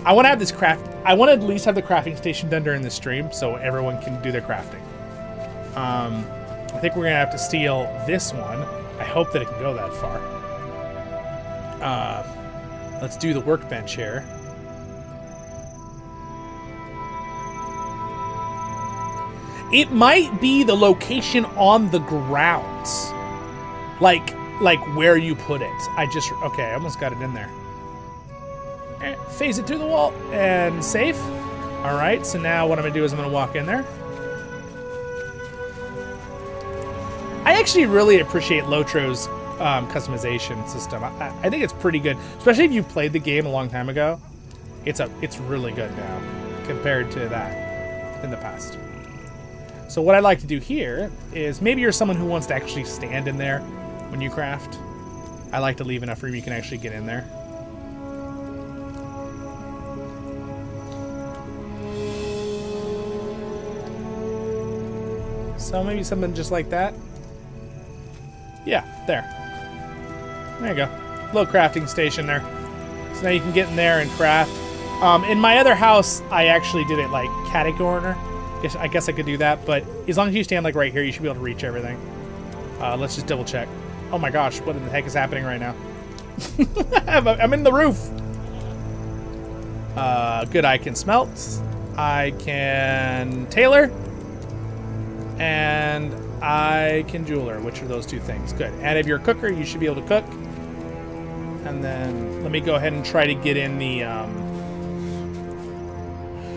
I want to have this I want to at least have the crafting station done during the stream so everyone can do their crafting. I think we're gonna have to steal this one. I hope that it can go that far. Let's do the workbench here. It might be the location on the ground, like where you put it. Okay, I almost got it in there. Phase it through the wall and safe. All right, so now what I'm gonna do is I'm gonna walk in there. I actually really appreciate LOTRO's customization system. I think it's pretty good, especially if you played the game a long time ago. It's really good now compared to that in the past. So what I'd like to do here is maybe you're someone who wants to actually stand in there when you craft. I like to leave enough room you can actually get in there. So maybe something just like that. Yeah, there. There you go. Little crafting station there. So now you can get in there and craft. In my other house, I actually did it like category. I guess I could do that, but as long as you stand like right here, you should be able to reach everything. Let's just double check. Oh my gosh, what in the heck is happening right now? I'm in the roof. Good, I can smelt. I can tailor. And I can jeweler, which are those two things. Good. And if you're a cooker, you should be able to cook. And then let me go ahead and try to get in the...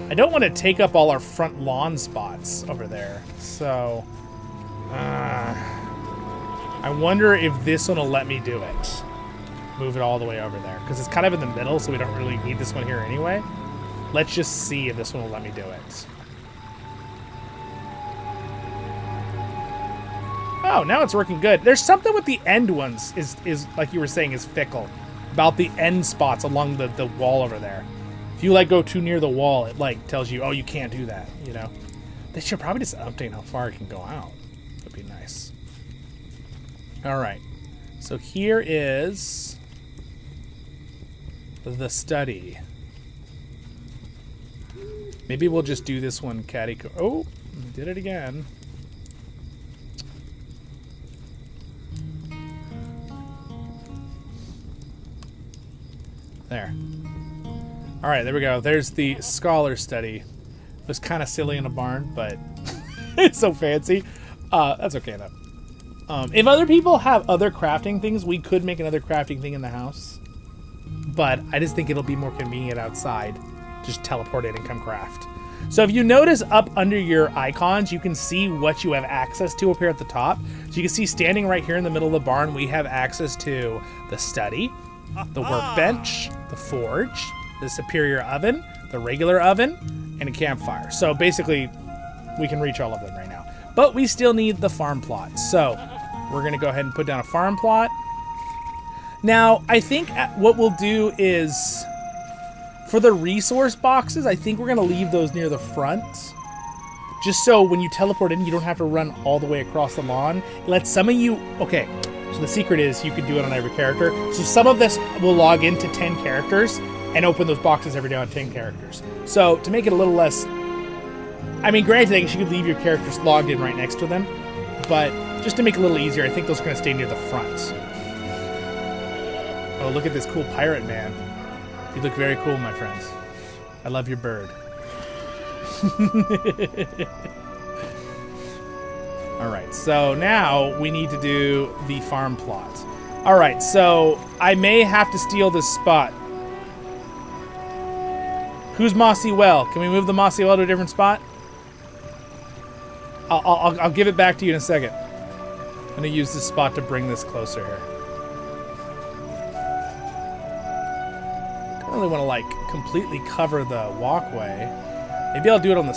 I don't want to take up all our front lawn spots over there. So... I wonder if this one will let me do it. Move it all the way over there. Because it's kind of in the middle, so we don't really need this one here anyway. Let's just see if this one will let me do it. Oh, now it's working good. There's something with the end ones is like you were saying, is fickle. About the end spots along the wall over there. If you like go too near the wall, it like tells you, oh, you can't do that, you know? They should probably just update how far it can go out. That'd be nice. All right. So here is the study. Maybe we'll just do this one, Caretakers. Oh, did it again. There. All right, there we go. There's the scholar study. It was kind of silly in a barn, but it's so fancy. That's okay, though. If other people have other crafting things, we could make another crafting thing in the house. But I just think it'll be more convenient outside. Just teleport in and come craft. So if you notice up under your icons, you can see what you have access to up here at the top. So you can see standing right here in the middle of the barn, we have access to the study, the workbench, the forge, the superior oven, the regular oven, and a campfire. So basically, we can reach all of them right now. But we still need the farm plot. So we're going to go ahead and put down a farm plot. Now, I think what we'll do is, for the resource boxes, I think we're going to leave those near the front. Just so when you teleport in, you don't have to run all the way across the lawn. Let some of you... Okay, so the secret is you can do it on every character. So some of this will log into 10 characters and open those boxes every day on 10 characters. So to make it a little less... I mean, granted, I guess you could leave your characters logged in right next to them. But just to make it a little easier, I think those are going to stay near the front. Oh, look at this cool pirate man. You look very cool, my friends. I love your bird. All right, so now we need to do the farm plot. All right, so I may have to steal this spot. Who's Mossy Well? Can we move the Mossy Well to a different spot? I'll give it back to you in a second. I'm gonna use this spot to bring this closer here. I don't really want to like completely cover the walkway. Maybe I'll do it on the...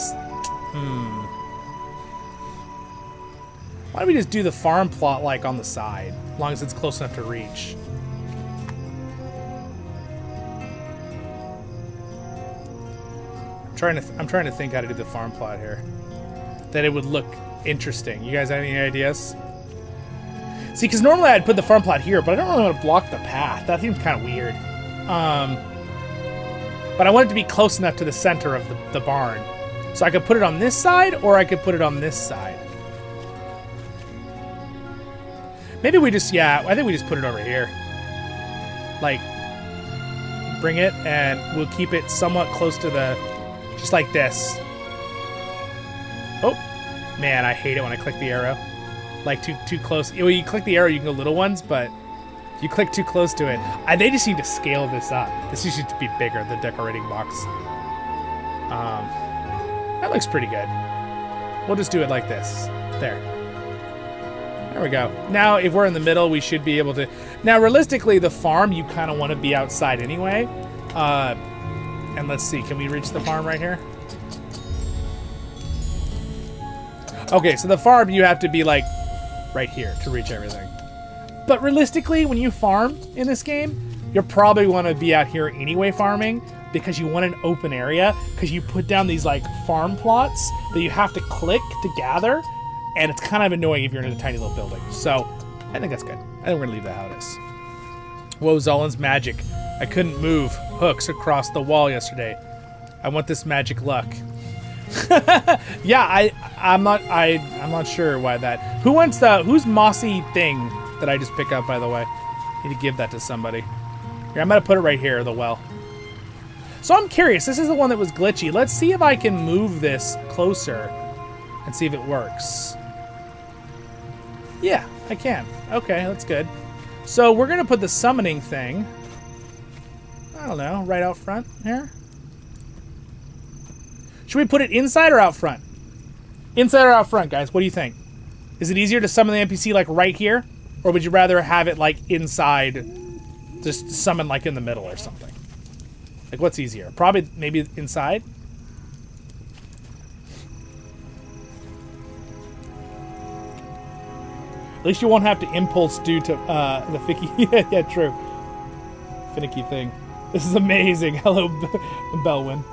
Why don't we just do the farm plot like on the side, as long as it's close enough to reach. I'm trying to think how to do the farm plot here, that it would look interesting. You guys have any ideas? See, because normally I'd put the farm plot here, but I don't really want to block the path. That seems kind of weird. But I want it to be close enough to the center of the barn. So I could put it on this side, or I could put it on this side. Maybe we just, yeah, I think we just put it over here. Like, bring it, and we'll keep it somewhat close to the, just like this. Oh, man, I hate it when I click the arrow. Like, too close. When you click the arrow, you can go little ones, but if you click too close to it, they just need to scale this up. This needs to be bigger, the decorating box. That looks pretty good. We'll just do it like this. There. There we go. Now, if we're in the middle, we should be able to... Now, realistically, the farm, you kind of want to be outside anyway. And let's see. Can we reach the farm right here? Okay, so the farm, you have to be, like, right here to reach everything. But realistically, when you farm in this game, you'll probably want to be out here anyway farming, because you want an open area, because you put down these, like, farm plots that you have to click to gather, and it's kind of annoying if you're in a tiny little building. So, I think that's good. I think we're going to leave that how it is. Whoa, Zollin's magic. I couldn't move hooks across the wall yesterday. I want this magic luck. Yeah, I'm not sure why that. Who's mossy thing that I just pick up, by the way? Need to give that to somebody. Here, I'm gonna put it right here, the well. So I'm curious, this is the one that was glitchy. Let's see if I can move this closer. and see if it works. Yeah, I can. Okay, that's good. So we're going to put the summoning thing, I don't know, right out front here. Should we put it inside or out front? Inside or out front, guys? What do you think? Is it easier to summon the NPC like right here? Or would you rather have it like inside, just summon like in the middle or something? Like what's easier? Probably maybe inside. At least you won't have to impulse due to the Ficky. Yeah, true. Finicky thing. This is amazing. Hello, Belwyn.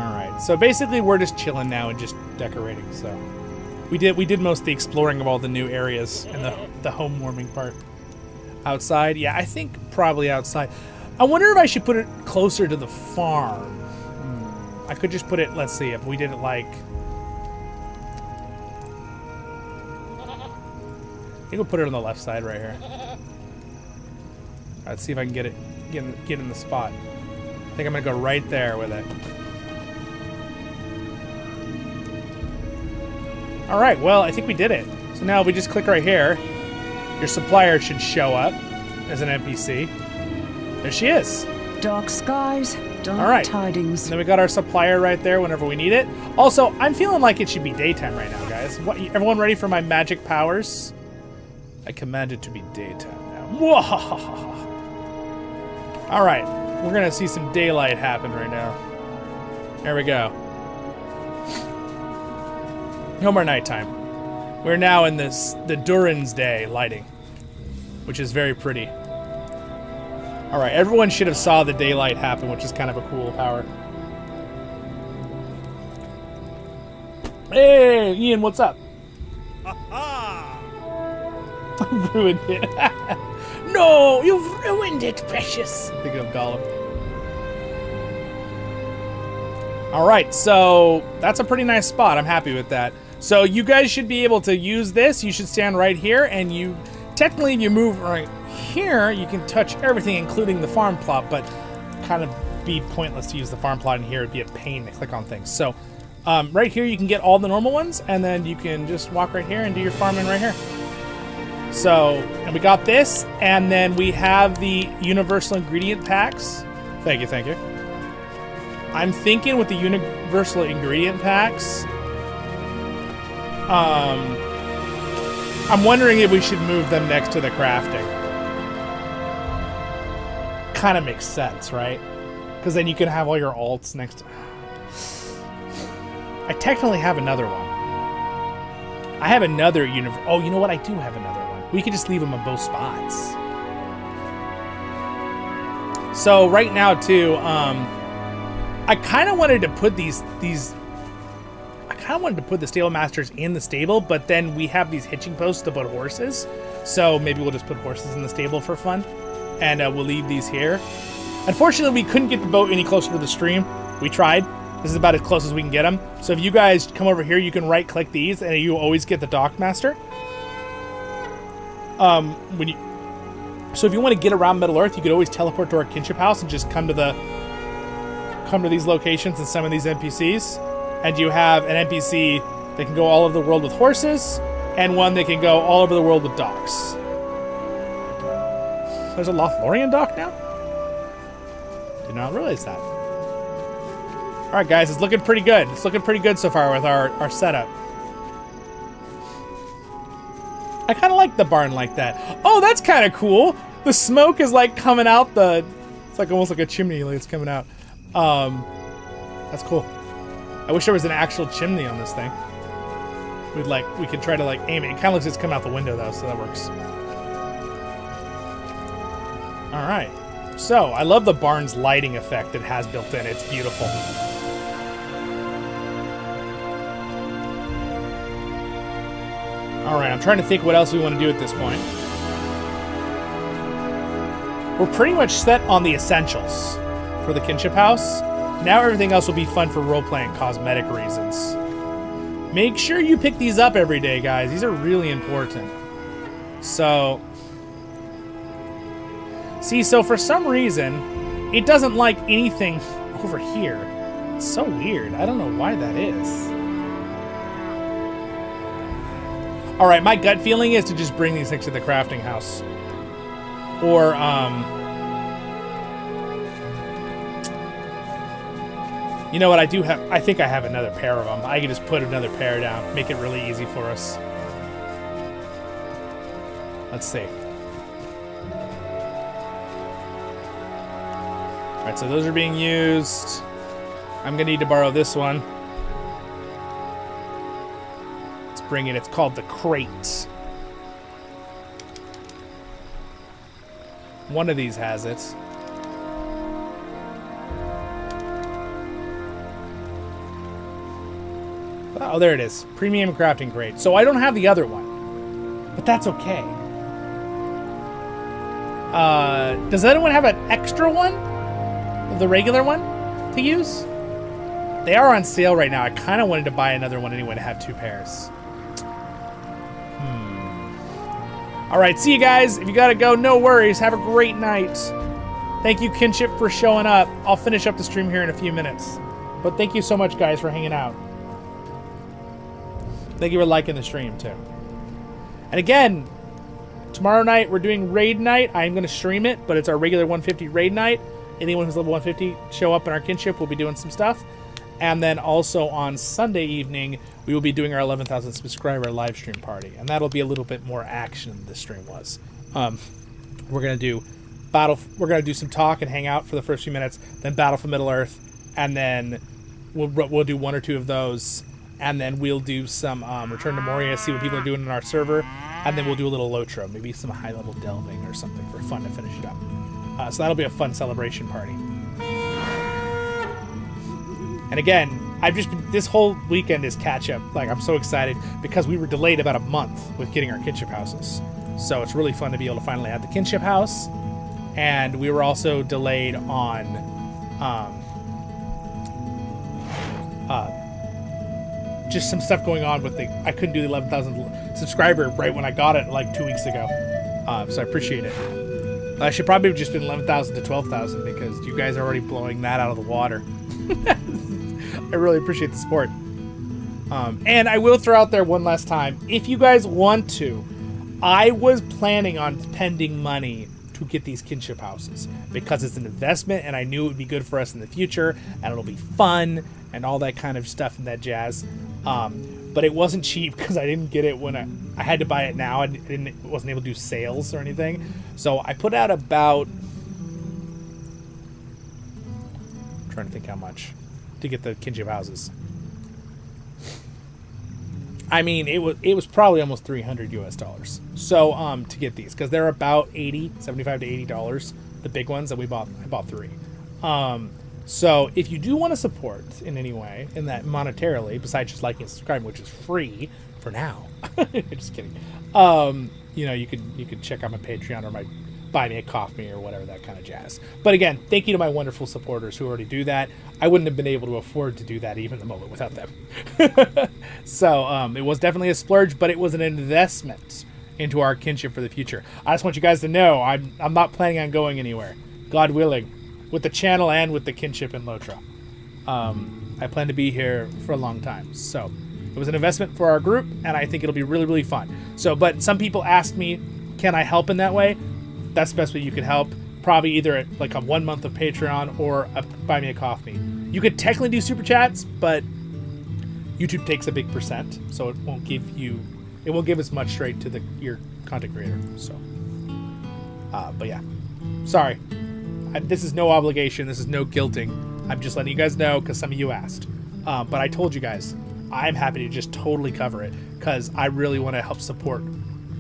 Alright, so basically we're just chilling now and just decorating, so. We did most of the exploring of all the new areas and the home warming part. Outside? Yeah, I think probably outside. I wonder if I should put it closer to the farm. I could just put it, let's see, if we did it like... I think we'll put it on the left side right here. Let's see if I can get in the spot. I think I'm gonna go right there with it. All right, well, I think we did it. So now if we just click right here, your supplier should show up as an NPC. There she is. Dark skies, dark tidings. And then we got our supplier right there whenever we need it. Also, I'm feeling like it should be daytime right now, guys. Everyone ready for my magic powers? I command it to be daytime now. All right, we're gonna see some daylight happen right now. There we go. No more nighttime. We're now in the Durin's Day lighting, which is very pretty. All right, everyone should have saw the daylight happen, which is kind of a cool power. Hey, Ian, what's up? I ruined it. No, you've ruined it, precious. Thinking of Gollum. All right, so that's a pretty nice spot. I'm happy with that. So you guys should be able to use this. You should stand right here, and you technically, if you move right here, you can touch everything, including the farm plot, but kind of be pointless to use the farm plot in here. It'd be a pain to click on things. So right here, you can get all the normal ones, and then you can just walk right here and do your farming right here. So, and we got this, and then we have the universal ingredient packs. Thank you, thank you. I'm thinking with the universal ingredient packs, I'm wondering if we should move them next to the crafting. Kind of makes sense, right? Because then you can have all your alts next to... I technically have another one. I have another Oh, you know what? I do have another one. We could just leave them in both spots. So right now, too, I kind of wanted to put I kind of wanted to put the stable masters in the stable, but then we have these hitching posts to put horses. So maybe we'll just put horses in the stable for fun, and we'll leave these here. Unfortunately, we couldn't get the boat any closer to the stream. We tried. This is about as close as we can get them. So if you guys come over here, you can right-click these, and you always get the Dockmaster. So if you want to get around Middle Earth, you could always teleport to our Kinship house and just come to these locations and summon these NPCs. And you have an NPC that can go all over the world with horses, and one that can go all over the world with docks. There's a Lothlorien dock now? Did not realize that. Alright guys, it's looking pretty good. It's looking pretty good so far with our setup. I kind of like the barn like that. Oh, that's kind of cool. The smoke is like coming out it's like almost like a chimney like it's coming out. That's cool. I wish there was an actual chimney on this thing. We could try to like aim it. It kind of looks like it's coming out the window though, so that works. All right. So I love the barn's lighting effect it has built in. It's beautiful. All right, I'm trying to think what else we want to do at this point. We're pretty much set on the essentials for the Kinship house. Now everything else will be fun for role-playing cosmetic reasons. Make sure you pick these up every day, guys. These are really important. So... See, so for some reason, it doesn't like anything over here. It's so weird. I don't know why that is. All right, my gut feeling is to just bring these things to the crafting house. Or, you know what, I think I have another pair of them. I can just put another pair down, make it really easy for us. Let's see. All right, so those are being used. I'm gonna need to borrow this one. Let's bring it, it's called the Crate. One of these has it. Oh, there it is. Premium crafting crate. So I don't have the other one, but that's okay. Does anyone have an extra one? The regular one to use? They are on sale right now. I kind of wanted to buy another one anyway to have 2 pairs. All right, see you guys. If you gotta go, no worries. Have a great night. Thank you, Kinship, for showing up. I'll finish up the stream here in a few minutes. But thank you so much, guys, for hanging out. Thank you for liking the stream, too. And again, tomorrow night, we're doing raid night. I'm going to stream it, but it's our regular 150 raid night. Anyone who's level 150, show up in our Kinship. We'll be doing some stuff. And then also on Sunday evening, we will be doing our 11,000 subscriber live stream party. And that'll be a little bit more action than this stream was. We're going to do we're going to do some talk and hang out for the first few minutes, then Battle for Middle-earth, and then we'll do 1 or 2 of those. And then we'll do some Return to Moria, see what people are doing in our server. And then we'll do a little LOTRO, maybe some high-level delving or something for fun to finish it up. So that'll be a fun celebration party. And again, this whole weekend is catch-up. Like, I'm so excited because we were delayed about a month with getting our Kinship houses. So it's really fun to be able to finally have the Kinship house. And we were also delayed on just some stuff going on with I couldn't do the 11,000 subscriber right when I got it like 2 weeks ago. So I appreciate it. I should probably have just been 11,000 to 12,000 because you guys are already blowing that out of the water. I really appreciate the support. And I will throw out there one last time, if you guys want to, I was planning on spending money to get these Kinship houses because it's an investment and I knew it would be good for us in the future and it'll be fun and all that kind of stuff and that jazz. But it wasn't cheap because I didn't get it when I had to buy it now. I wasn't able to do sales or anything. So I put out about, I'm trying to think how much to get the Kinship houses. I mean, it was probably almost $300 US. So to get these, because they're about $75 to $80, the big ones that I bought 3. So if you do want to support in any way, in that monetarily, besides just liking and subscribing, which is free for now, just kidding. You know, you could check out my Patreon or my Buy Me a Coffee or whatever, that kind of jazz. But again, thank you to my wonderful supporters who already do that. I wouldn't have been able to afford to do that even at the moment without them. So it was definitely a splurge, but it was an investment into our Kinship for the future. I just want you guys to know I'm not planning on going anywhere, God willing, with the channel and with the Kinship and LOTRO. I plan to be here for a long time. So it was an investment for our group, and I think it'll be really, really fun. So, but some people asked me, can I help in that way? That's the best way you could help. Probably either like a 1 month of Patreon or a Buy Me a Coffee. You could technically do super chats, but YouTube takes a big percent, so it won't give as much straight to your content creator. So, but yeah, sorry. This is no obligation. This is no guilting. I'm just letting you guys know because some of you asked. But I told you guys, I'm happy to just totally cover it because I really want to help support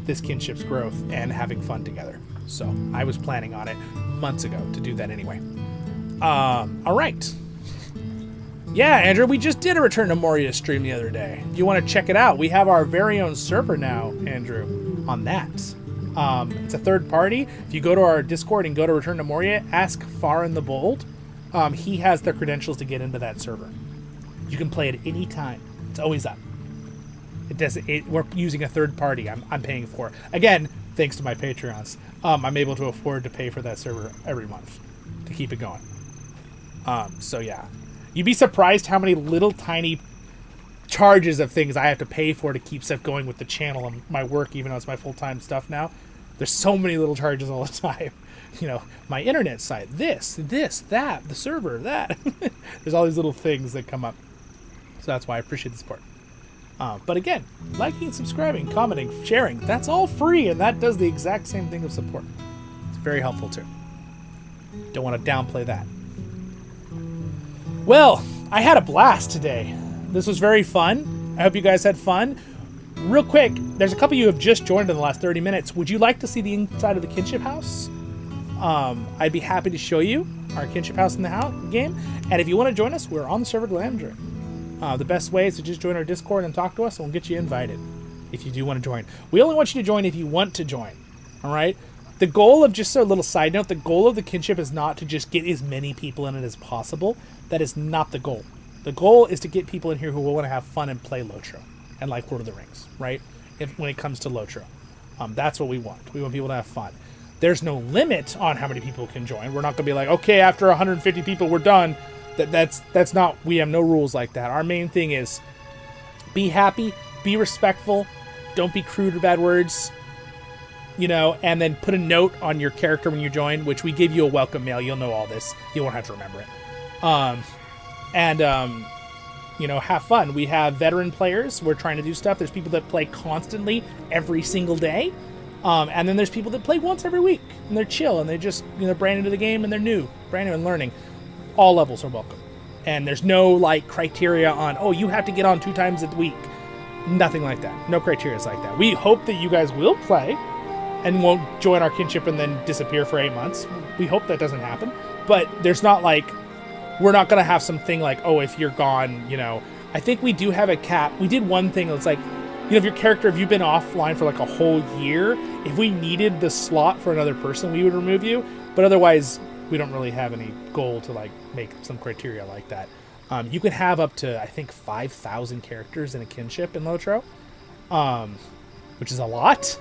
this Kinship's growth and having fun together. So I was planning on it months ago to do that anyway. All right. Yeah, Andrew, we just did a Return to Moria stream the other day. If you want to check it out, we have our very own server now, Andrew, on that. It's a third party. If you go to our Discord and go to Return to Moria, ask Far in the Bold. He has the credentials to get into that server. You can play it any time. It's always up. We're using a third party. I'm paying for. Again, thanks to my Patreons. I'm able to afford to pay for that server every month to keep it going. So yeah, You'd be surprised how many little tiny charges of things I have to pay for to keep stuff going with the channel and my work, even though it's my full-time stuff now. There's so many little charges all the time. You know, my internet site, this, that, the server, that. There's all these little things that come up. So that's why I appreciate the support. But again, liking, subscribing, commenting, sharing, that's all free, and that does the exact same thing of support. It's very helpful too. Don't want to downplay that. Well, I had a blast today. This was very fun. I hope you guys had fun. Real quick, there's a couple of you who have just joined in the last 30 minutes. Would you like to see the inside of the Kinship house? I'd be happy to show you our Kinship house in the game. And if you want to join us, we're on the server Glamdring. The best way is to just join our Discord and talk to us, and we'll get you invited if you do want to join. We only want you to join if you want to join, all right? The goal of, just a little side note, the goal of the Kinship is not to just get as many people in it as possible. That is not the goal. The goal is to get people in here who will want to have fun and play LOTRO and like Lord of the Rings, right? When it comes to LOTRO. That's what we want. We want people to have fun. There's no limit on how many people can join. We're not going to be like, okay, after 150 people, we're done. That's not, we have no rules like that. Our main thing is be happy, be respectful, don't be crude or bad words, you know, and then put a note on your character when you join, which we give you a welcome mail. You'll know all this. You won't have to remember it. You know, have fun. We have veteran players. We're trying to do stuff. There's people that play constantly every single day. And then there's people that play once every week, and they're chill, and they just, you know, brand new to the game, and they're brand new and learning. All levels are welcome. And there's no, like, criteria on, oh, you have to get on 2 times a week. Nothing like that. No criteria like that. We hope that you guys will play and won't join our Kinship and then disappear for 8 months. We hope that doesn't happen. But there's not, like, we're not going to have something like, oh, if you're gone, you know. I think we do have a cap. We did one thing that's like, you know, if your character, if you've been offline for like a whole year, if we needed the slot for another person, we would remove you. But otherwise, we don't really have any goal to like make some criteria like that. You can have up to, I think, 5,000 characters in a Kinship in LOTRO, which is a lot.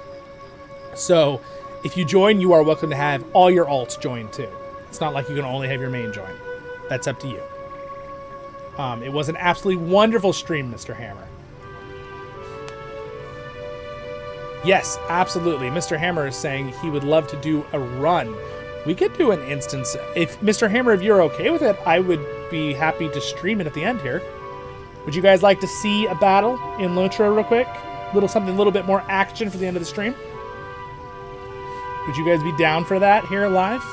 So if you join, you are welcome to have all your alts join too. It's not like you can only have your main join. That's up to you. It was an absolutely wonderful stream, Mr. Hammer. Yes, absolutely. Mr. Hammer is saying he would love to do a run. We could do an instance. If Mr. Hammer, if you're okay with it, I would be happy to stream it at the end here. Would you guys like to see a battle in LOTRO real quick? Something a little bit more action for the end of the stream? Would you guys be down for that here live?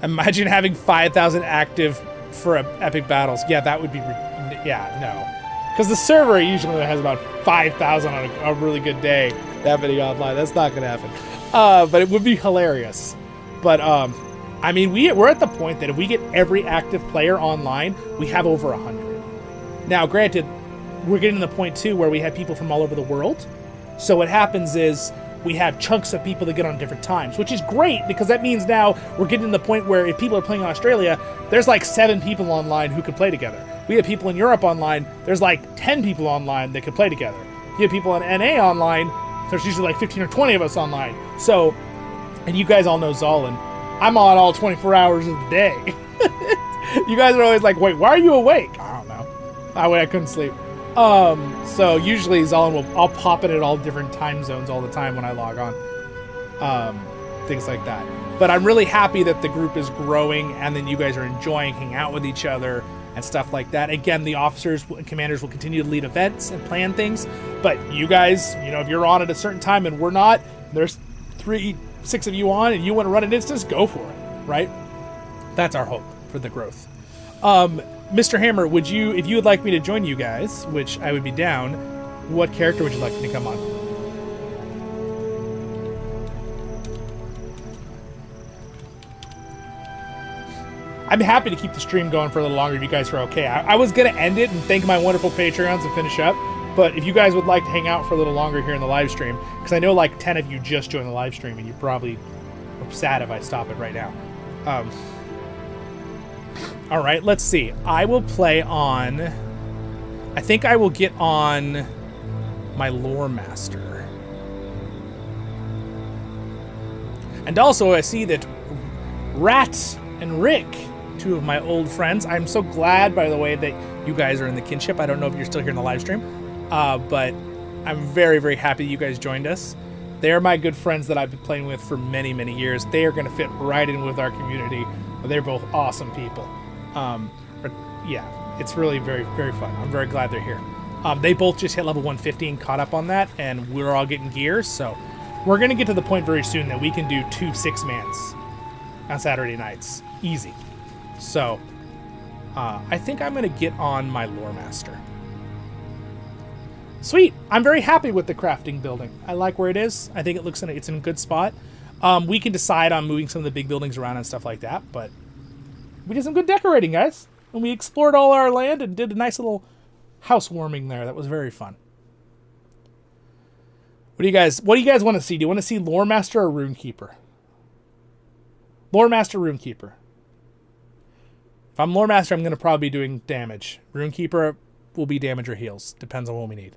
Imagine having 5,000 active for epic battles. Yeah, that would be... Yeah, no. Because the server usually has about 5,000 on a really good day. That video online. That's not going to happen. But it would be hilarious. But, I mean, we're at the point that if we get every active player online, we have over 100. Now, granted, we're getting to the point, too, where we have people from all over the world. So what happens is we have chunks of people that get on different times, which is great because that means now we're getting to the point where if people are playing in Australia, there's like 7 people online who can play together. We have people in Europe online, there's like 10 people online that can play together. You have people in NA online, there's usually like 15 or 20 of us online. So, and you guys all know Zollin. I'm on all 24 hours of the day. You guys are always like, wait, why are you awake? I don't know. I couldn't sleep. So usually Zollin I'll pop it at all different time zones all the time when I log on. Things like that. But I'm really happy that the group is growing and then you guys are enjoying hanging out with each other and stuff like that. Again, the officers and commanders will continue to lead events and plan things, but you guys, you know, if you're on at a certain time and we're not, there's 6 of you on and you want to run an instance, go for it, right? That's our hope for the growth. Mr. Hammer, if you would like me to join you guys, which I would be down, what character would you like me to come on? I'm happy to keep the stream going for a little longer if you guys are okay. I was going to end it and thank my wonderful Patreons and finish up, but if you guys would like to hang out for a little longer here in the live stream, because I know like 10 of you just joined the live stream and you probably are sad if I stop it right now. All right, let's see. I will play on... I think I will get on my Lore Master. And also, I see that Rat and Rick two of my old friends. I'm so glad, by the way, that you guys are in the Kinship. I don't know if you're still here in the live stream, but I'm very, very happy you guys joined us. They're my good friends that I've been playing with for many, many years. They are going to fit right in with our community. They're both awesome people. Yeah, it's really very, very fun. I'm very glad they're here. They both just hit level 150 and caught up on that, and we're all getting gears, so we're going to get to the point very soon that we can do 2 6-mans on Saturday nights. Easy. So, I think I'm going to get on my Lore Master. Sweet. I'm very happy with the crafting building. I like where it is. I think it's in a good spot. We can decide on moving some of the big buildings around and stuff like that, but we did some good decorating, guys. And we explored all our land and did a nice little housewarming there. That was very fun. What do you guys want to see? Do you want to see Lore Master or Runekeeper? Lore Master, Runekeeper. If I'm Lore Master, I'm going to probably be doing damage. Runekeeper will be damage or heals. Depends on what we need.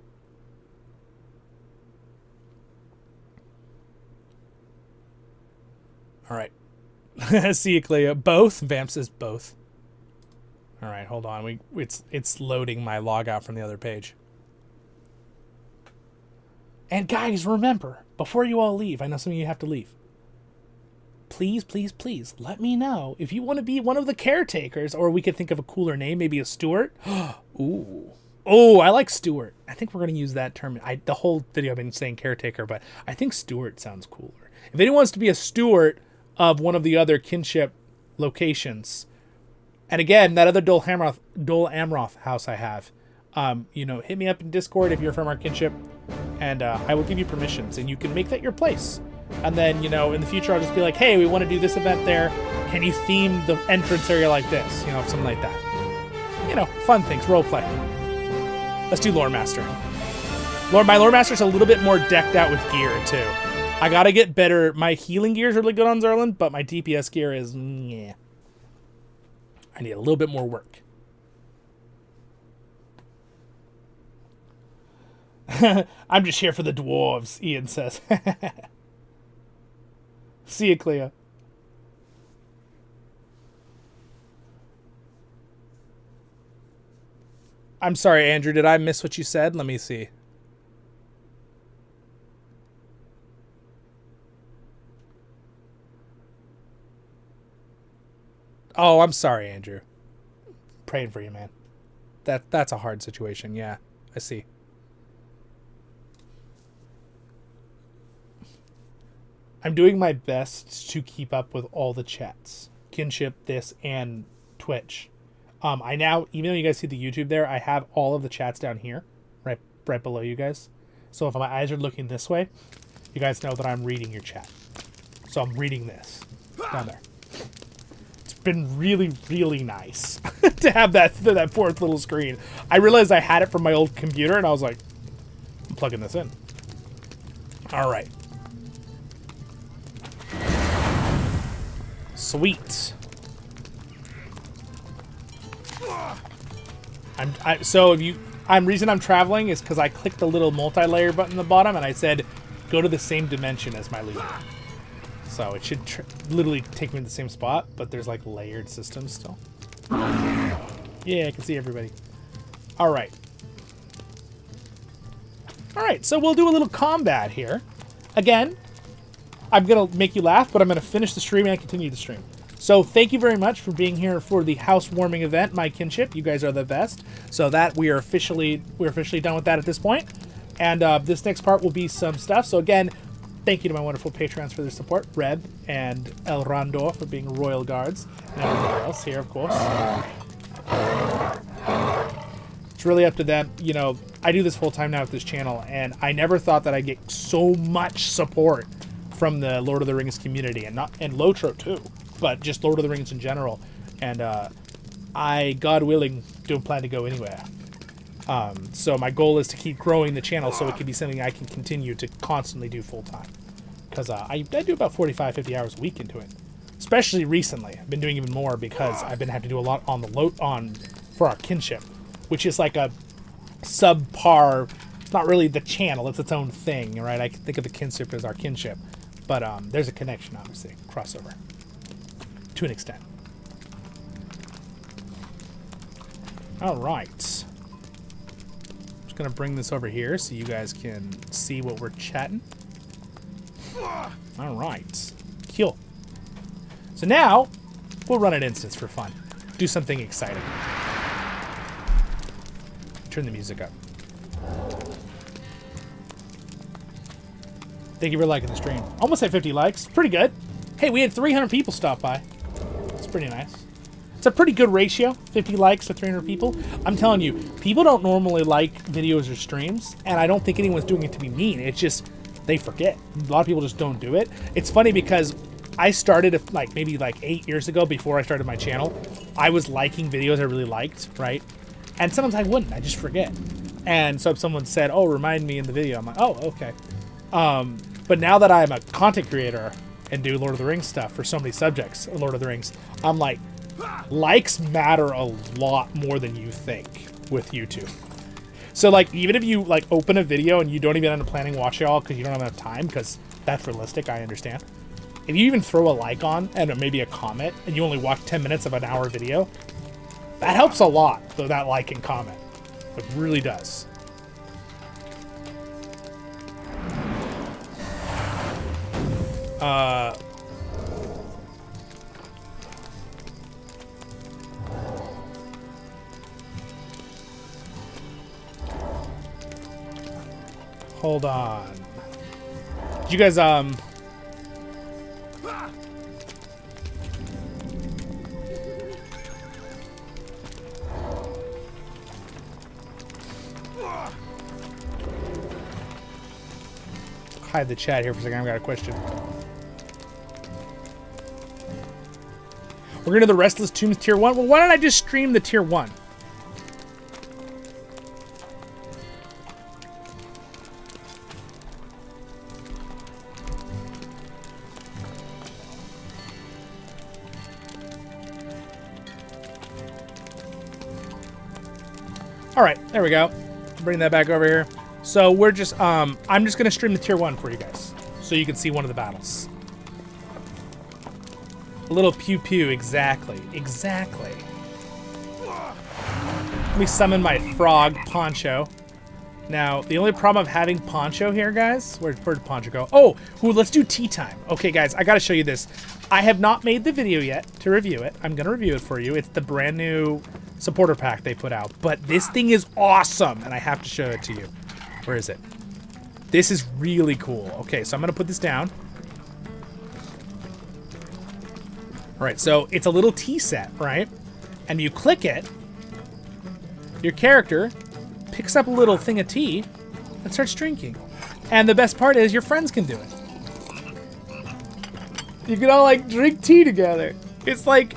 All right. See you, Cleo. Both? Vamp says both. All right, hold on. It's loading my logout from the other page. And guys, remember, before you all leave, I know some of you have to leave. Please, please, please, let me know if you want to be one of the caretakers, or we could think of a cooler name, maybe a steward. Ooh. Oh, I like steward. I think we're going to use that term. The whole video I've been saying caretaker, but I think steward sounds cooler. If anyone wants to be a steward of one of the other kinship locations, and again, that other Dol Amroth house I have, hit me up in Discord if you're from our kinship, and I will give you permissions, and you can make that your place. And then, in the future, I'll just be like, hey, we want to do this event there. Can you theme the entrance area like this? Something like that. Fun things, role play. Let's do Lore Master. My Lore Master's a little bit more decked out with gear, too. I gotta get better. My healing gear is really good on Zollin, but my DPS gear is, yeah. I need a little bit more work. I'm just here for the dwarves, Ian says. See you, Cleo. I'm sorry, Andrew. Did I miss what you said? Let me see. Oh, I'm sorry, Andrew. Praying for you, man. That's a hard situation. Yeah, I see. I'm doing my best to keep up with all the chats. Kinship, this, and Twitch. I now, even though you guys see the YouTube there, I have all of the chats down here, right below you guys. So if my eyes are looking this way, you guys know that I'm reading your chat. So I'm reading this down there. It's been really, really nice to have that fourth little screen. I realized I had it from my old computer, and I was like, I'm plugging this in. All right. Sweet. Reason I'm traveling is because I clicked the little multi-layer button at the bottom, and I said, go to the same dimension as my leader. So it should literally take me to the same spot, but there's like layered systems still. Yeah, I can see everybody. All right. All right, so we'll do a little combat here. Again, I'm going to make you laugh, but I'm going to finish the stream and continue the stream. So thank you very much for being here for the housewarming event, my kinship. You guys are the best. So that we're officially done with that at this point. And this next part will be some stuff. So again, thank you to my wonderful patrons for their support. Reb and Elraandor for being royal guards. And everybody else here, of course. It's really up to them. I do this full time now with this channel, and I never thought that I'd get so much support from the Lord of the Rings community, and LOTRO too, but just Lord of the Rings in general. And I, God willing, don't plan to go anywhere. So my goal is to keep growing the channel so it can be something I can continue to constantly do full time. Because I do about 45, 50 hours a week into it. Especially recently. I've been doing even more because I've been having to do a lot on for our kinship, which is like a subpar. It's not really the channel, it's its own thing, right? I can think of the kinship as our kinship. But there's a connection, obviously, crossover. To an extent. All right. Just gonna bring this over here so you guys can see what we're chatting. All right. Cool. So now we'll run an instance for fun. Do something exciting. Turn the music up. Thank you for liking the stream. Almost had 50 likes. Pretty good. Hey, we had 300 people stop by. It's pretty nice. It's a pretty good ratio, 50 likes to 300 people. I'm telling you, people don't normally like videos or streams, and I don't think anyone's doing it to be mean. It's just, they forget. A lot of people just don't do it. It's funny because I started maybe 8 years ago before I started my channel. I was liking videos I really liked, right? And sometimes I wouldn't, I just forget. And so if someone said, oh, remind me in the video, I'm like, oh, okay. But now that I'm a content creator and do Lord of the Rings stuff for so many subjects of Lord of the Rings, I'm like, likes matter a lot more than you think with YouTube. So even if you open a video and you don't even end up planning to watch it all because you don't have enough time, because that's realistic, I understand. If you even throw a like on and maybe a comment and you only watch 10 minutes of an hour video, that helps a lot, though, that like and comment. It really does. Hold on. Did you guys, hide the chat here for a second. I've got a question. We're gonna do the Restless Tombs tier 1. Well, why don't I just stream the tier 1? All right, there we go. Bring that back over here. So we're just, I'm just gonna stream the tier 1 for you guys, so you can see one of the battles. A little pew pew, exactly, exactly. Let me summon my frog Poncho. Now, the only problem of having Poncho here, guys, where'd Poncho go? Oh, let's do tea time. Okay, guys, I gotta show you this. I have not made the video yet to review it. I'm gonna review it for you. It's the brand new supporter pack they put out, but this thing is awesome, and I have to show it to you. Where is it? This is really cool. Okay, so I'm gonna put this down. All right, so it's a little tea set, right? And you click it, your character picks up a little thing of tea and starts drinking. And the best part is your friends can do it. You can all drink tea together. It's like,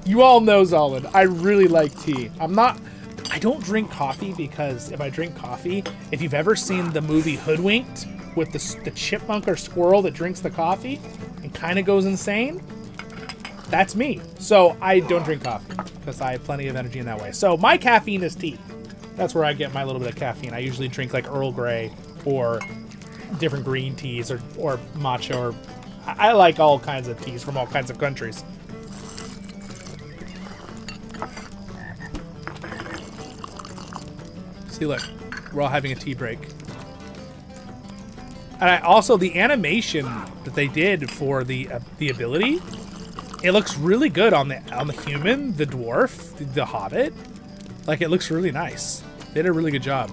you all know Zollin. I really like tea. I don't drink coffee because if I drink coffee, if you've ever seen the movie Hoodwinked with the chipmunk or squirrel that drinks the coffee and kind of goes insane, that's me. So I don't drink coffee because I have plenty of energy in that way. So my caffeine is tea. That's where I get my little bit of caffeine. I usually drink Earl Grey or different green teas or matcha, or I like all kinds of teas from all kinds of countries. See, look, we're all having a tea break. And also the animation that they did for the ability, it looks really good on the human, the dwarf, the hobbit. It looks really nice. They did a really good job.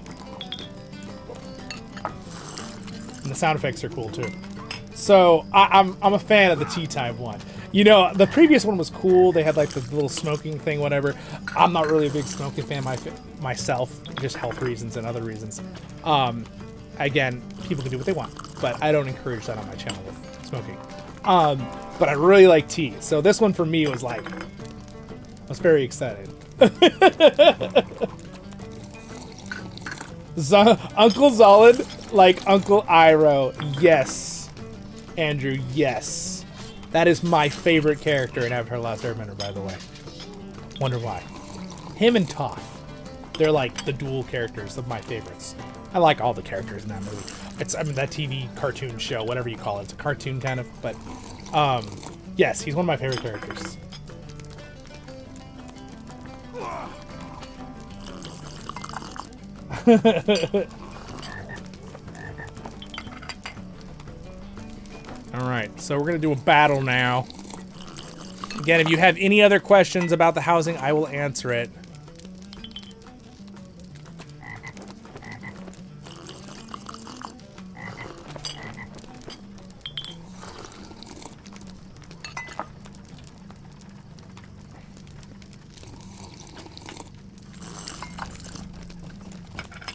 And the sound effects are cool too. So I'm a fan of the tea time one. You know, the previous one was cool. They had the little smoking thing, whatever. I'm not really a big smoking fan myself, just health reasons and other reasons. Again, people can do what they want, but I don't encourage that on my channel with smoking. But I really like tea. So this one for me was I was very excited. Uncle Zollin, like Uncle Iroh. Yes. Andrew, yes. That is my favorite character in Avatar: The Last Airbender, by the way. Wonder why. Him and Toph. They're the dual characters of my favorites. I like all the characters in that movie. That TV cartoon show, whatever you call it. It's a cartoon kind of, but yes, he's one of my favorite characters. Alright, so we're going to do a battle now. Again, if you have any other questions about the housing, I will answer it.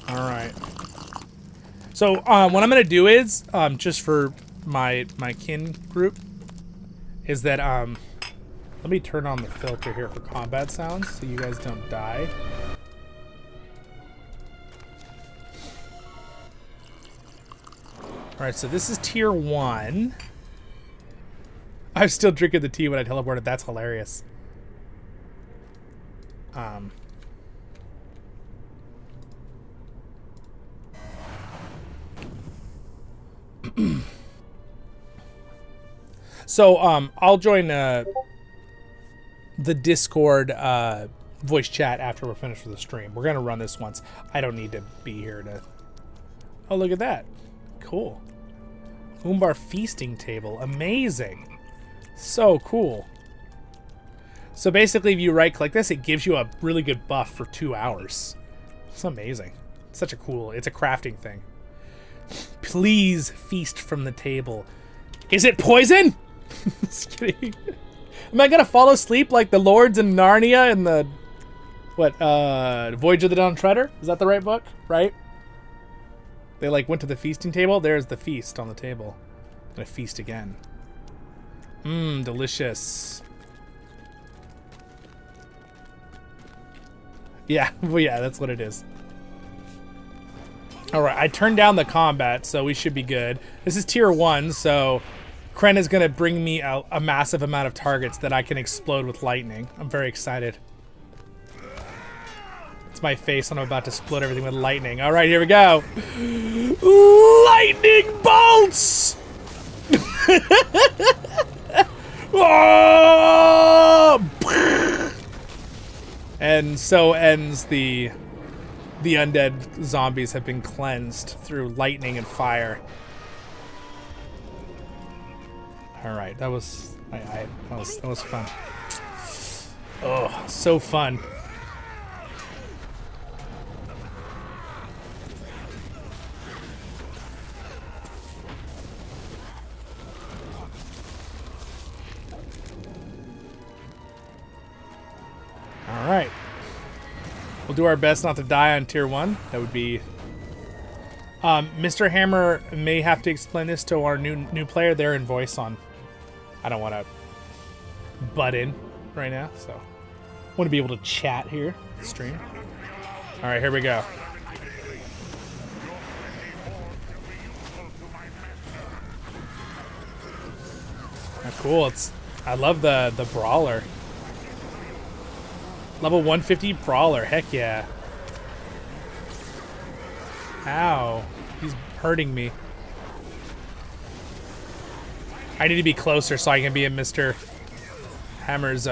Alright. So, what I'm going to do is, just for my kin group, is that, let me turn on the filter here for combat sounds so you guys don't die. Alright, so this is tier 1. I'm still drinking the tea when I teleported. That's hilarious. So, I'll join, the Discord voice chat after we're finished with the stream. We're gonna run this once. I don't need to be here to... Oh, look at that. Cool. Umbar feasting table. Amazing. So cool. So basically, if you right-click this, it gives you a really good buff for 2 hours. It's amazing. It's such a cool... It's a crafting thing. Please feast from the table. Is it poison? Just kidding. Am I gonna fall asleep like the lords in Narnia in the, what, Voyage of the Dawn Treader? Is that the right book? Right? They, like, went to the feasting table. There's the feast on the table. I'm gonna feast again. Mmm, delicious. Yeah, well, yeah, that's what it is. Alright, I turned down the combat, so we should be good. This is tier 1, so... Kren is going to bring me a massive amount of targets that I can explode with lightning. I'm very excited. It's my face when I'm about to explode everything with lightning. All right, here we go. Lightning bolts! And so ends the undead zombies have been cleansed through lightning and fire. All right, that was fun. Oh, so fun. All right. We'll do our best not to die on tier 1. That would be... Mr. Hammer may have to explain this to our new player. They're in voice on. I don't want to butt in right now, so I want to be able to chat here, stream. All right, here we go. Oh, cool. I love the brawler. Level 150 brawler. Heck yeah. Ow. He's hurting me. I need to be closer so I can be in Mr. Hammer's,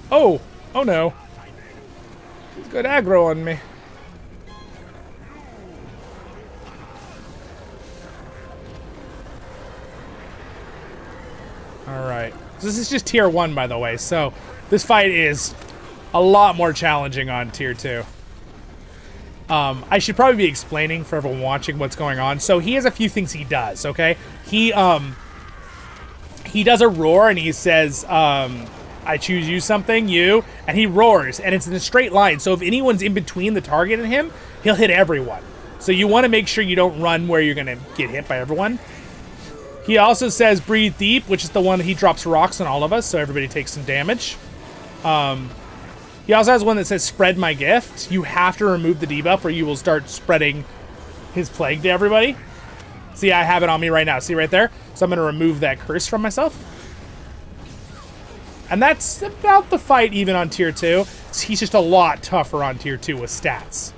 Oh! Oh no. He's got aggro on me. Alright. This is just tier 1, by the way, so this fight is a lot more challenging on tier 2. I should probably be explaining for everyone watching what's going on. So he has a few things he does, okay? He does a roar and he says, I choose you something, you, and he roars, and it's in a straight line. So if anyone's in between the target and him, he'll hit everyone. So you want to make sure you don't run where you're going to get hit by everyone. He also says breathe deep, which is the one that he drops rocks on all of us, so everybody takes some damage. He also has one that says spread my gift. You have to remove the debuff or you will start spreading his plague to everybody. See, I have it on me right now. See right there? So I'm going to remove that curse from myself. And that's about the fight even on tier 2. He's just a lot tougher on tier 2 with stats.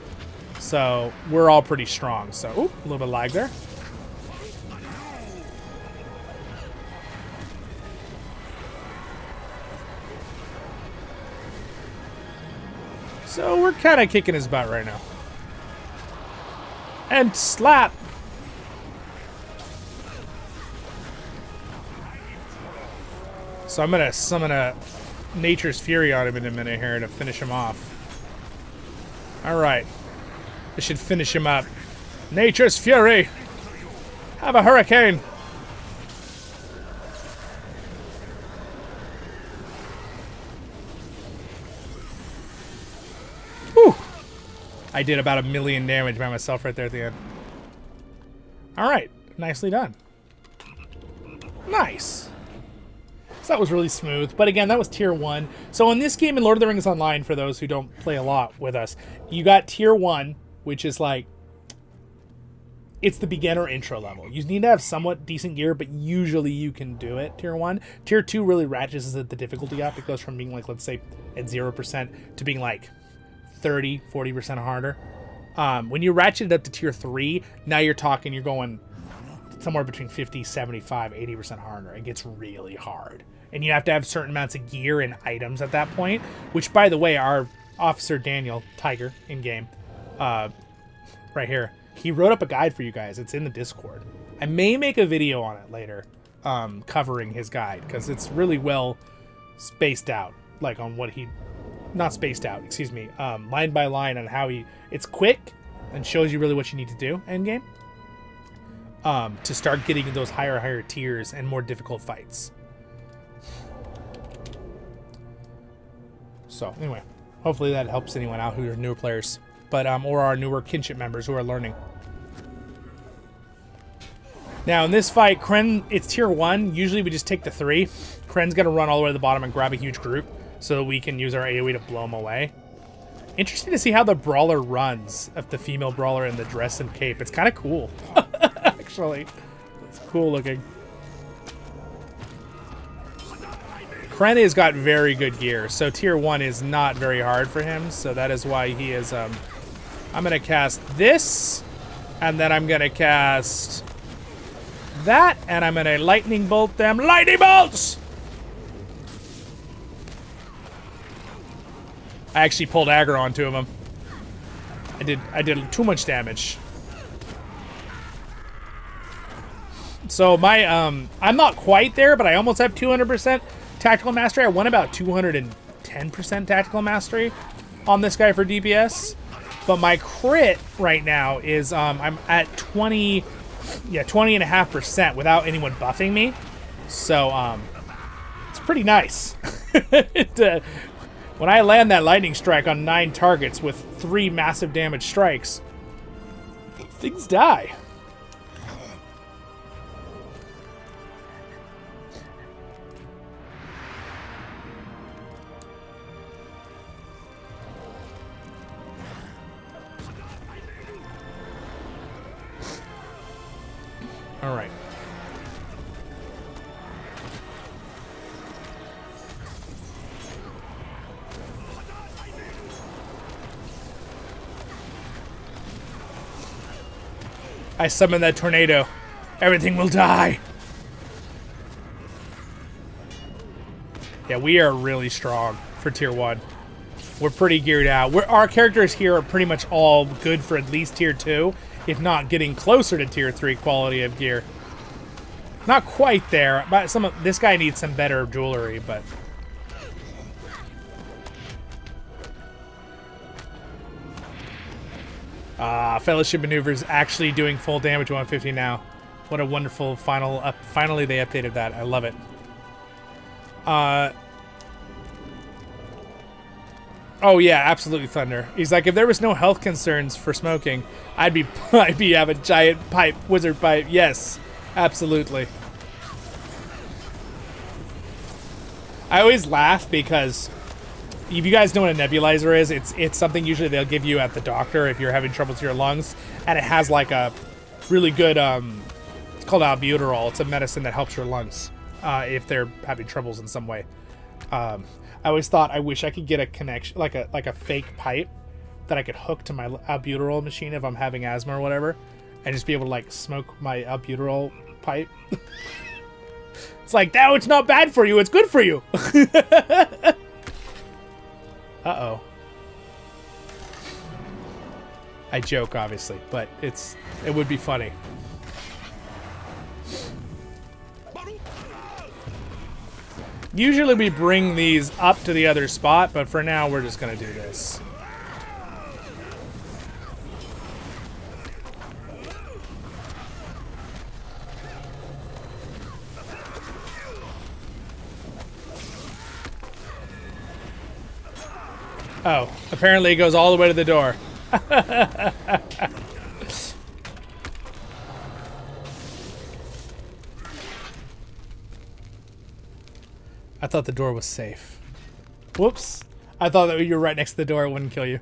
So we're all pretty strong. So, ooh, a little bit of lag there. So we're kind of kicking his butt right now. And slap. So I'm gonna summon a Nature's Fury on him in a minute here to finish him off. Alright. This should finish him up. Nature's Fury! Have a hurricane! Whew! I did about 1 million damage by myself right there at the end. Alright. Nicely done. Nice! So that was really smooth. But again, that was tier 1. So in this game in Lord of the Rings Online, for those who don't play a lot with us, you got tier 1, which is like, it's the beginner intro level. You need to have somewhat decent gear, but usually you can do it, tier 1. Tier 2 really ratchets the difficulty up. It goes from being like, let's say, at 0% to being like 30, 40% harder. When you ratchet it up to tier 3, now you're going somewhere between 50, 75, 80% harder. It gets really hard. And you have to have certain amounts of gear and items at that point, which, by the way, our officer Daniel, Tiger, in-game, right here, he wrote up a guide for you guys. It's in the Discord. I may make a video on it later, covering his guide, because it's really well spaced out, like on what he... Not spaced out, excuse me. Line by line on how he... It's quick and shows you really what you need to do in-game. To start getting those higher tiers and more difficult fights. So anyway, hopefully that helps anyone out who are newer players, but or our newer Kinship members who are learning. Now in this fight, Kren, it's tier 1. Usually we just take the 3. Kren's gonna run all the way to the bottom and grab a huge group so that we can use our AoE to blow them away. Interesting to see how the brawler runs, of the female brawler in the dress and cape. It's kind of cool. Actually, it's cool looking. Kren has got very good gear, so tier 1 is not very hard for him, so that is why he is, I'm gonna cast this, and then I'm gonna cast that, and I'm gonna lightning bolt them. Lightning bolts! I actually pulled aggro on 2 of them. I did too much damage. So my, I'm not quite there, but I almost have 200% tactical mastery. I won about 210% tactical mastery on this guy for DPS. But my crit right now is, I'm at 20.5% without anyone buffing me. So, it's pretty nice. When I land that lightning strike on 9 targets with 3 massive damage strikes, things die. All right. I summon that tornado. Everything will die. Yeah, we are really strong for tier 1. We're pretty geared out. Our characters here are pretty much all good for at least tier 2, if not getting closer to tier 3 quality of gear. Not quite there, but this guy needs some better jewelry, but... Fellowship Maneuvers actually doing full damage 150 now. What a wonderful finally they updated that. I love it. Oh yeah, absolutely Thunder. He's like, if there was no health concerns for smoking, I'd be have a giant pipe, wizard pipe. Yes, absolutely. I always laugh because if you guys know what a nebulizer is, it's something usually they'll give you at the doctor if you're having trouble with your lungs, and it has like a really good it's called albuterol. It's a medicine that helps your lungs if they're having troubles in some way. I always thought I wish I could get a connection, like a fake pipe that I could hook to my albuterol machine if I'm having asthma or whatever, and just be able to like smoke my albuterol pipe. It's like, no, it's not bad for you. It's good for you. Uh-oh. I joke, obviously, but it would be funny. Usually we bring these up to the other spot, but for now we're just gonna do this. Oh, apparently it goes all the way to the door. I thought the door was safe. Whoops. I thought that you were right next to the door, it wouldn't kill you.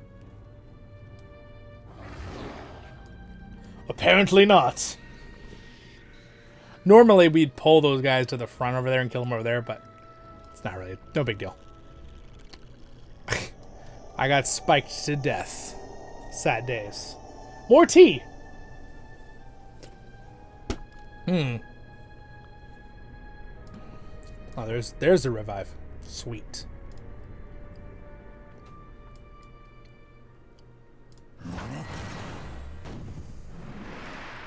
Apparently not. Normally we'd pull those guys to the front over there and kill them over there, but it's not really, no big deal. I got spiked to death. Sad days. More tea! Oh, there's the revive. Sweet.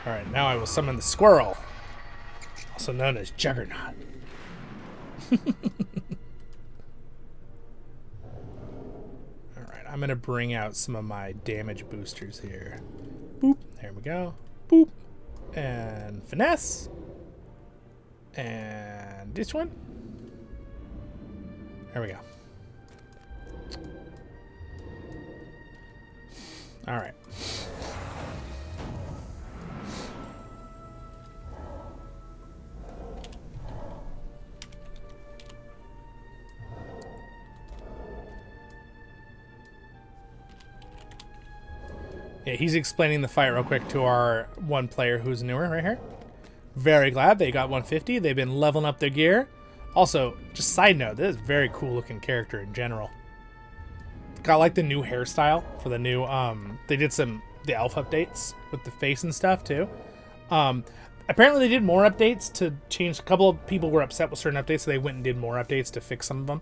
Alright, now I will summon the squirrel. Also known as Juggernaut. Alright, I'm gonna bring out some of my damage boosters here. Boop. There we go. Boop. And finesse. And this one. There we go. All right. Yeah, he's explaining the fight real quick to our one player who's newer right here. Very glad they got 150. They've been leveling up their gear. Also, just side note, this is a very cool looking character in general. Got like the new hairstyle for the new, they did the elf updates with the face and stuff too. Apparently they did more updates to change, a couple of people were upset with certain updates, so they went and did more updates to fix some of them.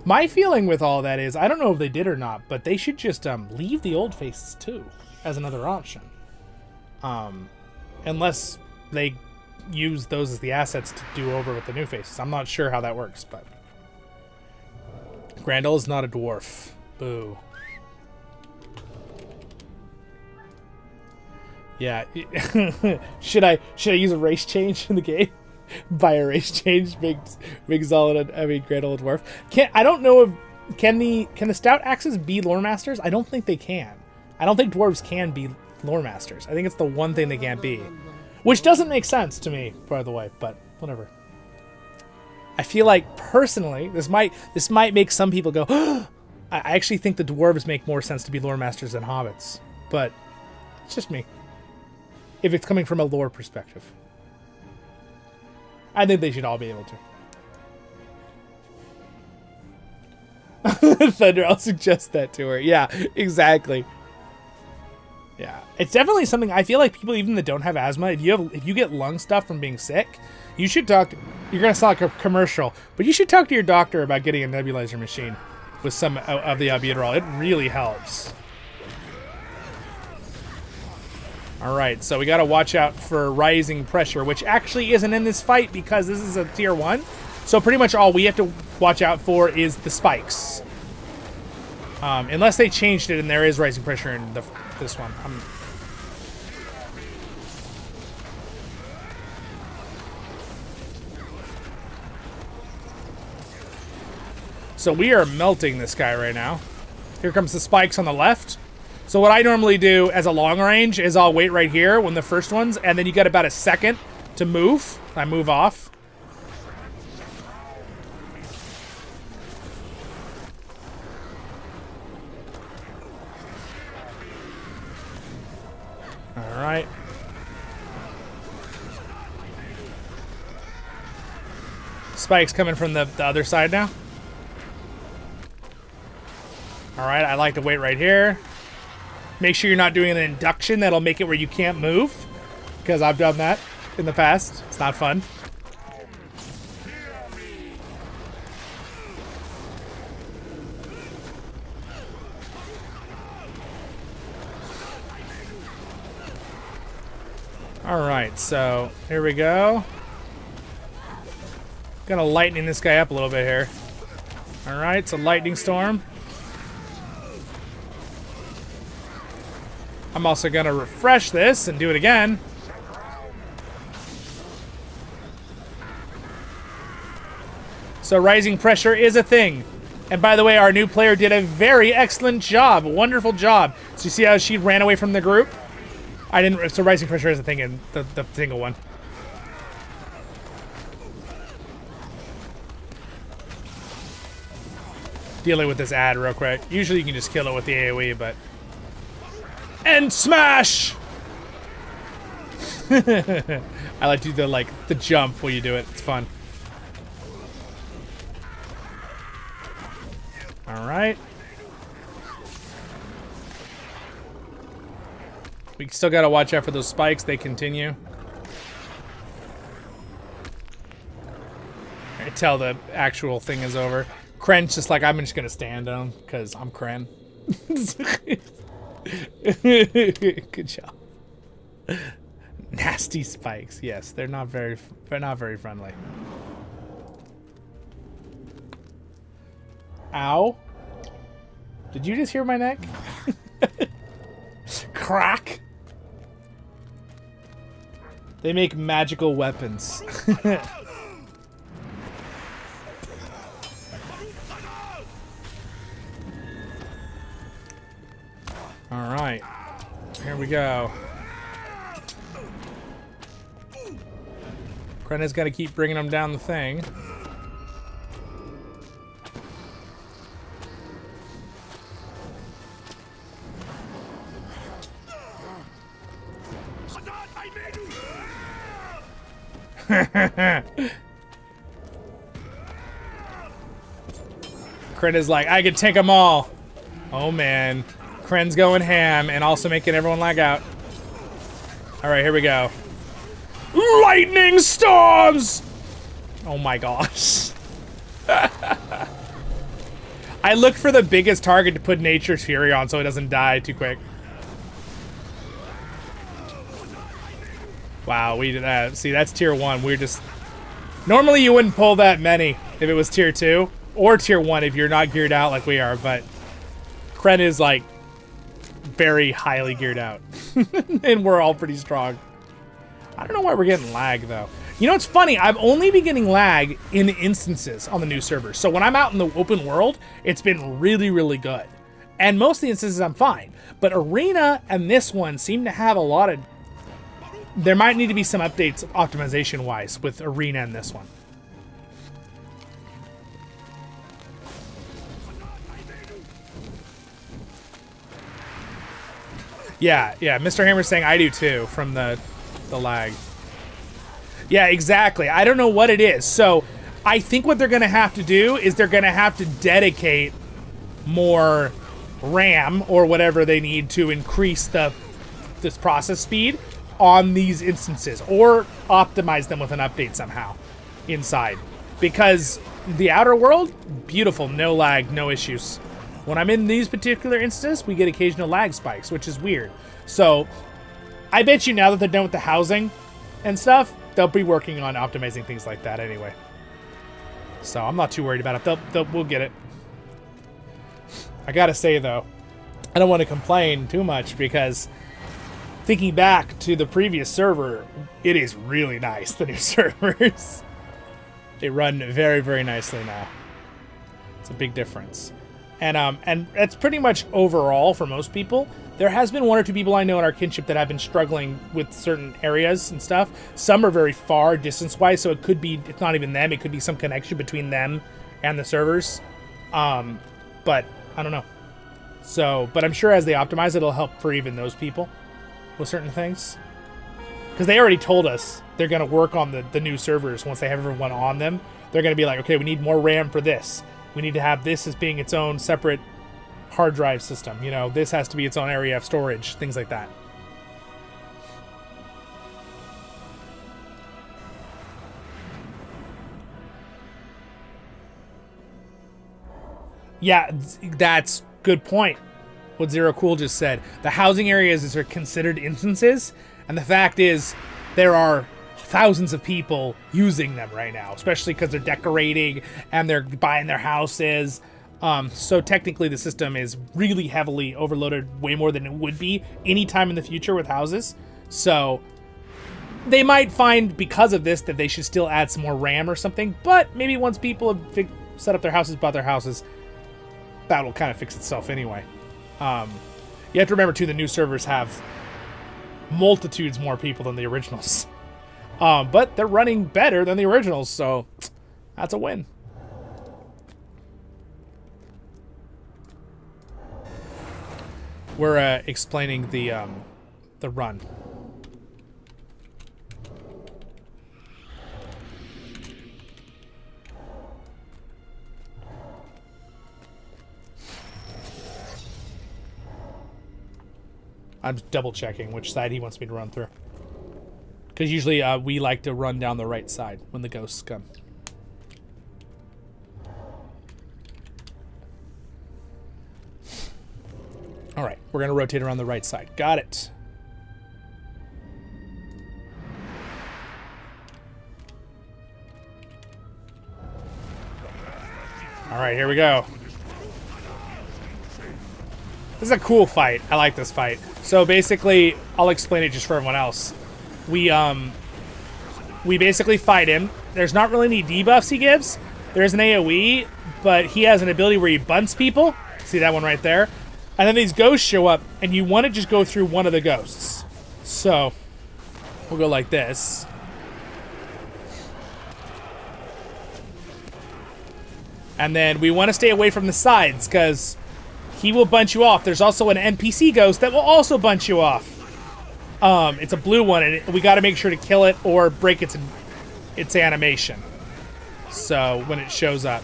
My feeling with all that is, I don't know if they did or not, but they should just leave the old faces too, as another option. Unless they use those as the assets to do over with the new faces. I'm not sure how that works, but Grandel is not a dwarf. Boo. Yeah. should I use a race change in the game? Buy a race change, make Zollin, Grandel a dwarf. I don't know if can the stout axes be lore masters? I don't think they can. I don't think dwarves can be lore masters. I think it's the one thing they can't be. Which doesn't make sense to me, by the way, but whatever. I feel like, personally, this might make some people go, I actually think the dwarves make more sense to be lore masters than hobbits. But it's just me. If it's coming from a lore perspective. I think they should all be able to. Thunder, I'll suggest that to her. Yeah, exactly. Yeah, it's definitely something I feel like people even that don't have asthma, if you get lung stuff from being sick, you should talk. You're gonna sound like a commercial, but you should talk to your doctor about getting a nebulizer machine with some of the albuterol. It really helps. All right, so we got to watch out for rising pressure, which actually isn't in this fight because this is a tier 1. So pretty much all we have to watch out for is the spikes. Unless they changed it and there is rising pressure in this one. So we are melting this guy right now. Here comes the spikes on the left. So what I normally do as a long range is I'll wait right here when the first ones, and then you get about a second to move. I move off. All right. Spike's coming from the other side now. All right, I like to wait right here. Make sure you're not doing an induction that'll make it where you can't move, because I've done that in the past. It's not fun. Alright, so here we go. Gonna lightning this guy up a little bit here. Alright, it's a lightning storm. I'm also gonna refresh this and do it again. So rising pressure is a thing. And by the way, our new player did a very excellent job. Wonderful job. So you see how she ran away from the group? I didn't, so rising pressure is a thing in the single one. Dealing with this ad real quick. Usually you can just kill it with the AoE, but... And smash! I like to do the jump when you do it. It's fun. Alright. We still gotta watch out for those spikes. They continue. Until the actual thing is over. Kren's just like, I'm just gonna stand on because I'm Kren. Good job. Nasty spikes. Yes, they're not very friendly. Ow. Did you just hear my neck? Crack. They make magical weapons. All right, here we go. Krenna's got to keep bringing them down the thing. Krenna's like, I can take them all. Oh man. Kren's going ham and also making everyone lag out. All right, here we go. Lightning storms! Oh my gosh. I look for the biggest target to put Nature's Fury on so it doesn't die too quick. Wow, we did that. See, that's tier 1. We're just... Normally you wouldn't pull that many if it was tier 2 or tier 1 if you're not geared out like we are, but Kren is like very highly geared out. And we're all pretty strong. I don't know why we're getting lag though. You know what's funny? I've only been getting lag in instances on the new servers. So when I'm out in the open world, it's been really, really good. And most of the instances I'm fine. But Arena and this one seem to have a lot of... There might need to be some updates optimization-wise with Arena and this one. Yeah, Mr. Hammer's saying I do too from the lag. Yeah, exactly. I don't know what it is. So I think what they're going to have to do is they're going to have to dedicate more RAM or whatever they need to increase this process speed on these instances or optimize them with an update somehow inside. Because the outer world, beautiful, no lag, no issues. When I'm in these particular instances, we get occasional lag spikes, which is weird. So I bet you now that they're done with the housing and stuff, they'll be working on optimizing things like that anyway. So I'm not too worried about it. We'll get it. I gotta say though, I don't want to complain too much because thinking back to the previous server, it is really nice, the new servers. They run very, very nicely now. It's a big difference. And that's pretty much overall for most people. There has been one or two people I know in our kinship that have been struggling with certain areas and stuff. Some are very far distance-wise, so it could be, it's not even them, it could be some connection between them and the servers. But I don't know. So, but I'm sure as they optimize it, it'll help for even those people with certain things. Because they already told us they're going to work on the new servers once they have everyone on them. They're going to be like, okay, we need more RAM for this. We need to have this as being its own separate hard drive system. You know, this has to be its own area of storage, things like that. Yeah, that's good point. What Zero Cool just said. The housing areas are considered instances, and the fact is, there are thousands of people using them right now, especially because they're decorating and they're buying their houses. So technically the system is really heavily overloaded, way more than it would be any time in the future with houses. So they might find because of this that they should still add some more RAM or something, but maybe once people have set up their houses, bought their houses, that'll kind of fix itself anyway. You have to remember too, the new servers have multitudes more people than the originals. But they're running better than the originals, so that's a win. We're explaining the run. I'm double checking which side he wants me to run through. Because usually we like to run down the right side when the ghosts come. All right, we're going to rotate around the right side. Got it. All right, here we go. This is a cool fight. I like this fight. So basically, I'll explain it just for everyone else. We basically fight him. There's not really any debuffs he gives. There's an AoE, but he has an ability where he bunts people. See that one right there? And then these ghosts show up, and you want to just go through one of the ghosts. So, we'll go like this. And then we want to stay away from the sides, because he will bunch you off. There's also an NPC ghost that will also bunch you off. It's a blue one, and we got to make sure to kill it or break its animation. So, when it shows up.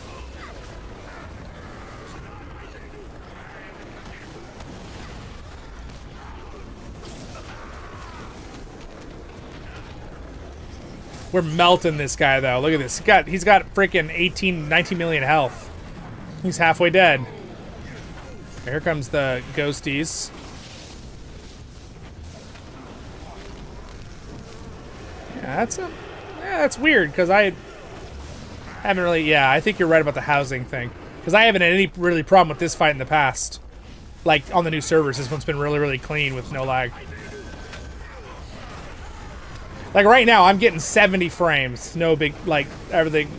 We're melting this guy, though. Look at this. He's got freaking 19 million health. He's halfway dead. Here comes the ghosties. Yeah, that's weird, because I haven't really... Yeah, I think you're right about the housing thing. Because I haven't had any really problem with this fight in the past. Like, on the new servers, this one's been really, really clean with no lag. Like, right now, I'm getting 70 frames. No big, like, everything.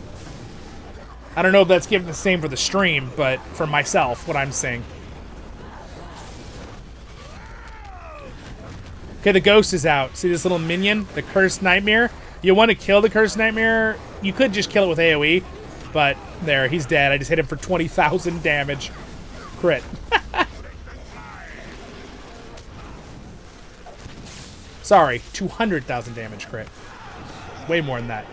I don't know if that's given the same for the stream, but for myself, what I'm seeing. Okay, the ghost is out. See this little minion? The Cursed Nightmare? You want to kill the Cursed Nightmare? You could just kill it with AoE, but there, he's dead. I just hit him for 20,000 damage. Crit. Sorry, 200,000 damage crit. Way more than that.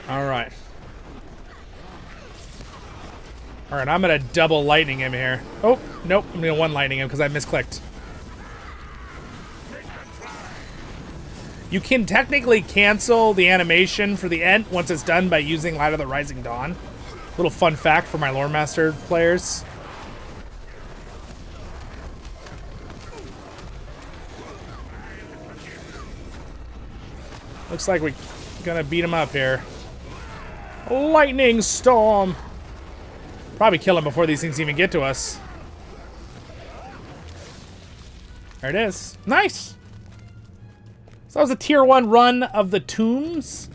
All right. All right, I'm going to double lightning him here. Oh, nope, I'm going to one lightning him because I misclicked. You can technically cancel the animation for the end once it's done by using Light of the Rising Dawn. Little fun fact for my Lore Master players. Looks like we're gonna beat him up here. Lightning storm. Probably kill him before these things even get to us. There it is. Nice. So that was a tier 1 run of the tombs.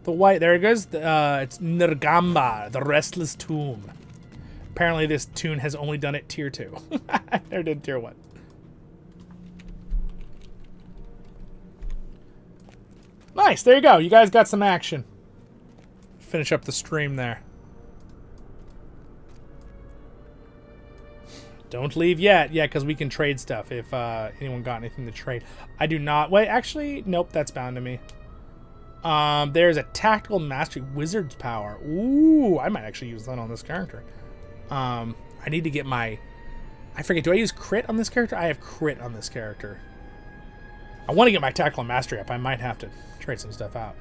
The white, there it goes. It's Nergamba, the Restless Tomb. Apparently this tune has only done it tier 2. Never did tier 1. Nice, there you go. You guys got some action. Finish up the stream there. Don't leave yet. Yeah, because we can trade stuff if anyone got anything to trade. I do not. Wait, actually, nope, that's bound to me. There's a tactical mastery wizard's power. Ooh, I might actually use that on this character. I need to get my... I forget, do I use crit on this character? I have crit on this character. I want to get my tactical mastery up. I might have to trade some stuff out.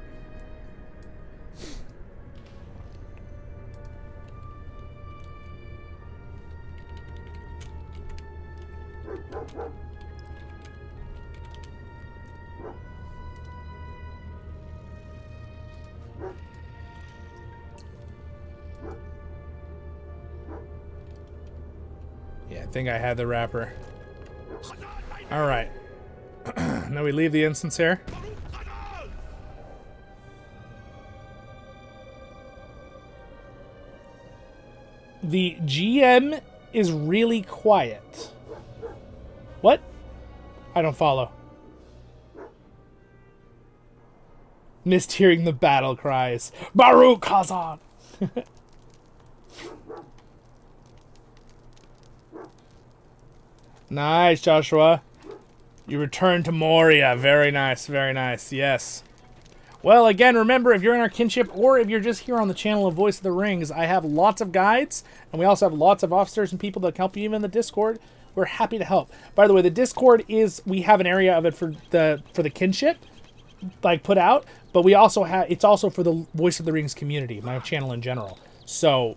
Yeah, I think I had the wrapper. All right. Now we leave the instance here. The GM is really quiet. What? I don't follow. Missed hearing the battle cries. Baruch Khazan! Nice, Joshua. You returned to Moria. Very nice, very nice. Yes. Well, again, remember, if you're in our Kinship or if you're just here on the channel of Voice of the Rings, I have lots of guides, and we also have lots of officers and people that can help you even in the Discord. We're happy to help. By the way, the Discord is, we have an area of it for the Kinship, like, put out, but we also have, it's also for the Voice of the Rings community, my channel in general. So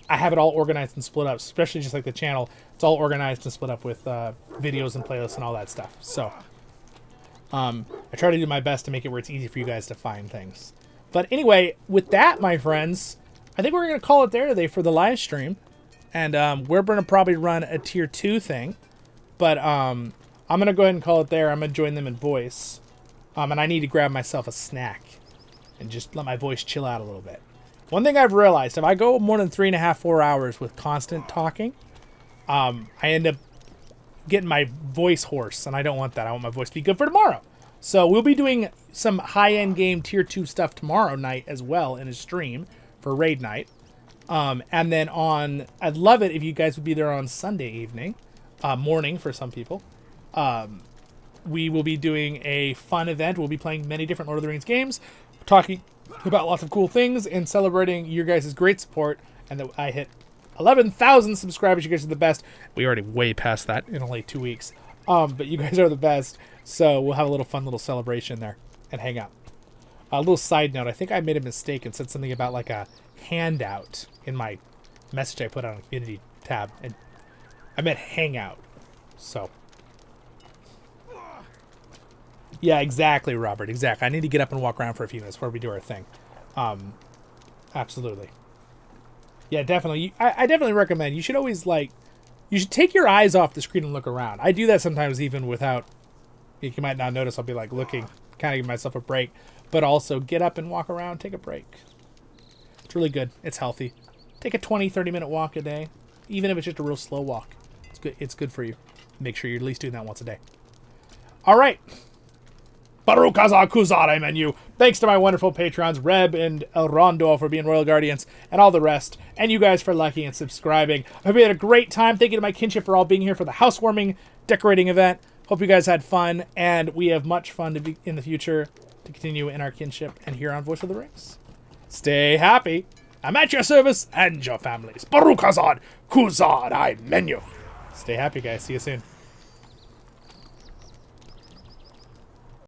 I have it all organized and split up, especially just like the channel. It's all organized and split up with videos and playlists and all that stuff. So I try to do my best to make it where it's easy for you guys to find things. But anyway, with that, my friends, I think we're going to call it there today for the live stream. And we're going to probably run a tier 2 thing. But I'm going to go ahead and call it there. I'm going to join them in voice. And I need to grab myself a snack and just let my voice chill out a little bit. One thing I've realized, if I go more than 3.5, 4 hours with constant talking, I end up getting my voice hoarse, and I don't want that. I want my voice to be good for tomorrow. So we'll be doing some high-end game tier 2 stuff tomorrow night as well in a stream for raid night. And then I'd love it if you guys would be there on Sunday evening, morning for some people. We will be doing a fun event. We'll be playing many different Lord of the Rings games, talking about lots of cool things, and celebrating your guys' great support, and that I hit 11,000 subscribers. You guys are the best. We already way past that in only 2 weeks. But you guys are the best. So we'll have a little fun little celebration there and hang out. A little side note, I think I made a mistake and said something about like a handout in my message I put on a community tab, and I meant hangout. So yeah, exactly, Robert. Exactly. I need to get up and walk around for a few minutes before we do our thing. Absolutely. Yeah, definitely. I definitely recommend. You should always, like, you should take your eyes off the screen and look around. I do that sometimes even without, you might not notice, I'll be, like, looking, kind of give myself a break. But also, get up and walk around, take a break. It's really good. It's healthy. Take a 20, 30-minute walk a day. Even if it's just a real slow walk. It's good. It's good for you. Make sure you're at least doing that once a day. All right. Baruch Khazan Kuzad menu. Thanks to my wonderful patrons, Reb and Elraandor, for being Royal Guardians, and all the rest, and you guys for liking and subscribing. I hope you had a great time. Thank you to my Kinship for all being here for the housewarming decorating event. Hope you guys had fun, and we have much fun to be in the future to continue in our Kinship and here on Voice of the Rings. Stay happy. I'm at your service and your families. Baruch Khazan Kuzad menu. Stay happy, guys. See you soon.